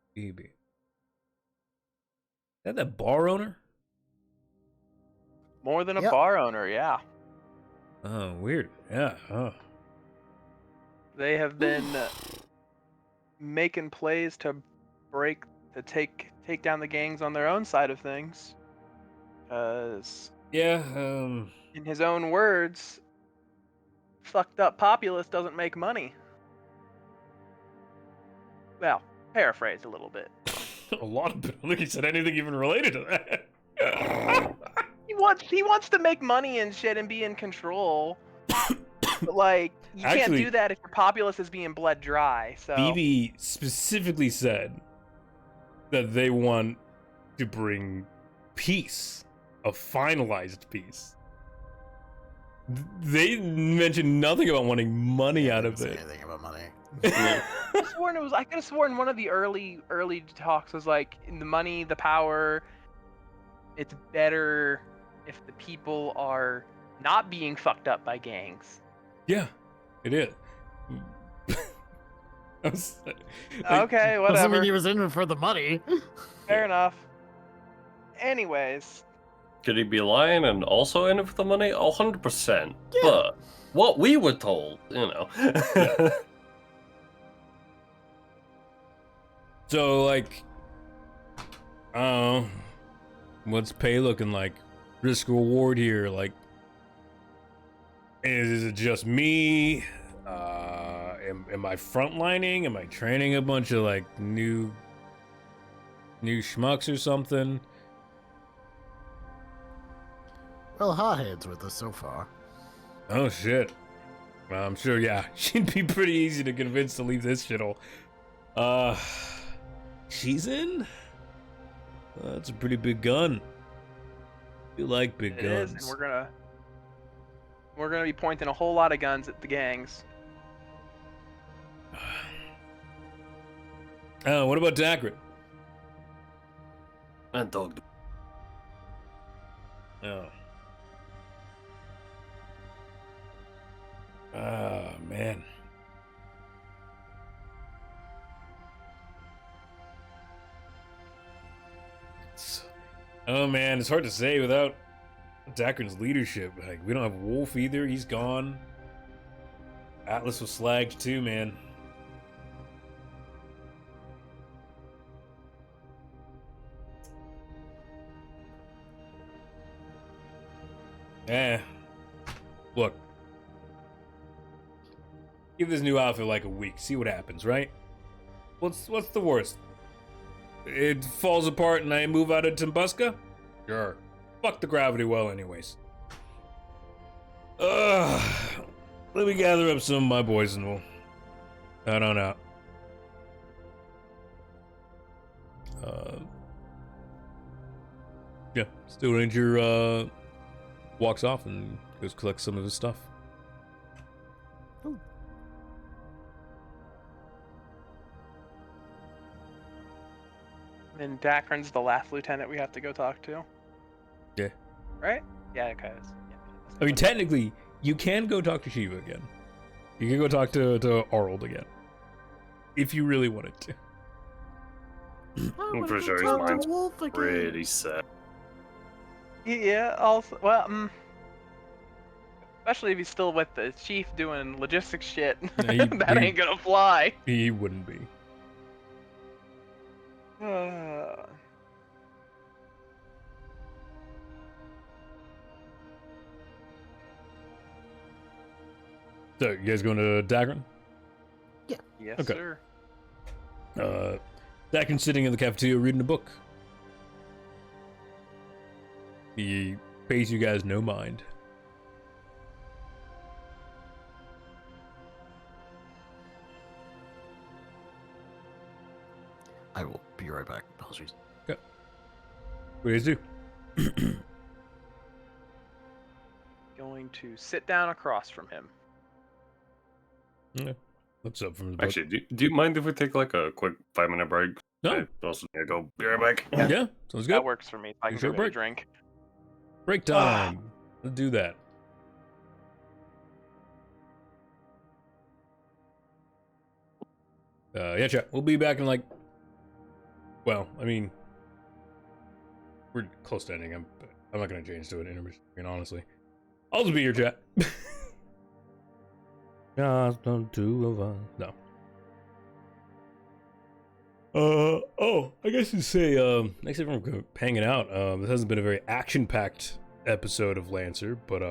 That bar owner? More than a Yep. bar owner, yeah. Oh, weird. Yeah, huh. They have been making plays to take down the gangs on their own side of things. Because, Yeah, in his own words, fucked up populace doesn't make money. Well, paraphrased a little bit. a lot of it. I don't think he said anything even related to that. He wants to make money and shit and be in control. But like, you can't Actually- do that if your populace is being bled dry. So BB specifically said that they want to bring peace, a finalized peace. They mentioned nothing about wanting money out I of didn't it. say anything about money. I could have sworn one of the early talks was like, in the money, the power, it's better if the people are not being fucked up by gangs. Yeah, it is. Okay, Doesn't whatever. mean he was in it for the money. Fair enough. Anyways, Could he be lying and also in it for the money? 100%. Yeah. But what we were told, you know. So, like, I don't know, what's pay looking like? Risk reward here, like, is it just me? Am I frontlining? Am I training a bunch of like new schmucks or something? Well, Hothead's with us so far. Oh shit. Well, I'm sure, yeah, she'd be pretty easy to convince to leave this shithole. She's in? That's a pretty big gun. You like big it guns. is, and we're gonna be pointing a whole lot of guns at the gangs. What about Dacrid? And dog. Oh. Ah, man. Oh man, it's hard to say without Dacron's leadership. Like, we don't have Wolf either. He's gone. Atlas was slagged too, man. Eh. Look. Give this new outfit like a week. See what happens, right? What's the worst? It falls apart and I move out of Tumbuska? Sure. Fuck the gravity well anyways. Let me gather up some of my boys and we'll head on out. Yeah, Steel Ranger walks off and goes collect some of his stuff. And Dacron's the last lieutenant we have to go talk to. Yeah. Right? Yeah, okay. I mean, technically, you can go talk to Shiva again. You can go talk to Arnold again. If you really wanted to. I'm pretty sure his mind's pretty set. Yeah, also, well, especially if he's still with the chief doing logistics shit. Yeah, that ain't gonna fly. He wouldn't be. So, you guys going to Dacron? Yes, Okay. sir. Dacron's sitting in the cafeteria reading a book. He pays you guys no mind. I will be right back. Apologies. Okay. What do you guys do? Going to sit down across from him. Yeah. What's up from the book? Actually, do you mind if we take like a quick 5-minute break? No. I also need to go. Be right back. Yeah, sounds good. That works for me. I can Sure, give it a break. drink. Break time. Let's do that. Yeah, chat. We'll be back in like. Well, I mean, we're close to ending. I'm not gonna change to an intermission. I mean, honestly, I'll just be your chat. Just the two of us. No. Oh, I guess you'd say, thanks everyone for hanging out. This hasn't been a very action-packed episode of Lancer, but,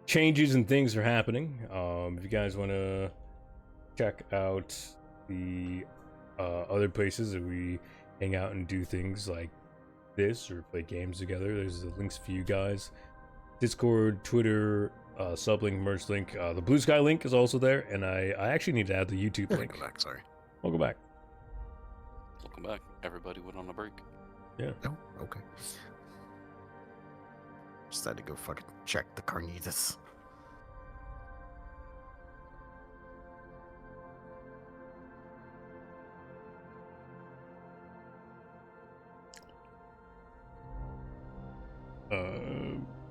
changes and things are happening. If you guys want to check out the, other places that we hang out and do things like this or play games together, there's the links for you guys. Discord, Twitter, sublink, merch link. The Blue Sky link is also there, and I actually need to add the YouTube link. Welcome back, sorry. Welcome back. Welcome back. Everybody went on a break. Yeah. Oh, okay. Just had to go fucking check the carnitas.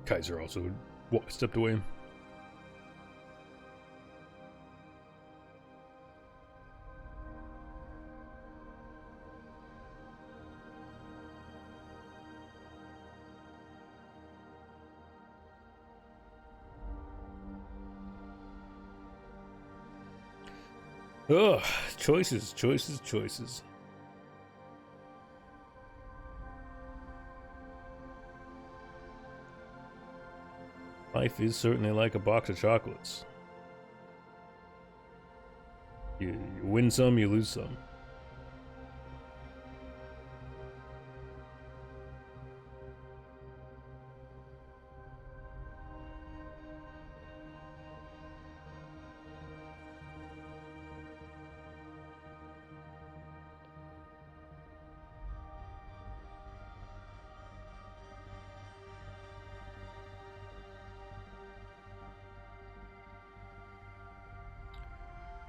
Kaiser also stepped away. Ugh, choices. Life is certainly like a box of chocolates. You win some, you lose some.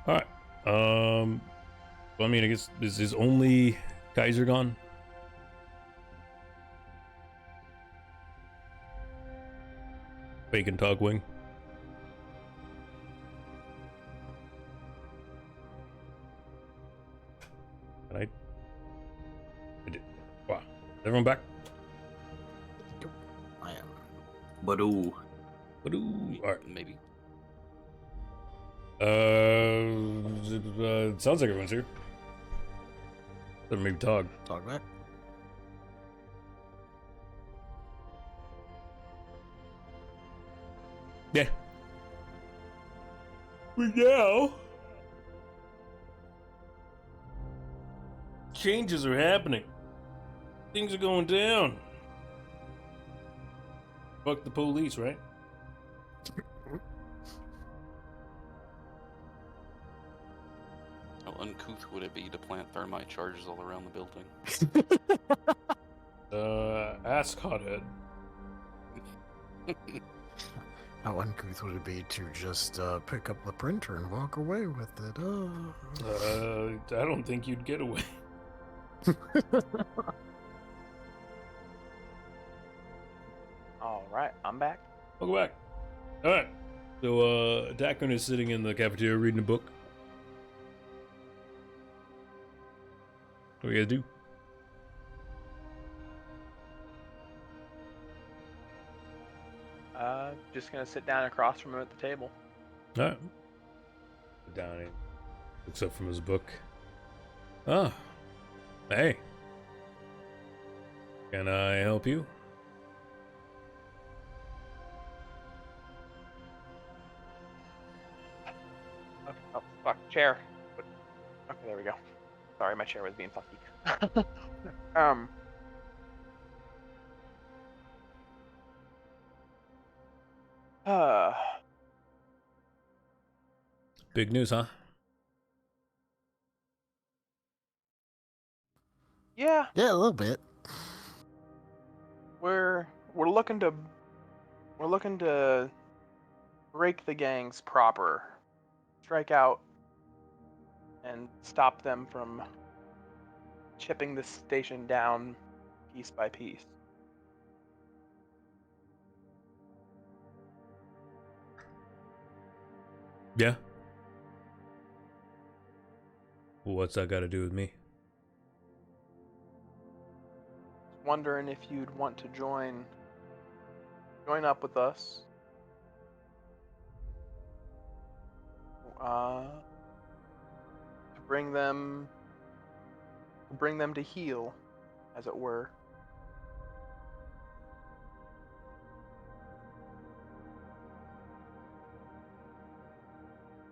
All right. Well, I mean, I guess is only Kaiser gone? Bacon Tog Wing. I did. Wow. Is everyone back? But ooh, Alright. Maybe. Sounds like everyone's here. Or maybe Tog. Talk back. Yeah. But now, changes are happening. Things are going down. Fuck the police, right? How uncouth would it be to plant thermite charges all around the building? Ask Hothead. How uncouth would it be to just pick up the printer and walk away with it? I don't think you'd get away. All right, I'm back. Welcome back. Alright. So, Dakun is sitting in the cafeteria reading a book. What do you guys do? Just gonna sit down across from him at the table. Alright. Sit down and looks up from his book. Ah. Hey. Can I help you? Okay, oh, fuck, chair. Okay, there we go. Sorry, my chair was being fucky. Uh, Big news, huh? yeah, Yeah, a little bit. we're looking to break the gangs proper, strike out, and stop them from chipping the station down piece by piece. Yeah. Well, what's that got to do with me? Wondering if you'd want to join up with us. To bring them to heel, as it were.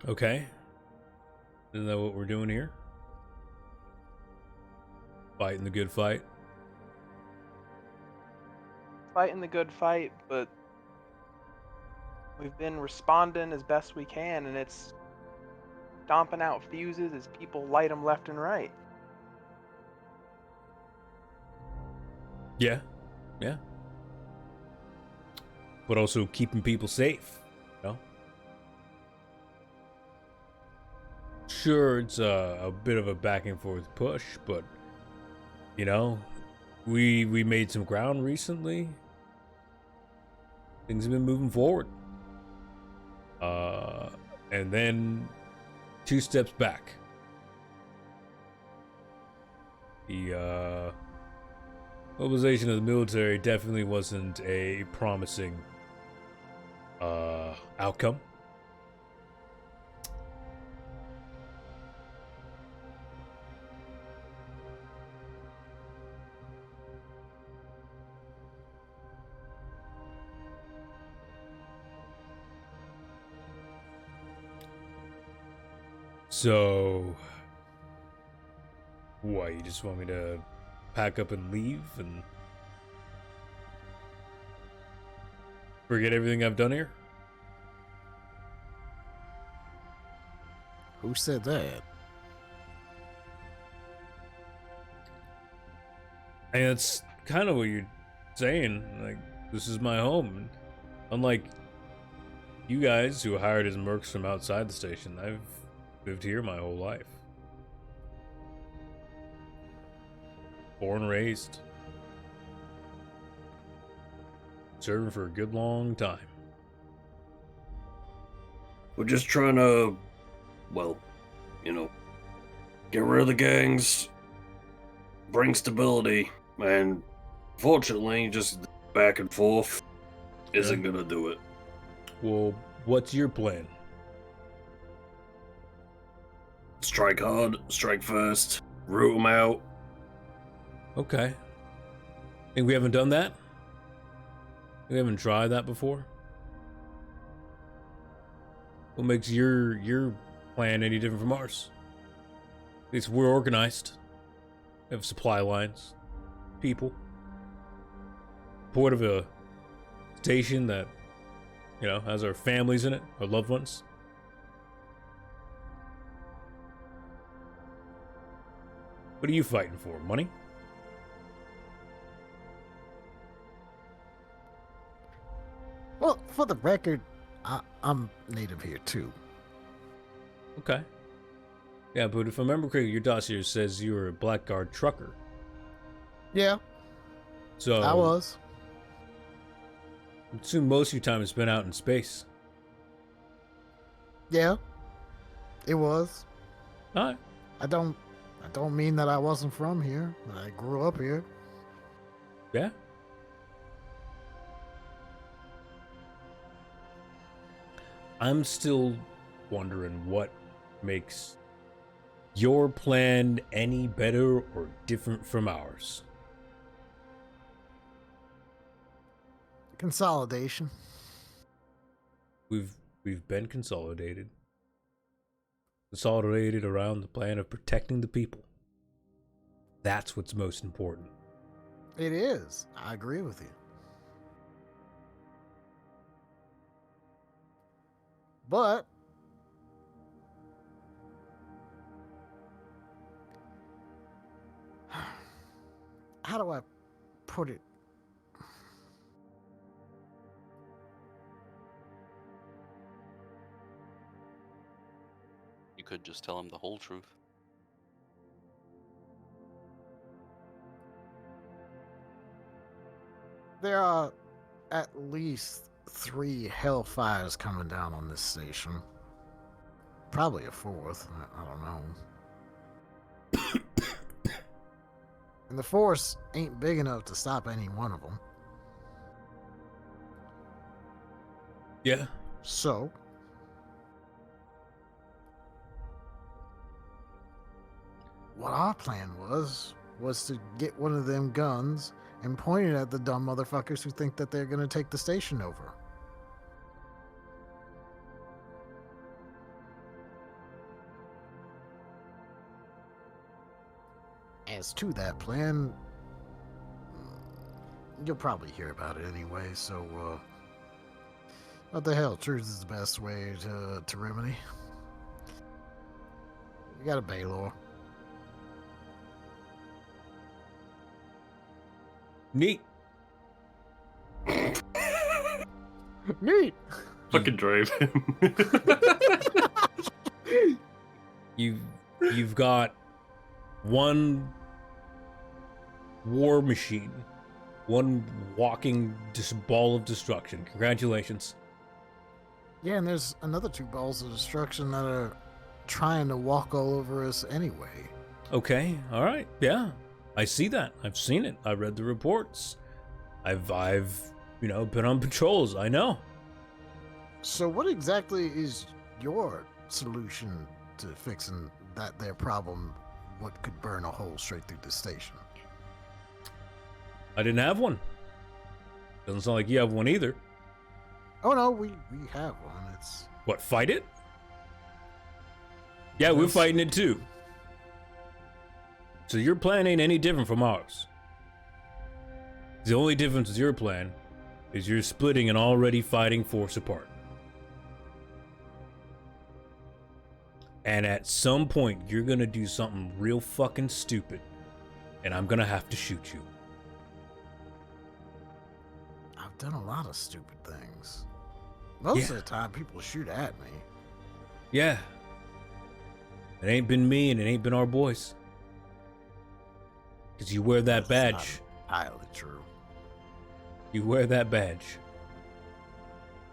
Okay. Isn't that what we're doing here? Fighting the good fight? Fighting the good fight, but we've been responding as best we can, and it's stomping out fuses as people light them left and right. Yeah. Yeah. But also keeping people safe, you know? Sure, it's a bit of a back and forth push, but, you know, we made some ground recently. Things have been moving forward. And then 2 steps back. The mobilization of the military definitely wasn't a promising outcome. So, what, you just want me to pack up and leave and forget everything I've done here? Who said that? And that's kind of what you're saying. Like, this is my home. Unlike you guys who hired as mercs from outside the station, I've lived here my whole life. Born, raised. Serving for a good long time. we're just trying to, well, you know, get rid of the gangs, bring stability, and fortunately, just back and forth isn't gonna do it. Well, what's your plan? Strike hard, strike first, root them out. Okay. Think we haven't done that? We haven't tried that before? What makes your plan any different from ours? At least we're organized. We have supply lines, people. Port of a station that, you know, has our families in it, our loved ones. What are you fighting for? Money? Well, for the record, I'm native here too. Okay. Yeah, but if I remember correctly, your dossier says you were a blackguard trucker. Yeah, So I was. I assume most of your time is spent out in space. Yeah, it was. Alright. I don't mean that I wasn't from here. I grew up here. Yeah. I'm still wondering what makes your plan any better or different from ours. Consolidation. We've been consolidated. Consolidated around the plan of protecting the people. That's what's most important. It is. I agree with you. But how do I put it? You could just tell him the whole truth. There are at least 3 hellfires coming down on this station. Probably a 4th. I don't know. And the force ain't big enough to stop any one of them. Yeah. So, what our plan was to get one of them guns and point it at the dumb motherfuckers who think that they're gonna take the station over. As to that plan, you'll probably hear about it anyway, so, what the hell, truth is the best way to remedy. We got a Baylor. Neat. Neat! Fucking drive him. You've got one war machine, one walking ball of destruction. Congratulations. Yeah, and there's another 2 balls of destruction that are trying to walk all over us anyway. Okay, all right, yeah, I see that. I've seen it. I read the reports. I've been on patrols. I know. So what exactly is your solution to fixing that their problem, what could burn a hole straight through the station? I didn't have one. Doesn't sound like you have one either. Oh no, we have one. It's What, fight it? Yeah, we're Yes. fighting it too. So your plan ain't any different from ours. The only difference with your plan is you're splitting an already fighting force apart. And at some point, you're gonna do something real fucking stupid. And I'm gonna have to shoot you. I've done a lot of stupid things. Most Yeah. of the time people shoot at me. Yeah. It ain't been me and it ain't been our boys. Cause you wear that That's badge. not entirely true. You wear that badge.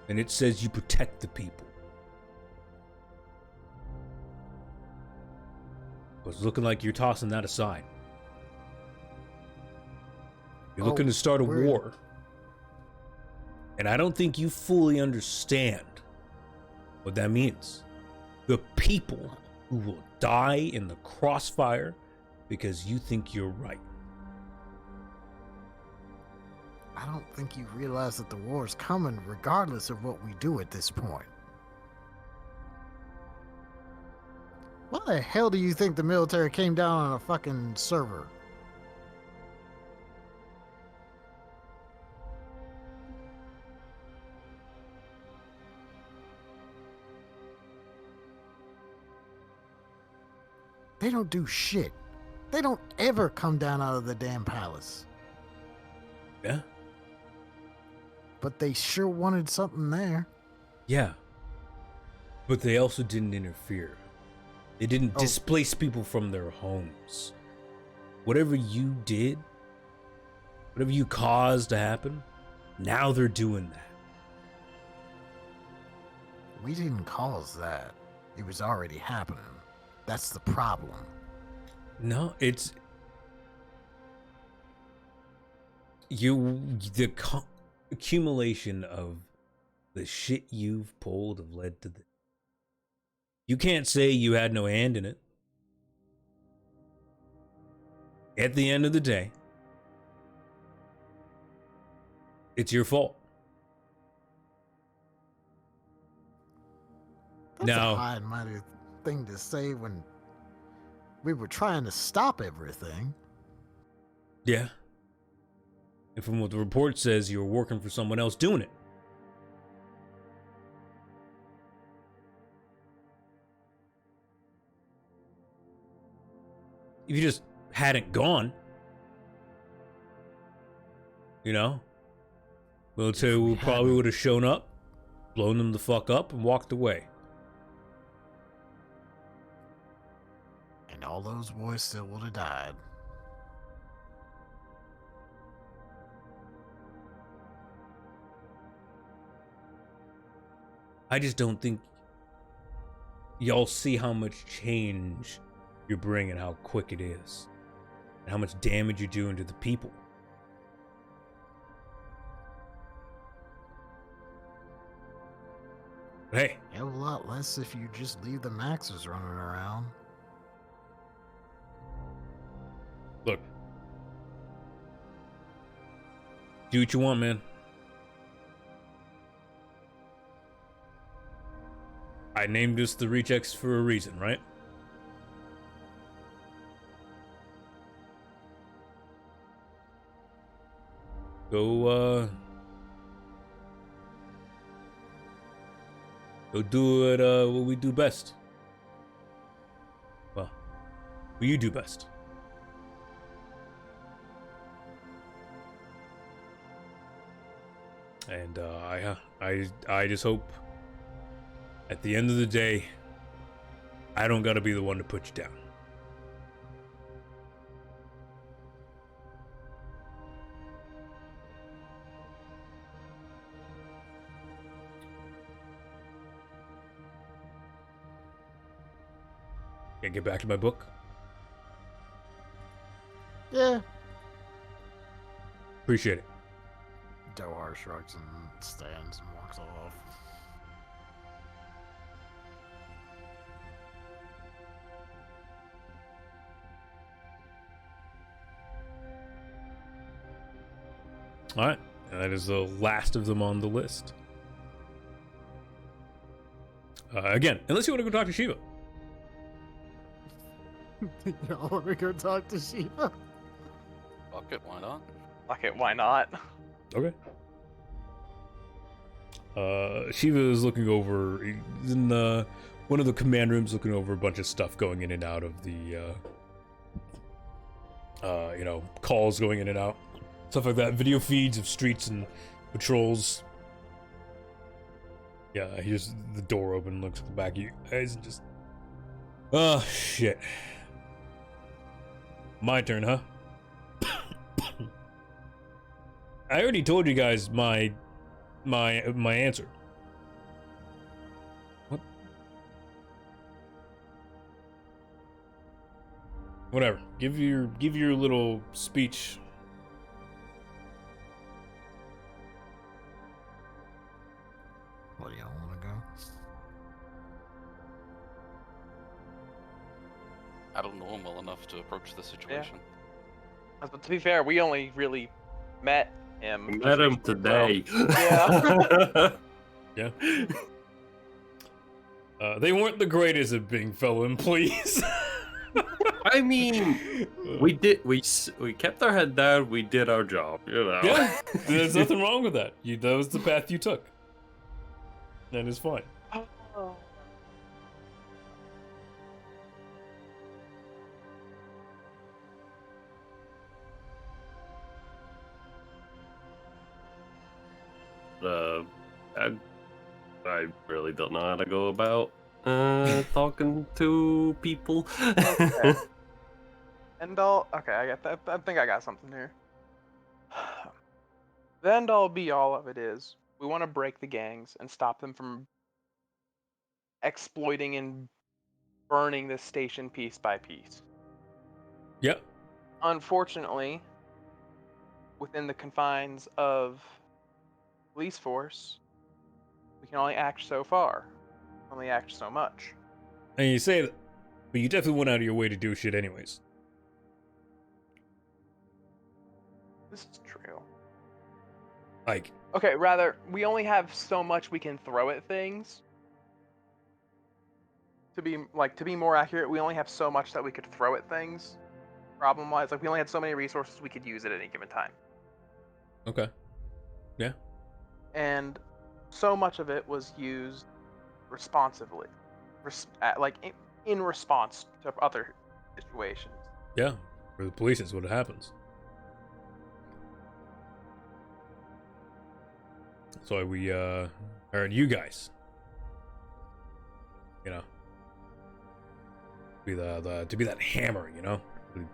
And it says you protect the people. But it's looking like you're tossing that aside. You're Oh, looking to start a we're- war. And I don't think you fully understand what that means. The people who will die in the crossfire because you think you're right. I don't think you realize that the war is coming regardless of what we do at this point. Why the hell do you think the military came down on a fucking server? They don't do shit. They don't ever come down out of the damn palace. Yeah? But they sure wanted something there. Yeah. But they also didn't interfere. They didn't displace people from their homes. Whatever you did, whatever you caused to happen, now they're doing that. We didn't cause that. It was already happening. That's the problem. No, it's accumulation of the shit you've pulled have led to this. You can't say you had no hand in it. At the end of the day, it's your fault. That's Now, a high and mighty thing to say when we were trying to stop everything. yeah. And from what the report says, you were working for someone else doing it. If you just hadn't gone, you know, military we probably hadn't. would have shown up, blown them the fuck up, and walked away. And all those boys still would have died. I just don't think y'all see how much change you're bringing, how quick it is, and how much damage you're doing to the people. But hey, Hell of a lot less if you just leave the Maxes running around. look. Do what you want, man. I named this the Rejects for a reason, right? Go do it, what we do best. Well, what you do best. And I just hope at the end of the day, I don't gotta be the one to put you down. Can I get back to my book? Yeah. Appreciate it. Dohar shrugs and stands and walks off. All right, and that is the last of them on the list. Again, unless you want to go talk to Shiva. Y'all want to go talk to Shiva? Fuck it, why not? Fuck it, why not? Okay. Shiva is looking over he's in one of the command rooms, looking over a bunch of stuff going in and out of the, you know, calls going in and out, stuff like that. Video feeds of streets and patrols. Yeah, he hears the door open, looks at the back of you guys, and just, oh shit. My turn, huh? I already told you guys my answer. What? Whatever. Give your little speech. I don't know him well enough to approach the situation. But to be fair, we only really met him. We just met him recently, so- today. Yeah. They weren't the greatest at being fellow employees. I mean, we kept our head down. We did our job, you know. Yeah, there's nothing wrong with that. That was the path you took. And it's fine. Oh. I really don't know how to go about talking to people. Okay. End all. Okay, I got that. I think I got something here. The end all be all of it is we want to break the gangs and stop them from exploiting and burning this station piece by piece. Yep. Unfortunately, within the confines of police force, we can only act so far, only act so much. And you say that, but you definitely went out of your way to do shit anyways. This is true. Like, Okay, rather, we only have so much we can throw at things. To be more accurate, we only have so much that we could throw at things. Problem-wise, like we only had so many resources we could use at any given time. okay. Yeah. And so much of it was used responsively, in response to other situations. Yeah. For the police, that's what happens. That's why we hired you guys. You know. To be that hammer, you know? Really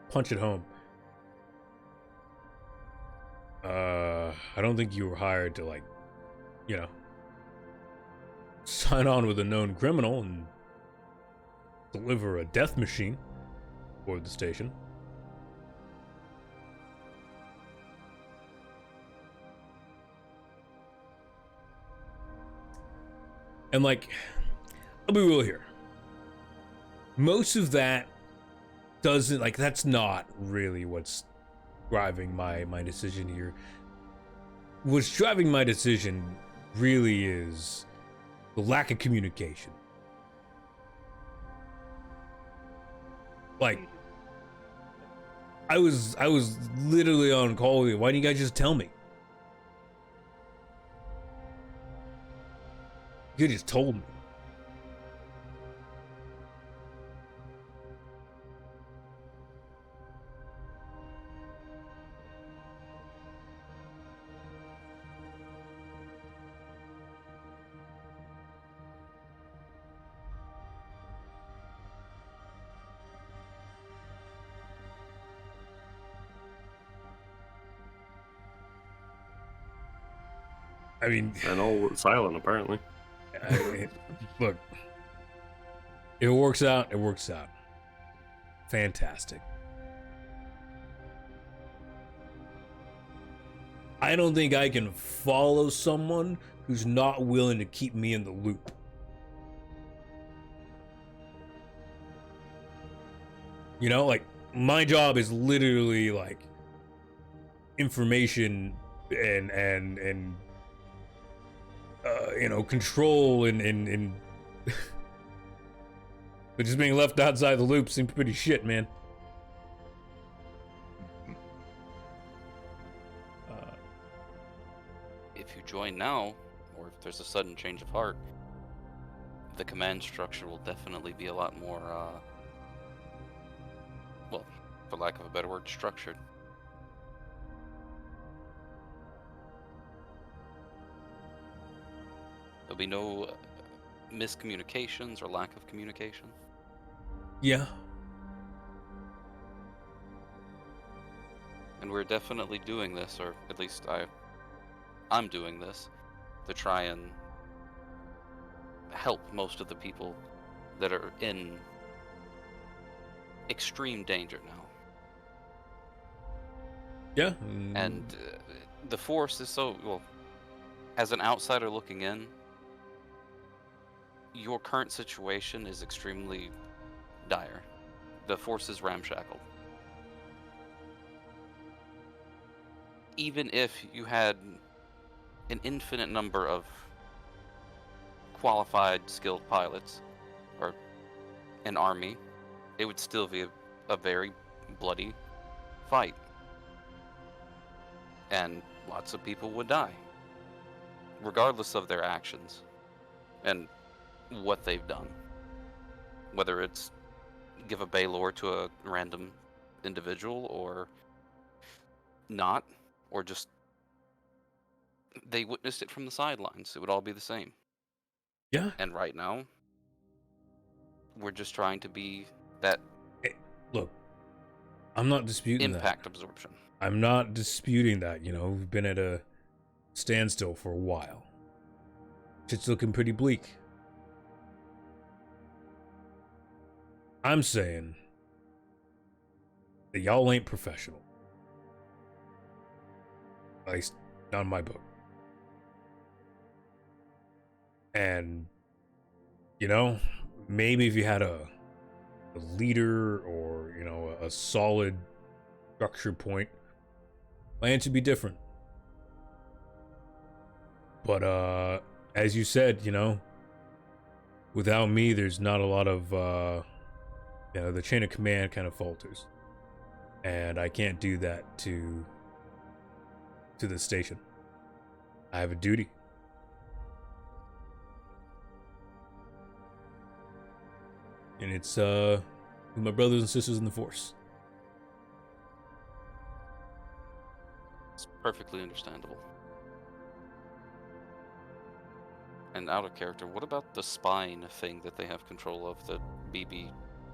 punch it home. I don't think you were hired to, like, you know, sign on with a known criminal and deliver a death machine for the station. And, like, I'll be real here. Most of that doesn't, like, that's not really what's driving my decision here. What's driving my decision really is the lack of communication. Like, I was literally on call with you. Why didn't you guys just tell me? You just told me. I mean, And all silent, apparently. Look, if it works out, it works out. Fantastic. I don't think I can follow someone who's not willing to keep me in the loop. You know, like, my job is literally like information and you know, control and but just being left outside the loop seems pretty shit, man. If you join now, or if there's a sudden change of heart, the command structure will definitely be a lot more, well, for lack of a better word, structured. There'll be no miscommunications or lack of communication. Yeah. And we're definitely doing this, or at least I'm doing this, to try and help most of the people that are in extreme danger now. Yeah. And the force is so, well, as an outsider looking in, your current situation is extremely dire. The force is ramshackled. Even if you had an infinite number of qualified, skilled pilots, or an army, it would still be a very bloody fight. And lots of people would die, regardless of their actions and what they've done. Whether it's give a Baylor to a random individual or not, or just they witnessed it from the sidelines. It would all be the same. Yeah. And right now, we're just trying to be that Look, I'm not disputing impact absorption. I'm not disputing that. You know, we've been at a standstill for a while. Shit's looking pretty bleak. I'm saying that y'all ain't professional. At least not in my book. And, you know, maybe if you had a leader or, you know, a solid structure point, plans would be different. But, as you said, you know, without me, there's not a lot of, you know, the chain of command kind of falters. And I can't do that to the station. I have a duty. And it's, with my brothers and sisters in the Force. It's perfectly understandable. And out of character, what about the spine thing that they have control of that BB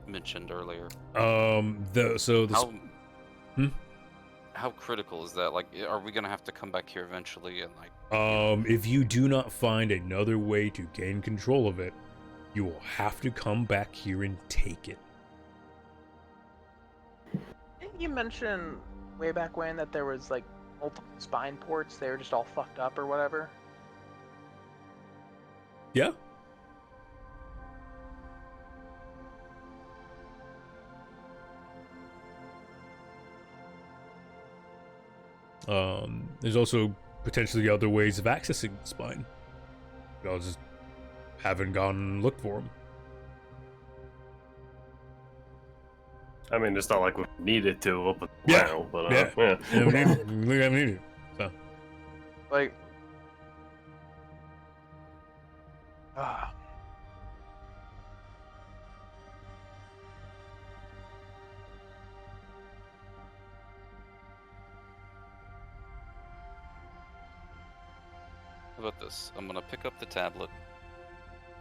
mentioned earlier? How critical is that? Like, are we gonna have to come back here eventually and like? If you do not find another way to gain control of it, you will have to come back here and take it. Didn't you mention way back when that there was like multiple spine ports? They were just all fucked up or whatever. Yeah. There's also potentially other ways of accessing the spine. I just haven't gone and looked for them. I mean, it's not like we needed to up until Yeah. now, but Yeah. yeah. We haven't needed it. So. Like, ah. How about this? I'm gonna pick up the tablet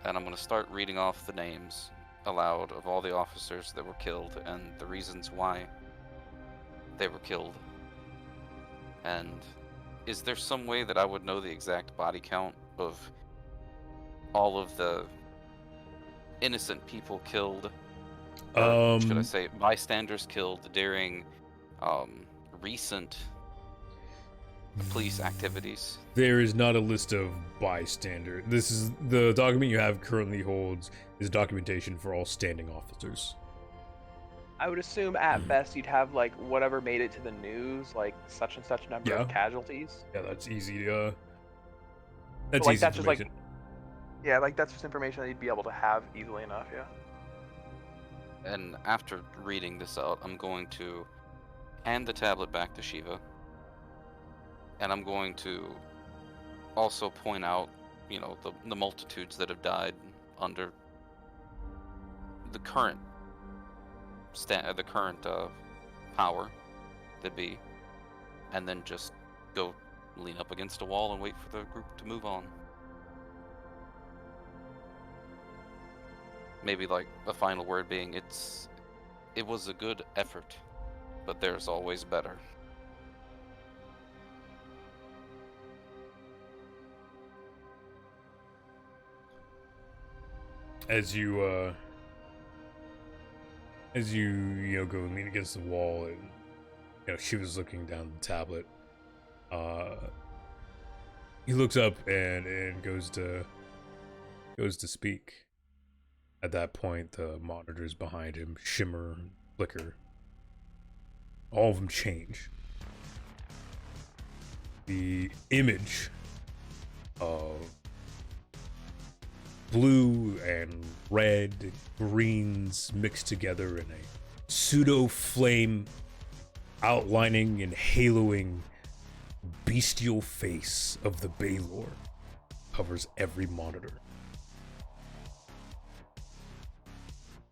and I'm gonna start reading off the names aloud of all the officers that were killed and the reasons why they were killed. And is there some way that I would know the exact body count of all of the innocent people killed? Or should I say bystanders killed during recent police activities? There is not a list of bystander. This is the document you have currently holds is documentation for all standing officers. I would assume at best you'd have like whatever made it to the news, like such and such number of casualties. Yeah, that's easy. That's easy that's just like, information. yeah, like that's just information that you'd be able to have easily enough. Yeah. And after reading this out, I'm going to hand the tablet back to Shiva. And I'm going to also point out, you know, the multitudes that have died under the current power that be, and then just go lean up against a wall and wait for the group to move on. Maybe like a final word being, it was a good effort, but there's always better. As you you know, go and lean against the wall, and you know she was looking down the tablet. He looks up and goes to speak. At that point, the monitors behind him shimmer, flicker. All of them change. The image of blue and red and greens mixed together in a pseudo flame outlining and haloing bestial face of the Baylor covers every monitor.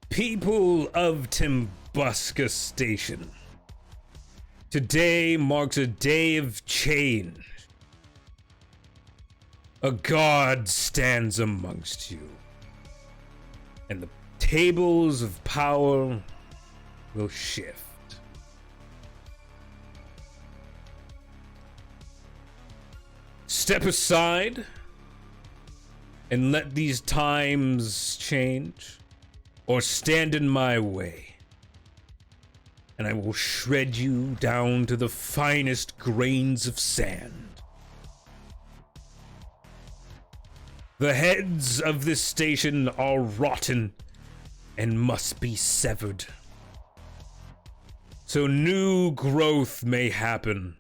People of Timbuska Station, today marks a day of change. A god stands amongst you, and the tables of power will shift. Step aside and let these times change, or stand in my way, and I will shred you down to the finest grains of sand. The heads of this station are rotten and must be severed, so new growth may happen.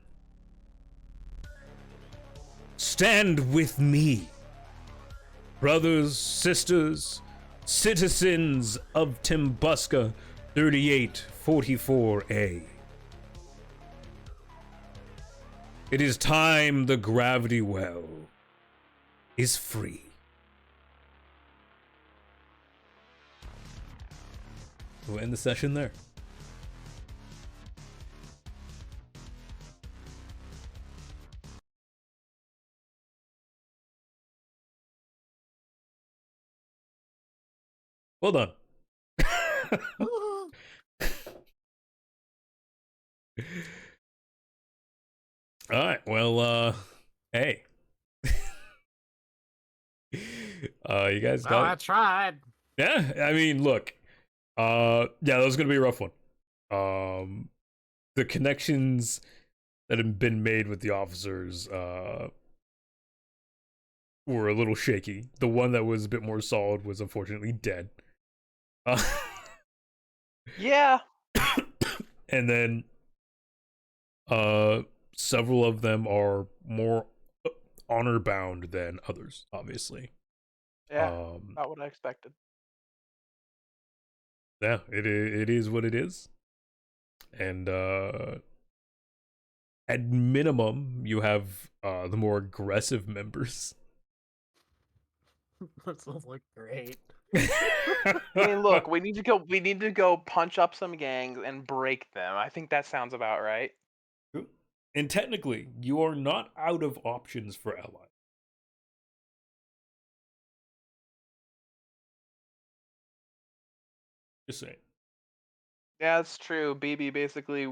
Stand with me, brothers, sisters, citizens of Timbuska 3844A. It is time the gravity well is free. We'll end the session there. Well done. All right. Well, hey. You guys Oh, got I it? tried. Yeah, I mean, look. Yeah, that was gonna be a rough one. The connections that have been made with the officers were a little shaky. The one that was a bit more solid was unfortunately dead. Yeah. And then several of them are more honor bound than others, obviously. Yeah. Not what I expected. Yeah, it is what it is. And at minimum, you have the more aggressive members. That sounds like great. I mean, look, we need to go punch up some gangs and break them. I think that sounds about right. And technically, you are not out of options for allies. Just saying. Yeah, that's true. BB basically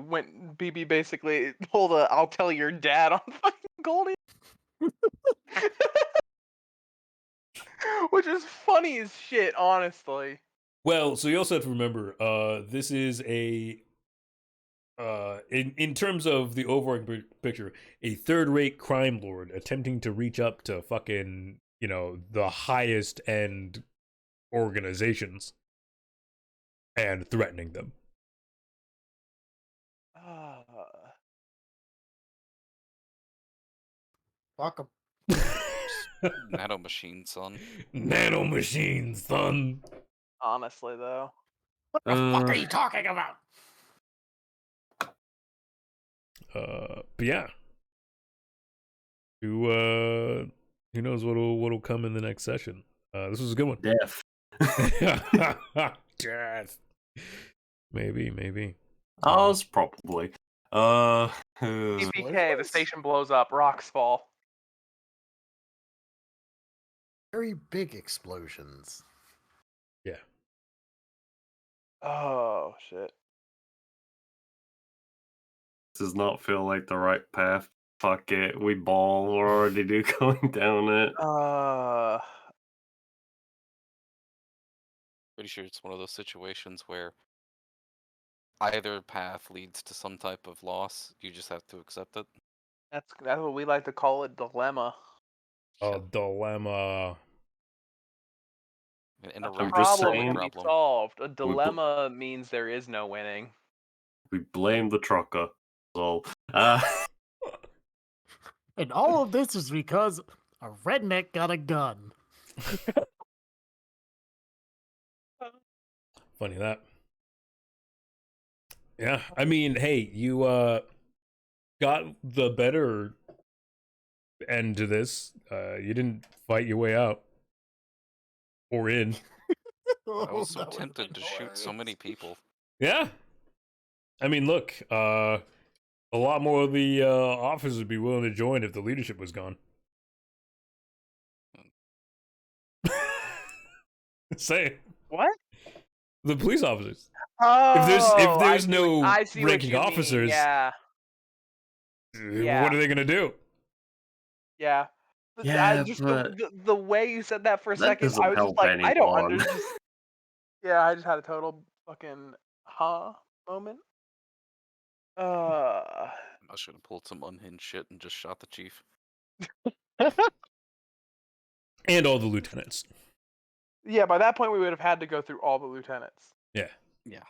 pulled a "I'll tell your dad" on fucking Goldie. Which is funny as shit, honestly. Well, so you also have to remember, this is a in terms of the overall picture, a third-rate crime lord attempting to reach up to fucking, you know, the highest end organizations and threatening them. Fuck 'em. Nano machine, son. Nano machines, son. Honestly, though. What the fuck are you talking about? But yeah. Who knows what'll come in the next session. This was a good one. Death. Death. Maybe. Oh, it's probably. TPK, the station blows up, rocks fall. Very big explosions. Yeah. Oh shit. Does not feel like the right path. Fuck it, we ball. We're already going down it. Pretty sure it's one of those situations where either path leads to some type of loss. You just have to accept it. That's what we like to call a dilemma. A dilemma. In A a I'm race, just problem only can saying- be problem. solved. A bl- dilemma means there is no winning. We blame the trucker. So, uh, And all of this is because a redneck got a gun. Funny that. Yeah, I mean, hey, you got the better end to this. You didn't fight your way out or in. I was so That would've tempted been to shoot so many hilarious. people. Yeah. I mean, look, a lot more of the officers would be willing to join if the leadership was gone. Say it. What? The police officers. Oh, If there's no I see what ranking you mean. officers, Yeah, what are they gonna do? yeah. Yeah, just but the way you said that for a that second, doesn't I was just help like, I don't anyone. just yeah, I just had a total fucking huh moment. Uh, I should have pulled some unhinged shit and just shot the chief. And all the lieutenants. yeah. By that point, we would have had to go through all the lieutenants. Yeah. Yeah.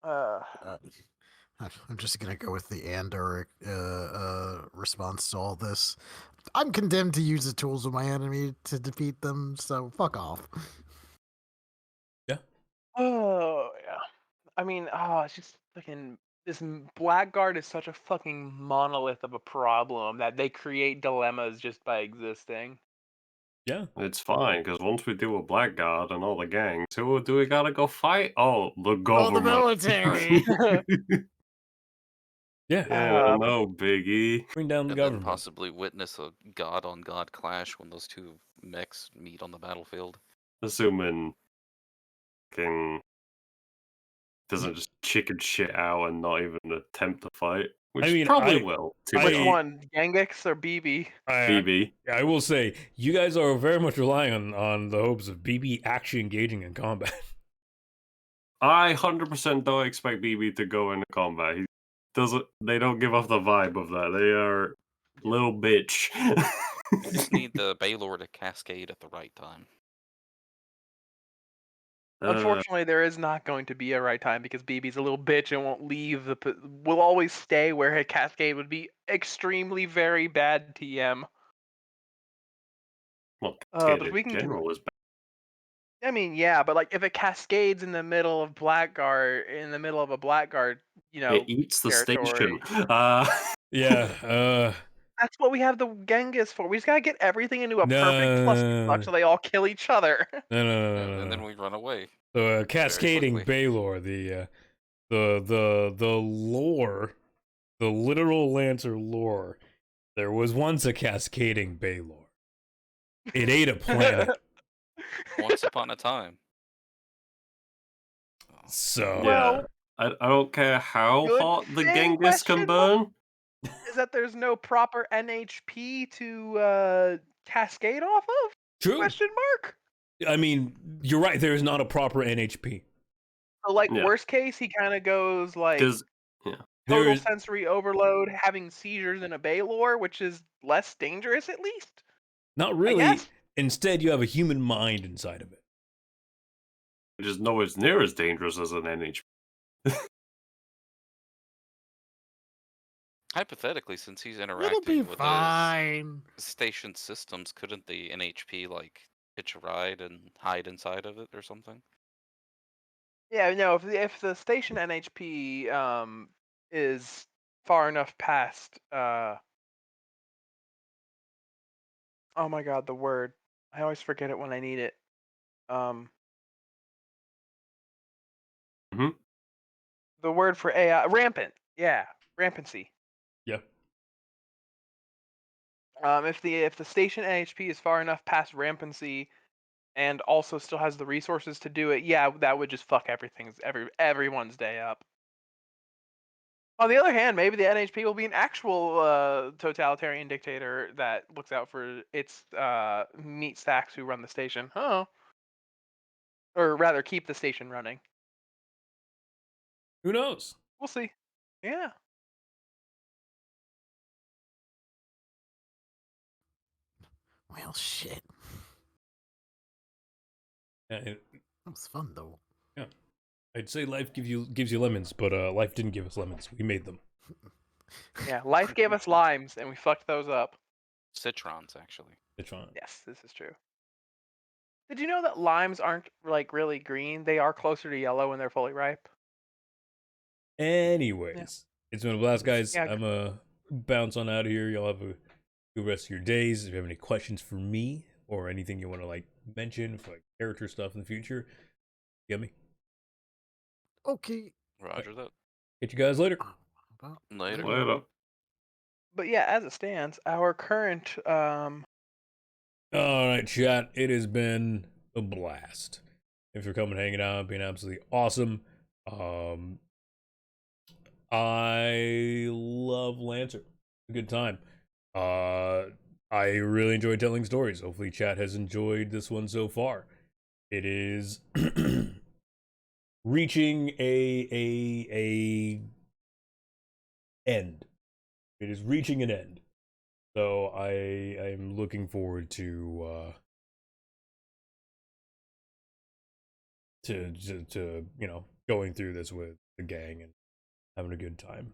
I'm just gonna go with the Andor response to all this. I'm condemned to use the tools of my enemy to defeat them, so fuck off. Oh yeah. I mean, it's just fucking this Blackguard is such a fucking monolith of a problem that they create dilemmas just by existing. Yeah. It's fine, because once we deal with Blackguard and all the gangs, who do we gotta go fight? Oh, the Oh, government. the military. Yeah. Yeah, no biggie. Bring down the And then government. possibly witness a god-on-god clash when those two mechs meet on the battlefield. Assuming King doesn't just chicken shit out and not even attempt to fight. Which I mean, probably will. To Which I- one, Genghis or BB? BB. I will say, you guys are very much relying on the hopes of BB actually engaging in combat. I 100% don't expect BB to go into combat. He doesn't. They don't give off the vibe of that. They are little bitch. You just need the Baylor to cascade at the right time. Unfortunately, there is not going to be a right time because BB's a little bitch and won't leave will always stay where a cascade would be extremely very bad TM. Well, But Cascade if we in can general is bad. I mean, yeah, but like if it cascades in the middle of Blackguard, in the middle of a Blackguard, It eats the territory. station. Yeah. That's what we have the Genghis for. We just gotta get everything into a perfect No. clusterfuck so they all kill each other. No. And then we run away. So cascading quickly. Baylor, the lore, the literal Lancer lore. There was once a cascading Baylor. It ate a planet. Once upon a time. So Yeah. I don't care how Good hot the thing, Genghis question can burn. is that there's no proper NHP to cascade off of? true. Question mark. I mean, you're right. There is not a proper NHP. So like Yeah. worst case, he kind of goes like Because total There's sensory overload, having seizures in a Baylor, which is less dangerous at least. not I really. guess. Instead, you have a human mind inside of it. it is nowhere near as dangerous as an NH. Hypothetically, since he's It'll interacting be with fine. the station systems, couldn't the NHP like hitch a ride and hide inside of it or something? Yeah, no. If the station NHP is far enough past oh my god, the word. I always forget it when I need it. Mhm. The word for AI, rampant. Yeah, rampancy. Yeah. If the station NHP is far enough past rampancy and also still has the resources to do it, yeah, that would just fuck everyone's day up. On the other hand, maybe the NHP will be an actual totalitarian dictator that looks out for its meat stacks who run the station. Oh, or rather, keep the station running. Who knows? We'll see. Yeah. Well, shit. It, That was fun though. yeah, I'd say life gives you lemons, but life didn't give us lemons. We made them. Yeah, life gave us limes, and we fucked those up. Citrons, actually. It's fine. Yes, this is true. Did you know that limes aren't like really green? They are closer to yellow when they're fully ripe. Anyways, it's been a blast, guys. Yeah. I'm bounce on out of here. Y'all have a good rest of your days. If you have any questions for me or anything you want to like mention for like character stuff in the future, get me. Okay. Roger that. Get you guys later. Later. Later. But yeah, as it stands, our current All right, chat. It has been a blast. If you're coming, hanging out, being absolutely awesome. I love Lancer. A good time. I really enjoy telling stories. Hopefully, chat has enjoyed this one so far. It is reaching a end. It is reaching an end. So I'm looking forward to you know, going through this with the gang and having a good time.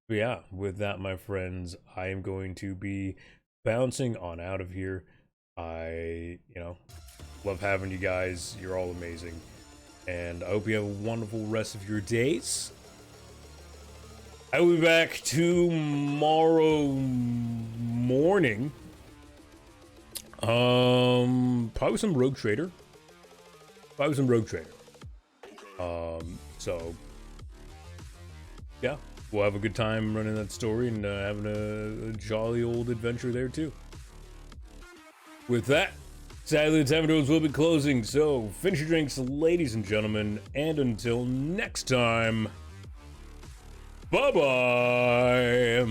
But yeah, with that, my friends, I am going to be bouncing on out of here. I, you know, love having you guys. You're all amazing. And I hope you have a wonderful rest of your days. I will be back tomorrow morning. Probably some Rogue Trader. So yeah, we'll have a good time running that story and having a jolly old adventure there too. With that, sadly the tavern doors will be closing, so finish your drinks, ladies and gentlemen, and until next time, bye-bye.